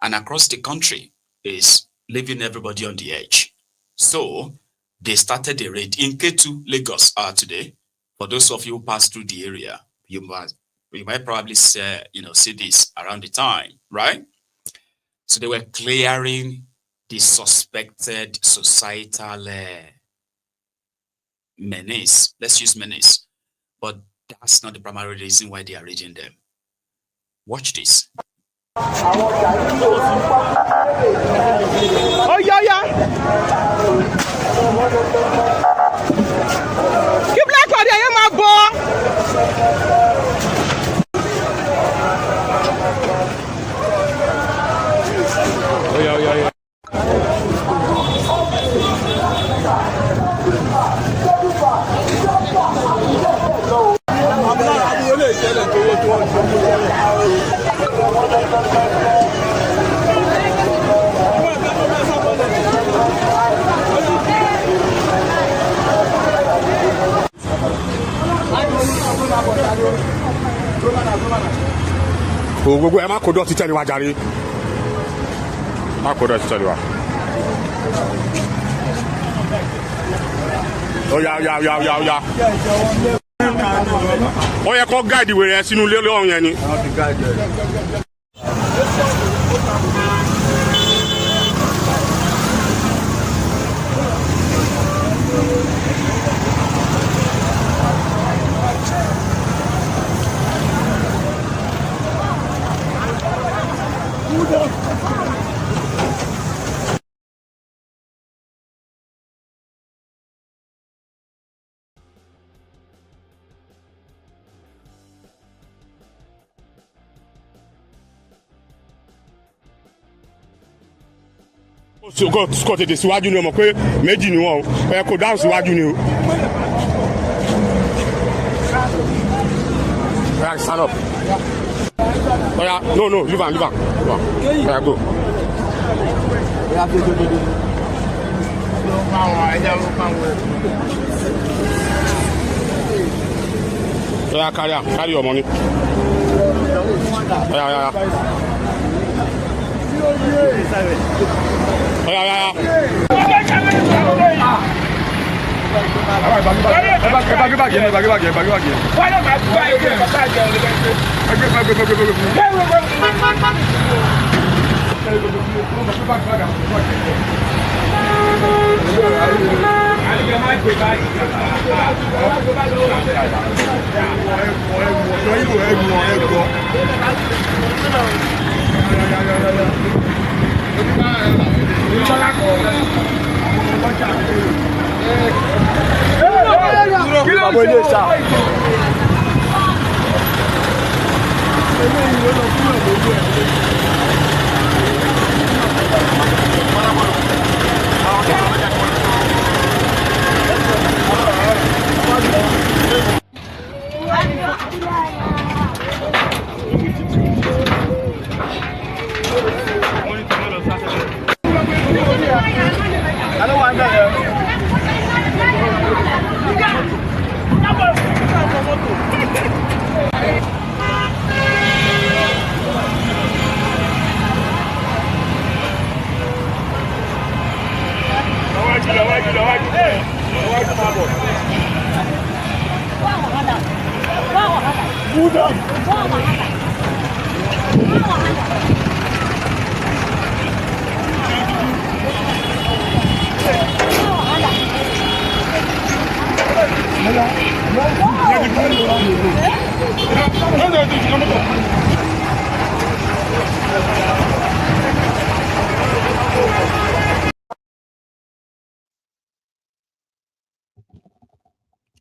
and across the country is leaving everybody on the edge. So they started a raid in K2, Lagos today. For those of you who pass through the area, you might probably see this around the time, right? So they were clearing the suspected societal menace. Let's use menace. But that's not the primary reason why they are raiding them. Watch this. Oh, yeah. Keep like what I am, my boy. Gbogbo ẹ má kó dọ̀tí tẹ̀lé wa jàre. Má kó dọ̀tí tẹ̀lé wa. Ó yá. Ó yẹ kó gáàdì wèrè ẹ sínú ilé ọ̀hún yẹn ni. Kò tètè síwájú ni o mọ̀ pé méjì ni wọ́n o ẹ kò dáhùn síwájú ni o. Stand up. Oya, no, leave am. Oya, go. Oya, carry your money. Oya.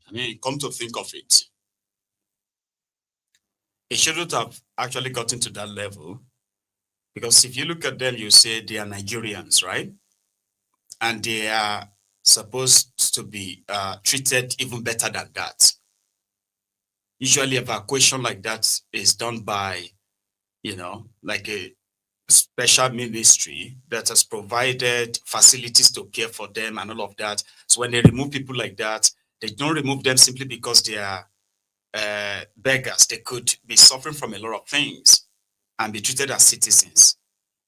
I mean, come to think of it, it shouldn't have actually gotten to that level, because if you look at them, you say they are Nigerians, right? And they are supposed to be treated even better than that. Usually evacuation like that is done by, like a special ministry that has provided facilities to care for them and all of that. So when they remove people like that, they don't remove them simply because they are beggars. They could be suffering from a lot of things and be treated as citizens.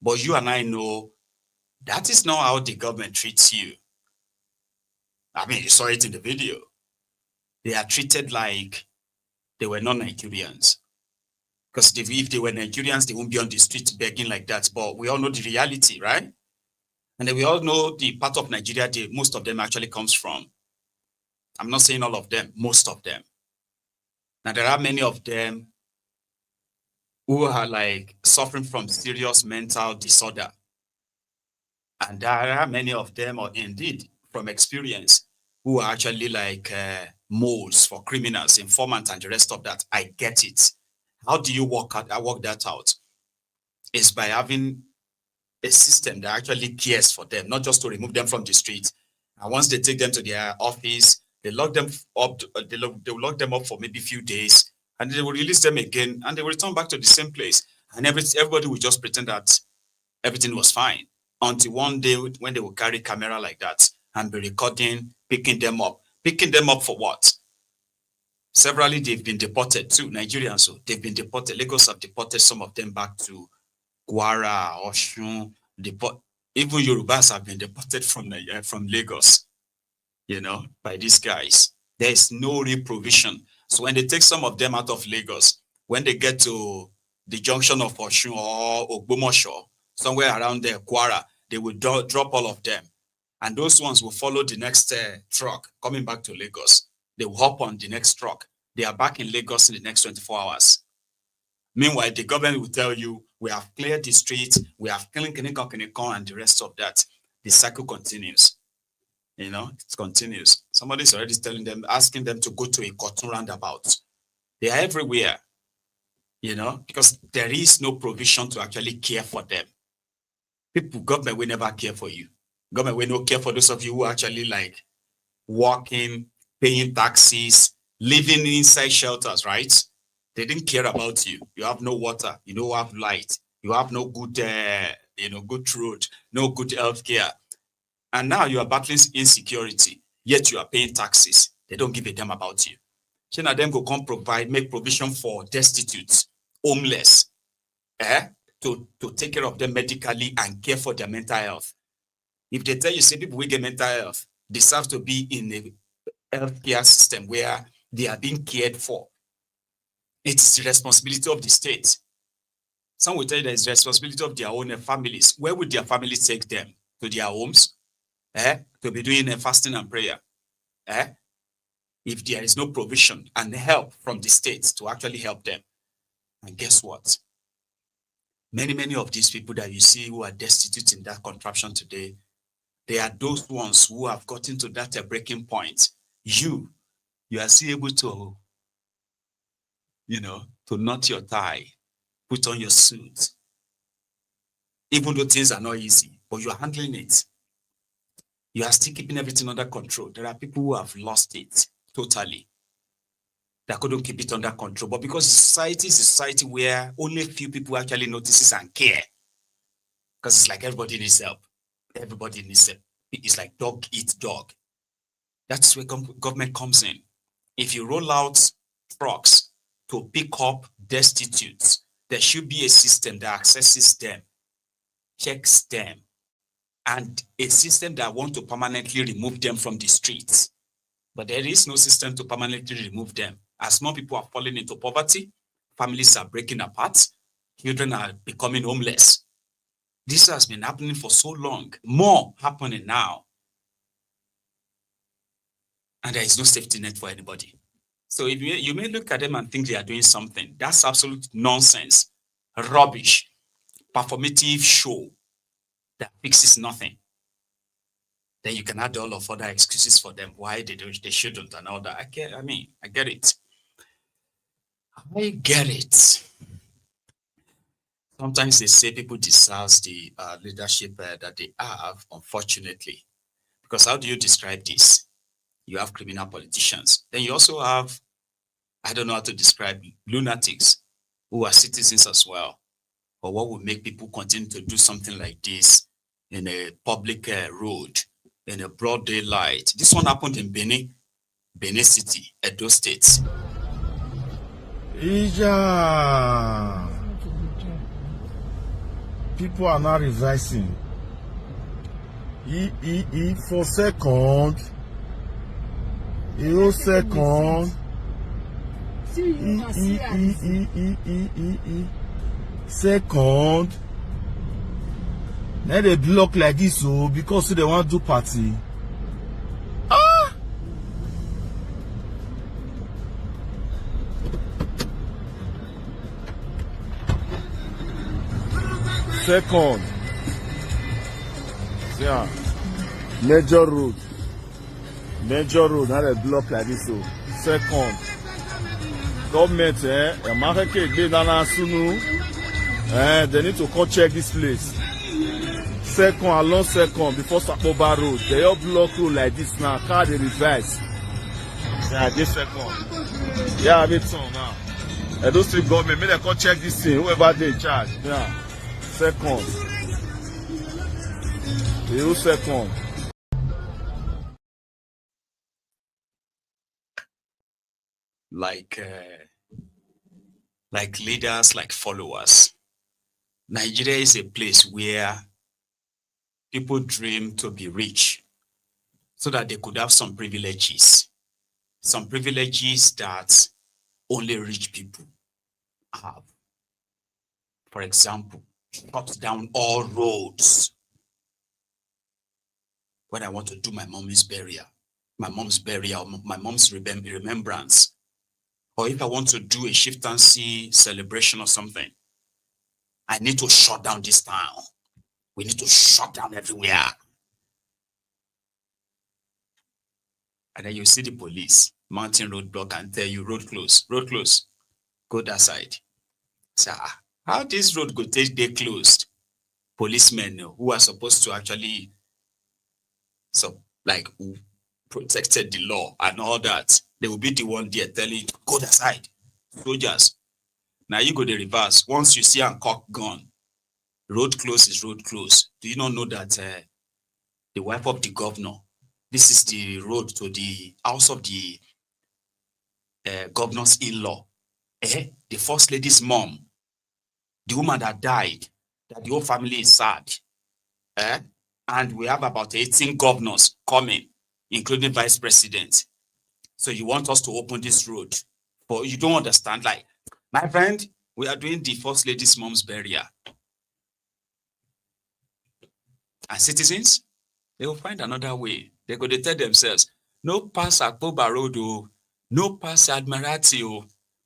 But you and I know that is not how the government treats you. I mean, you saw it in the video. They are treated like they were not Nigerians. Because if they were Nigerians, they won't be on the street begging like that. But we all know the reality, right? And then we all know the part of Nigeria most of them actually comes from. I'm not saying all of them, most of them. Now, there are many of them who are like suffering from serious mental disorder. And there are many of them, or indeed from experience, who are actually like moles for criminals, informants, and the rest of that. I get it. How do you work that out? It's by having a system that actually cares for them, not just to remove them from the street. And once they take them to their office, they lock them up. They will lock them up for maybe a few days, and they will release them again, and they will return back to the same place. And everybody will just pretend that everything was fine until one day when they will carry camera like that and be recording, picking them up. Picking them up for what? Severally, they've been deported too. Nigerians, so they've been deported. Lagos have deported some of them back to Kwara, Oshun. Even Yorubas have been deported from Lagos, you know, by these guys. There is no real provision. So when they take some of them out of Lagos, when they get to the junction of Oshun or Ogbomosho, somewhere around there, Kwara, they will drop all of them. And those ones will follow the next truck coming back to Lagos. They will hop on the next truck. They are back in Lagos in the next 24 hours. Meanwhile, the government will tell you, we have cleared the streets, we have cleaned Kinikon and the rest of that. The cycle continues. You know, it continues. Somebody's already telling them, asking them to go to a cotton roundabout. They are everywhere, you know, because there is no provision to actually care for them. Government will never care for you. Government will not care for those of you who actually like working, paying taxes, living inside shelters, right? They didn't care about you. You have no water. You don't have light. You have no good, good road, no good health care. And now you are battling insecurity, yet you are paying taxes. They don't give a damn about you. So now them go come make provision for destitutes, homeless, to take care of them medically and care for their mental health. If they tell you, say people with mental health deserve to be in a healthcare system where they are being cared for, it's the responsibility of the state. Some will tell you that it's the responsibility of their own families. Where would their families take them? To their homes? To be doing fasting and prayer? If there is no provision and help from the state to actually help them. And guess what? Many of these people that you see who are destitute in that contraption today, they are those ones who have gotten to that breaking point. You are still able to, to knot your tie, put on your suit. Even though things are not easy, but you are handling it. You are still keeping everything under control. There are people who have lost it totally. They couldn't keep it under control. But because society is a society where only a few people actually notices and care. Because it's like everybody needs help. Everybody needs help. It's like dog eat dog. That's where government comes in. If you roll out trucks to pick up destitutes, there should be a system that accesses them, checks them, and a system that wants to permanently remove them from the streets. But there is no system to permanently remove them. As more people are falling into poverty, families are breaking apart, children are becoming homeless. This has been happening for so long. More happening now. And there is no safety net for anybody. So if you may look at them and think they are doing something. That's absolute nonsense, rubbish, performative show that fixes nothing. Then you can add all of other excuses for them why they shouldn't and all that. I get it. I get it. Sometimes they say people deserve the leadership that they have, unfortunately. Because how do you describe this? You have criminal politicians. Then you also have, I don't know how to describe lunatics who are citizens as well. Or what would make people continue to do something like this in a public road, in a broad daylight? This one happened in Benin City, Edo State. Ija. People are not revising. For second. Second. Second. Now they block like this, so because they want to do party. Second. Yeah. Major road. Major road, not a block like this. So, second, government, they need to come check this place. Second, along second, before Sapoba road, they all block road like this now. Car they reverse. Yeah, this second. Yeah, a bit on now. Edo State government, may they come check this thing, whoever they in charge. Yeah, second. You second. Like leaders, like followers. Nigeria is a place where people dream to be rich so that they could have some privileges that only rich people have. For example, cut down all roads. When I want to do my mom's burial, my mom's remembrance, or if I want to do a chieftaincy celebration or something, I need to shut down this town. We need to shut down everywhere. And then you see the police mounting roadblock and tell you road close, go that side. So how this road go take day closed? Policemen who are supposed to actually who protected the law and all that, they will be the one there telling you to go that side. Soldiers. Now you go the reverse. Once you see a cock gun, road close is road close. Do you not know that the wife of the governor, this is the road to the house of the governor's in-law, the first lady's mom, the woman that died, that the whole family is sad, and we have about 18 governors coming, including vice president. So you want us to open this road, but you don't understand. Like, my friend, we are doing the first lady's mom's burial. And citizens, they will find another way. They're going to tell themselves, no pass Akpoba Road, no pass Admiralty,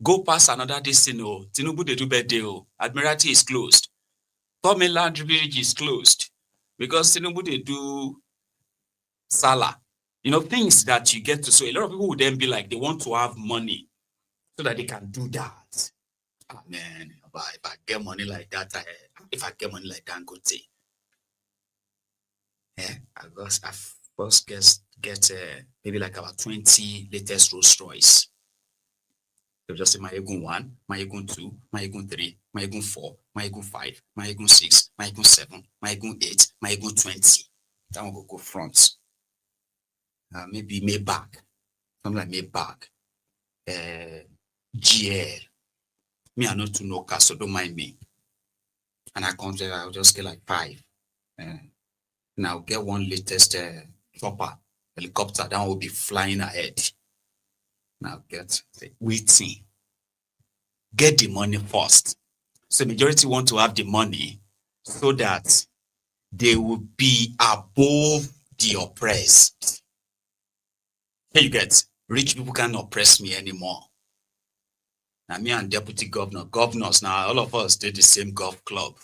go pass another distance. Tinubu they do birthday, Admiralty is closed. Land Village is closed because Tinubu they do Salah. Things that you get to. So a lot of people would then be like, they want to have money so that they can do that. Oh man, if I get money like that, go take. I first get maybe like about 20 latest Rolls Royce. They'll just say my Egun 1, my Egun 2, my Egun 3, my Egun 4, my Egun 5, my Egun 6, my Egun 7, my Egun 8, my Egun 20. That one will go front. Maybe Maybach, something like Maybach, GL. Me, I know to know car, so don't mind me. And I come there, I'll just get like 5. And I'll get one latest chopper, helicopter, that will be flying ahead. Now waiting. Get the money first. So majority want to have the money so that they will be above the oppressed. Here you get, rich people can't oppress me anymore. Now me and deputy governors, now all of us did the same golf club.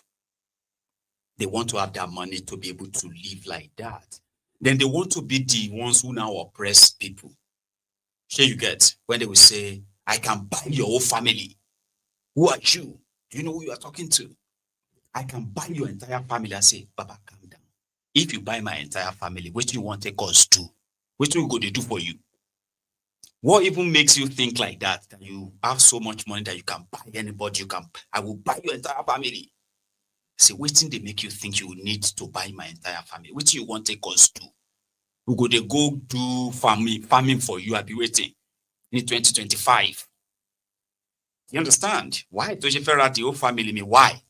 They want to have that money to be able to live like that. Then they want to be the ones who now oppress people. Here you get, when they will say, I can buy your whole family. Who are you? Do you know who you are talking to? I can buy your entire family. I say, Baba, calm down. If you buy my entire family, what do you want to take us to? What do we go to do for you? What even makes you think like that? That you have so much money that you can buy anybody, I will buy your entire family. Say, waiting they make you think you need to buy my entire family. What do you want to take us to? We go to go do farming for you. I'll be waiting in 2025. You understand? Why? Don't you figure out the whole family? Me, why?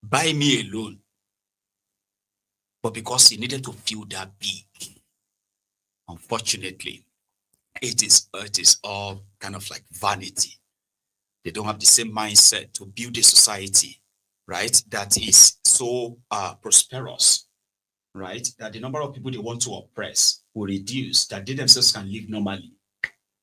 Buy me alone. But because he needed to feel that big. Unfortunately, it is all kind of like vanity. They don't have the same mindset to build a society, right, that is so prosperous, right, that the number of people they want to oppress will reduce, that they themselves can live normally,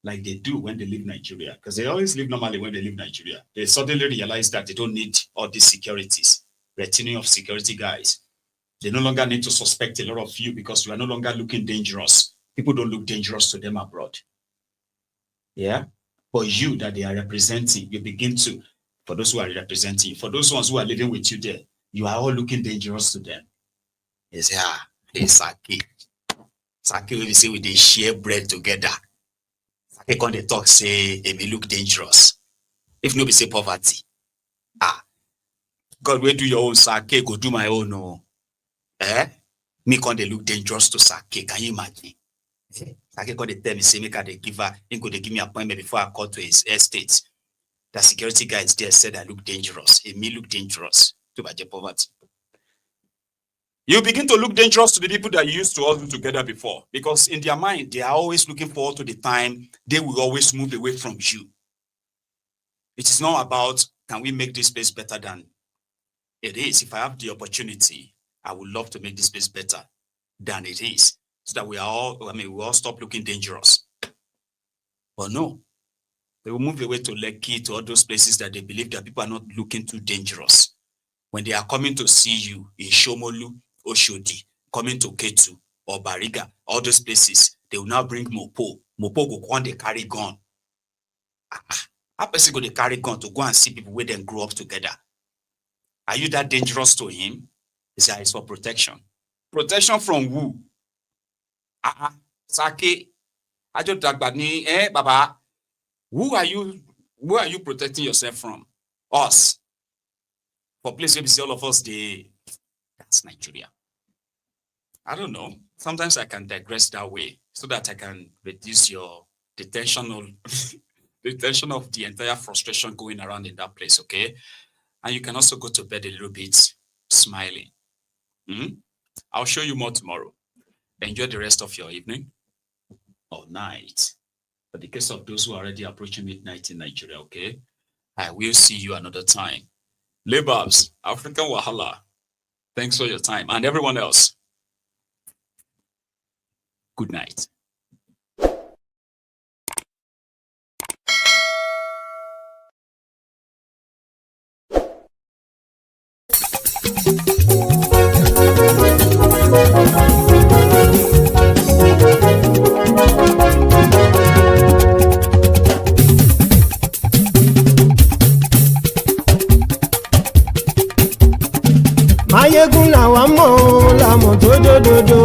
like they do when they leave Nigeria, because they always live normally when they leave Nigeria. They suddenly realize that they don't need all these securities, retinue of security guys. They no longer need to suspect a lot of you because you are no longer looking dangerous. People don't look dangerous to them abroad. Yeah? For you that they are representing, you begin to, for those who are representing, for those ones who are living with you there, you are all looking dangerous to them. They say, it's Sake. Sake will say they share bread together. Sake when they talk, say, it may look dangerous. If nobody say poverty. God, where do your own Sake, go do my own, no. Me when they look dangerous to Sake, can you imagine? Sake when they tell me, say, make they give her, they give me an appointment before I call to his estate. The security guys there said I look dangerous. It may look dangerous to budget poverty. You begin to look dangerous to the people that you used to all do together before, because in their mind, they are always looking forward to the time they will always move away from you. It is not about, can we make this place better than it is? If I have the opportunity, I would love to make this place better than it is, so that we all stop looking dangerous. But no, they will move away to Lekki, to all those places that they believe that people are not looking too dangerous. When they are coming to see you in Shomolu, Oshodi, coming to Ketu or Bariga, all those places, they will now bring Mopo. Mopo go on, they carry gun. How person go they carry gun to go and see people where they grow up together? Are you that dangerous to him? He said, it's for protection. Protection from who? Sake. Ajo Dagbani, Baba. Who are you protecting yourself from? Us. For place where we see all of us, that's Nigeria. I don't know. Sometimes I can digress that way so that I can reduce the tension of the entire frustration going around in that place, okay? And you can also go to bed a little bit smiling. I'll show you more tomorrow. Enjoy the rest of your evening or night. For the case of those who are already approaching midnight in Nigeria, okay? I will see you another time. Lababs, African Wahala, thanks for your time. And everyone else, good night. Mayegun làwa mọ̀ làmọ̀ tó dòdòdò.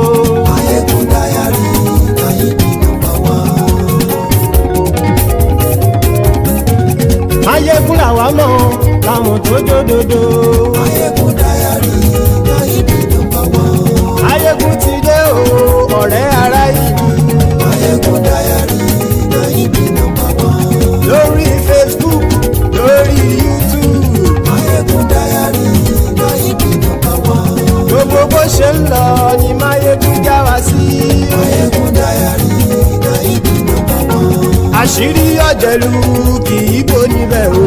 Mayegun Diary Ayíbi #1. Mayegun làwa mọ̀ làmọ̀ tó dòdòdò. Mayegun Diary Ayíbi #1. Mayegun ti dé o ọ̀rẹ́ ara ìlú. Mayegun Diary Ayíbi #1. Lórí Facebook, lórí YouTube. Mayegun Diary Ayíbi #1. Gbogbo bó ṣe ń lọ ni Mayegun já wa sí. Mayegun Diary Ayíbi #1. Àṣírí ọ̀jẹ̀lú kì í bò níbẹ̀ o.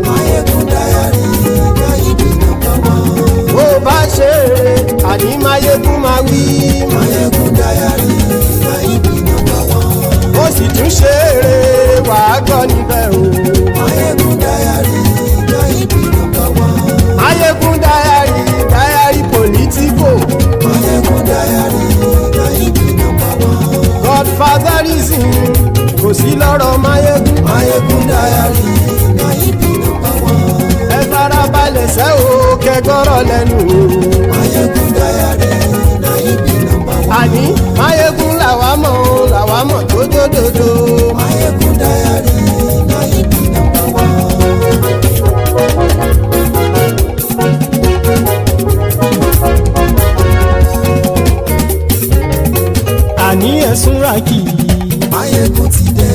Mayegun Diary Ayíbi #1. Bó bá ṣe eré àní Mayegun máa wí. Mayegun Diary Ayíbi #1. Ó sì tún ṣe eré wàá gbọ́ níbẹ̀ o. Mayegun Diary Ayíbi #1. Mayegun Diary politico. Mayegun Diary Ayíbi #1. Godfatherism kò sí lọ́rọ̀ Mayegun. Mayegun Diary Ayíbi #1. Ẹ farabalẹ̀ sẹ́ o kẹgọ́rọ̀ lẹ́nu o. Mayegun Diary Ayíbi #1. Àní Mayegun làwa mọ̀ tó dòdòdò. Mayegun Diary Ayíbi #1. Àní ẹ̀sùn rákì. Mayegun ti dé.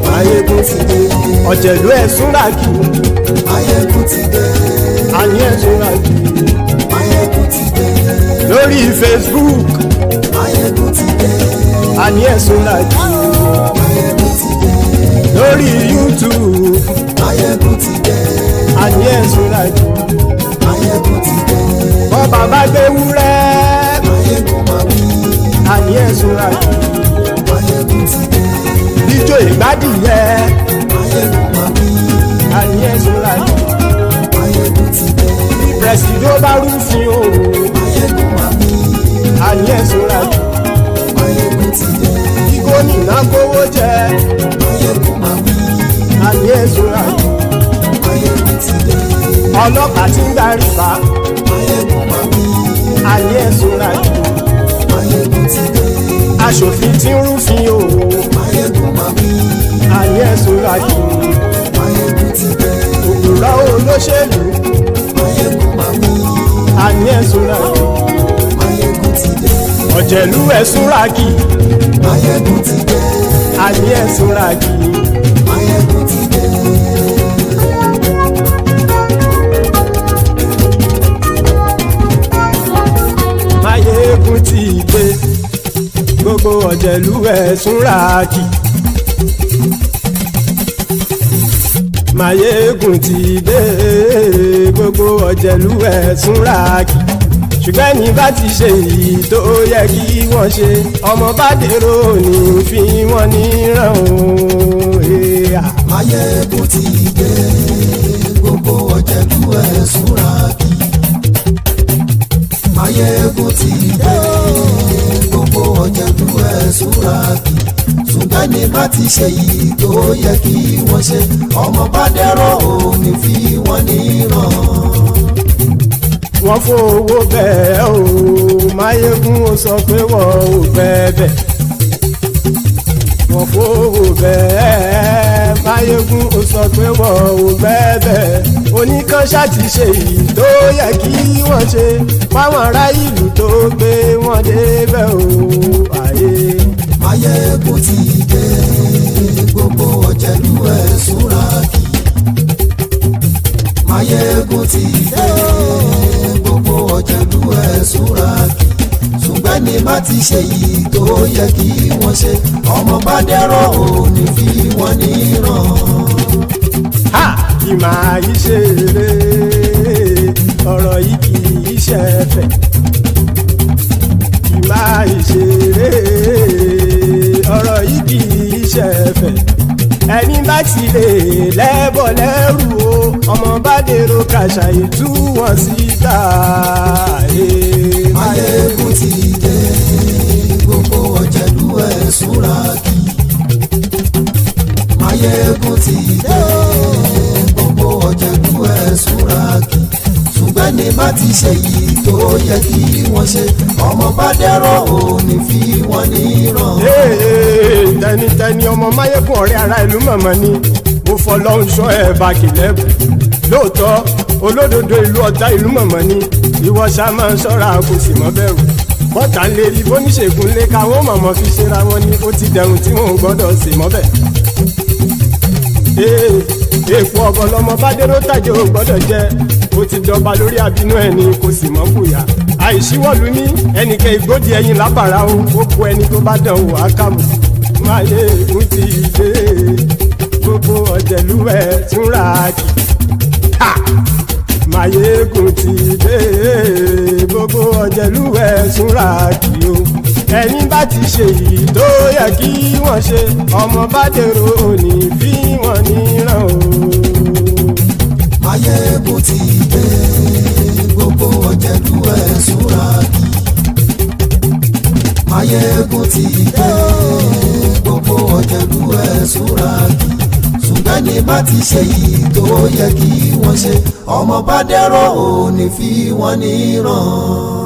Mayegun ti dé. Ọ̀jẹ̀lú ẹ̀sùn rákì. Mayegun ti dé. Àní ẹ̀sùn rákì. Mayegun ti dé. Lórí Facebook. Mayegun ti dé. Àní ẹ̀sùn rákì. Mayegun ti dé. Lórí YouTube. Mayegun ti dé. Àní ẹ̀sùn rákì. Mayegun ti dé. Bọ́ bàbá gbé wúrẹ́. Mayegun máa wí. Àní ẹ̀sùn rákì. Mayegun ti dé. Ijó ìgbádìyẹ. Mayegun máa wí. Àní ẹ̀sùn rákì. Mayegun ti dé. Bí pẹ̀sìdó bá rúfin o. Mayegun máa wí. Àní ẹ̀sùn rákì. Máyégún ti dé. Kí gómìnà kówó jẹ. Máyégún máa wí. Àní èso àjò. Máyégún ti dé. Ọlọ́pàá tí ń gba rìbá. Máyégún máa wí. Àní èso àjò. Máyégún ti dé. Aṣòfin tí ń rúfin òwò. Máyégún máa wí. Àní èso àjò. Máyégún ti dé. Òpùrọ́ olóṣèlú. Máyégún máa wí. Àní èso àjò. Máyégún ti dé. Ọ̀jẹ̀lú ẹ̀sùn ràkì. Máyégún ti dé. Àní ẹ̀sùn ràkì. Máyégún ti dé. Máyégún ti dé. Gbogbo ọ̀jẹ̀lú ẹ̀sùn ràkì. Máyégún ti dé. Gbogbo ọ̀jẹ̀lú ẹ̀sùn ràkì. Ṣùgbọ́n ní bá ti ṣe èyí tó yẹ kí wọ́n ṣe, ọmọ Bádérò ní fi wọ́n níran o. Máyégún ti dé. Gbogbo ọ̀jẹ̀lú ẹ̀sùn ràkì. Máyégún ti dé. Gbogbo ọ̀jẹ̀lú ẹ̀sùn ràkì. Ṣùgbọ́n ní bá ti ṣe èyí tó yẹ kí wọ́n ṣe, ọmọ Bádérò ní fi wọ́n níran. Wọ́n fowó bẹ́ẹ̀ o, Máyégún ó sọ pé wọ́n ò bẹ́ẹ̀. Wọ́n fowó bẹ́ẹ̀, Máyégún ó sọ pé wọ́n ò bẹ́ẹ̀. Oníkanṣá ti ṣe èyí tó yẹ kí wọ́n ṣe, fáwọn ará ìlú tó gbé wọn débẹ̀ o. Máyégún ti dé. Gbogbo ọ̀jẹ̀lú ẹ̀sùn ràkì. Máyégún ti dé. Gbogbo ọ̀jẹ̀lú ẹ̀sùn ràkì. Ṣùgbọ́n ní má ti ṣe yìí tó yẹ kí wọ́n ṣe, ọmọ Bádérò ní fi wọ́n níran. Kì máa yí ṣe eré, ọ̀rọ̀ yìí kì í ṣe ẹ̀fẹ̀. Kì máa yí ṣe eré, ọ̀rọ̀ yìí kì í ṣe ẹ̀fẹ̀. Ẹni bá ti lè lẹ́bọ̀ lẹ́rù o, ọmọ Bádérò kàṣàyè tú wọn síta. Máyégún ti dé. Gbogbo ọ̀jẹ̀lú ẹ̀sùn ràkì. Máyégún ti dé. Gbogbo ọ̀jẹ̀lú ẹ̀sùn ràkì. Ṣùgbọ́n ní bá ti ṣe yìí tó yẹ kí wọ́n ṣe, ọmọ Bádérò ní fi wọ́n níran. Tẹnitẹni ọmọ Máyégún ọ̀rẹ́ ara ìlú mọ̀mọ́ ni mo fọlọ́run ṣọ́ ẹ̀ bá kìlẹ́bù. Lóòótọ́ olódodo ìlú ọ̀tá ìlú mọ̀mọ́ ni ìwọ ṣá máa ń ṣọ́ra kò sì mọ́ bẹ̀rù. Bọ́tà ń lè rí bóníṣègùn lé káwọn mọ̀mọ́ fi ṣera wọn ni ó ti dẹrùn tí wọn ò gbọ́dọ̀ sè mọ́bẹ̀. Èèpo ọ̀gọ̀ lọmọ Bádérò tàjẹ́ ò gbọ́dọ̀ jẹ́, ó ti jọba lórí àbínú ẹni kò sì mọ́ bùyà. Àìsíwọ́lú ní ẹnìkẹ́ ìgbódì ẹyin lábàrá o, ó kó ẹni tó bá dán wò á kàmù. Máyégún ti dé. Gbogbo ọ̀jẹ̀lú ẹ̀sùn ràkì. Máyégún ti dé. Gbogbo ọ̀jẹ̀lú ẹ̀sùn ràkì o. Ẹni bá ti ṣe yìí tó yẹ kí wọ́n ṣe, ọmọ Bádérò ní fi wọ́n níran o. Máyégún ti dé. Gbogbo ọ̀jẹ̀lú ẹ̀sùn ràkì. Máyégún ti dé. Gbogbo ọ̀jẹ̀lú ẹ̀sùn ràkì. Ṣùgbọ́n ní bá ti ṣe yìí tó yẹ kí wọ́n ṣe, ọmọ Bádérò ní fi wọ́n níran.